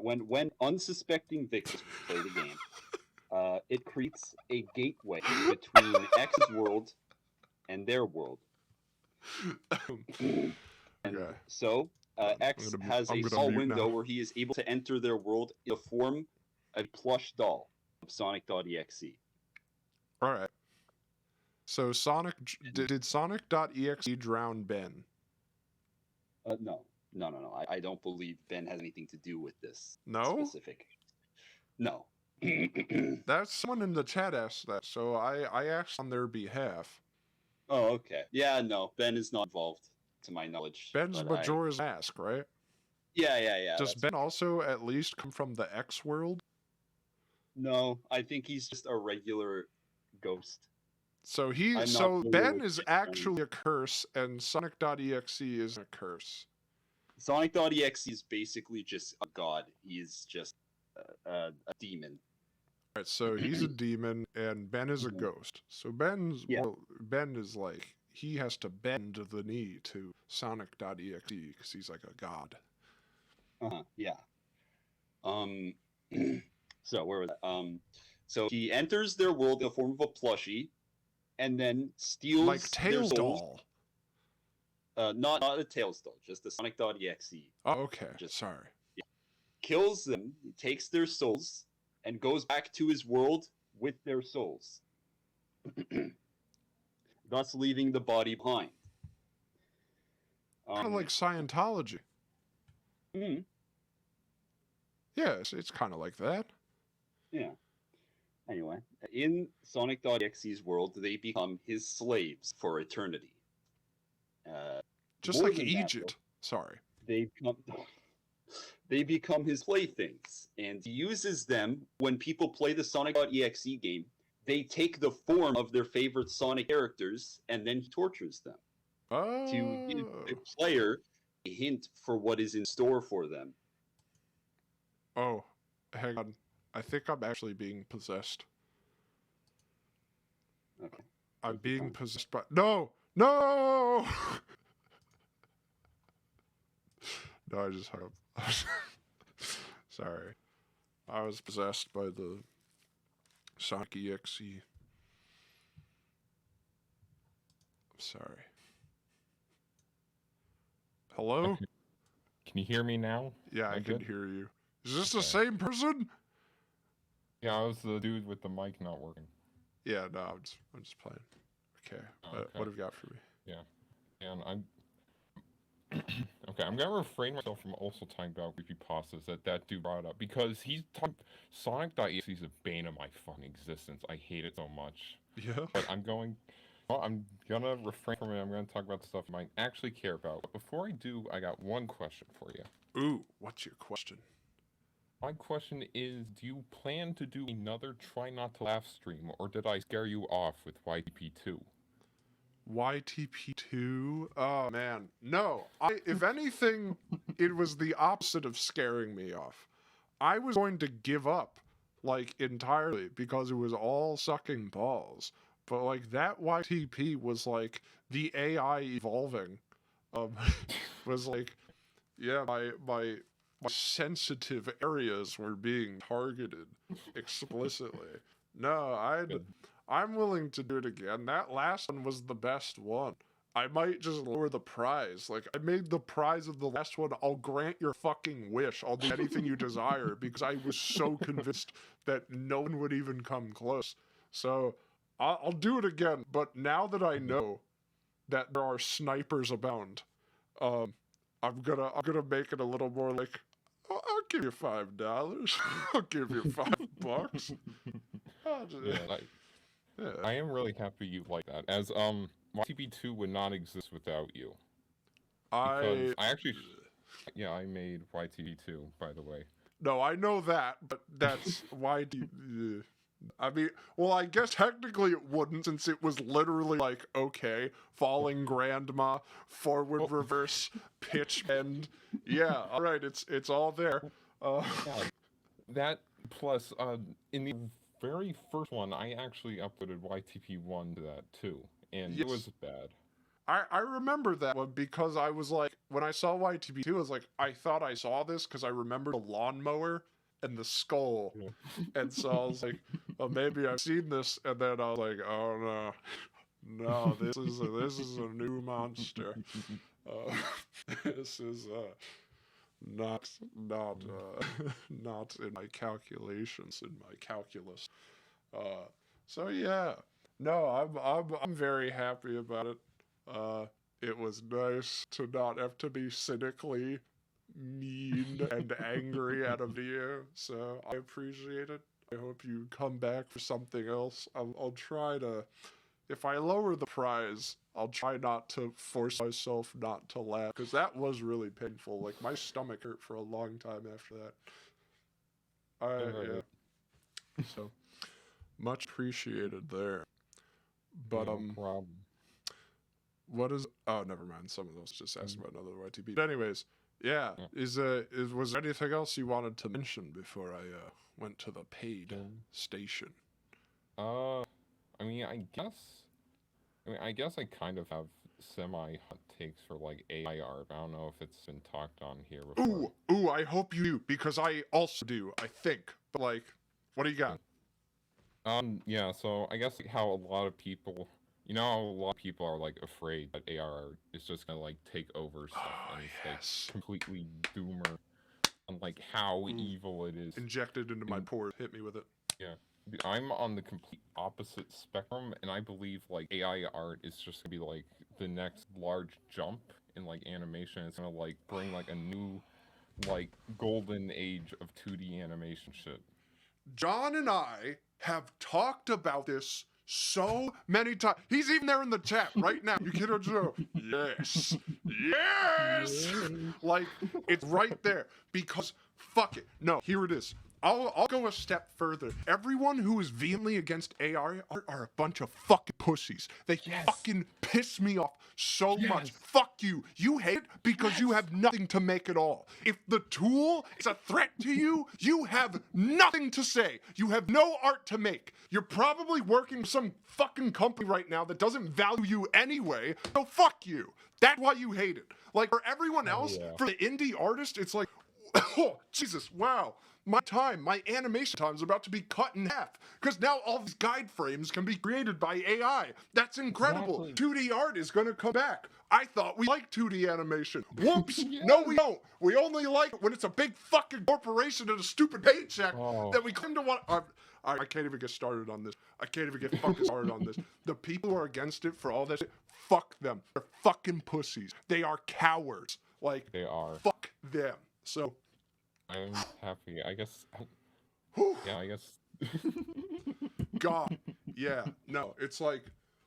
Speaker 16: when unsuspecting victims play the game, it creates a gateway between X's world and their world. And so X has a small window where he is able to enter their world in the form of a plush doll of Sonic.exe.
Speaker 1: All right. So did Sonic.exe drown Ben?
Speaker 16: No. I don't believe Ben has anything to do with this.
Speaker 1: No?
Speaker 16: Specific. No.
Speaker 1: That's someone in the chat asked that, so I asked on their behalf.
Speaker 16: Oh, okay. Yeah, no, Ben is not involved, to my knowledge.
Speaker 1: Ben's Majora's Mask, right?
Speaker 16: Yeah.
Speaker 1: Does Ben also at least come from the X world?
Speaker 16: No, I think he's just a regular ghost.
Speaker 1: So Ben is actually a curse, and Sonic.exe is a curse.
Speaker 16: Sonic.exe is basically just a god. He's just a demon.
Speaker 1: Alright, so he's a demon, and Ben is a ghost. So Ben is like, he has to bend the knee to Sonic.exe because he's like a god.
Speaker 16: Yeah. So where was that? So he enters their world in the form of a plushie, and then steals
Speaker 1: like Tails doll.
Speaker 16: Not a Tails doll, just the Sonic.exe.
Speaker 1: Oh, okay. Sorry.
Speaker 16: Yeah. Kills them, takes their souls, and goes back to his world with their souls, thus leaving the body behind.
Speaker 1: Kind of like Scientology. Yeah, it's kind of like that.
Speaker 16: Yeah. Anyway, in Sonic.exe's world, they become his slaves for eternity.
Speaker 1: Just
Speaker 16: More
Speaker 1: like
Speaker 16: than that, though,
Speaker 1: Egypt. Sorry.
Speaker 16: they become they become his playthings, and he uses them when people play the Sonic.exe game. They take the form of their favorite Sonic characters, and then he tortures them to give the player a hint for what is in store for them.
Speaker 1: Oh, hang on. I think I'm actually being possessed.
Speaker 16: Okay.
Speaker 1: I'm being possessed by... No! No! No, I just hung up. Sorry. I was possessed by the Sonic EXE. Sorry. Hello?
Speaker 17: Can you hear me now?
Speaker 1: Yeah,
Speaker 17: Am
Speaker 1: I can
Speaker 17: good?
Speaker 1: hear you. Is this the
Speaker 17: Okay.
Speaker 1: same person?
Speaker 17: Yeah, I was the dude with the mic not working.
Speaker 1: Yeah, no, I'm just playing. Okay. What have you got for me?
Speaker 17: Yeah. And I'm... okay, I'm gonna refrain myself from also talking about creepypastas that dude brought up, because he's talking... Sonic.exe is a bane of my fucking existence. I hate it so much.
Speaker 1: Yeah?
Speaker 17: But I'm gonna refrain from it. I'm gonna talk about stuff you might actually care about. But before I do, I got one question for you.
Speaker 1: Ooh, what's your question?
Speaker 17: My question is, do you plan to do another Try Not to Laugh stream, or did I scare you off with YTP2?
Speaker 1: YTP2? Oh, man. No. If anything, it was the opposite of scaring me off. I was going to give up, like, entirely, because it was all sucking balls. But, like, that YTP was, like, the AI evolving. Was, like, yeah, my sensitive areas were being targeted explicitly. No, I'm willing to do it again. That last one was the best one. I might just lower the prize. Like, I made the prize of the last one, I'll grant your fucking wish. I'll do anything you desire, because I was so convinced that no one would even come close. So, I'll do it again, but now that I know that there are snipers abound, I'm gonna make it a little more like, I'll give you $5. I'll give you $5.
Speaker 17: I am really happy you like that, as YTP2 would not exist without you. Because I actually, yeah, I made YTP2, by the way.
Speaker 1: No, I know that, but that's why do you... I mean, well, I guess technically it wouldn't, since it was literally like, okay, falling grandma, forward reverse, pitch bend. Yeah, all right, it's all there.
Speaker 17: Yeah, that plus, in the very first one, I actually uploaded YTP1 to that too, and it was bad.
Speaker 1: I remember that one because I was like, when I saw YTP2, I was like, I thought I saw this because I remember the lawnmower and the skull. And so I was like, well, maybe I've seen this. And then I was like, oh no, no, this is a new monster. This is not not in my calculations, in my calculus. So yeah, no, I'm very happy about it. It was nice to not have to be cynically mean and angry at a video, so I appreciate it. I hope you come back for something else. I'll try to, if I lower the prize, I'll try not to force myself not to laugh, because that was really painful. Like, my stomach hurt for a long time after that. Yeah. So, much appreciated there. But,
Speaker 17: No problem.
Speaker 1: what is... Oh, never mind. Someone else just asked about another YTP. But anyways, yeah. Was there anything else you wanted to mention before I went to the paid station?
Speaker 17: I mean, I guess I kind of have semi-hot takes for, like, AI art. I don't know if it's been talked on here before.
Speaker 1: Ooh, I hope you do, because I also do, I think. But, like, what do you got?
Speaker 17: Yeah, so I guess, like, how a lot of people... You know how a lot of people are, like, afraid that AR art is just gonna, like, take over stuff and it's, like, completely doomer on, like, how evil it is.
Speaker 1: Injected into my pores. Hit me with it.
Speaker 17: Yeah. I'm on the complete opposite spectrum, and I believe, like, AI art is just gonna be, like, the next large jump in, like, animation. It's gonna, like, bring, like, a new like golden age of 2D animation shit.
Speaker 1: John and I have talked about this so many times. He's even there in the chat right now. You kiddo Joe. Yes. Yes. Like, it's right there. Because fuck it. No, here it is. I'll go a step further. Everyone who is vehemently against AR are a bunch of fucking pussies. They fucking piss me off so much. Fuck you. You hate it because you have nothing to make at all. If the tool is a threat to you, you have nothing to say. You have no art to make. You're probably working some fucking company right now that doesn't value you anyway, so fuck you. That's why you hate it. Like, for everyone else, for the indie artist, it's like, oh, Jesus, wow. My animation time is about to be cut in half. Because now all these guide frames can be created by AI. That's incredible. 2D art is going to come back. I thought we liked 2D animation. Whoops. No, we don't. We only like it when it's a big fucking corporation and a stupid paycheck that we come to want. I can't even get started on this. I can't even get fucking started on this. The people who are against it for all this shit, fuck them. They're fucking pussies. They are cowards. Like,
Speaker 17: they are.
Speaker 1: Fuck them. So,
Speaker 17: I'm happy. I guess. Yeah, I guess.
Speaker 1: God. Yeah. No, it's like,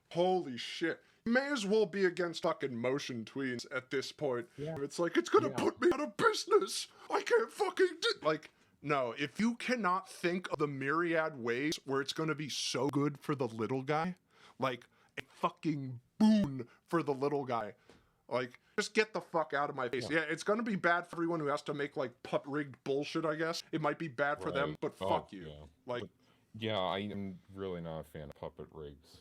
Speaker 1: holy shit. You may as well be against fucking motion tweens at this point. Yeah. It's like, it's gonna put me out of business. I can't fucking do. Like, no, if you cannot think of the myriad ways where it's gonna be so good for the little guy, like, a fucking boon for the little guy. Like, just get the fuck out of my face. Yeah, it's gonna be bad for everyone who has to make, like, pup-rigged bullshit, I guess. It might be bad for them, but fuck you.
Speaker 17: Yeah.
Speaker 1: Like,
Speaker 17: but, yeah, I am really not a fan of puppet rigs.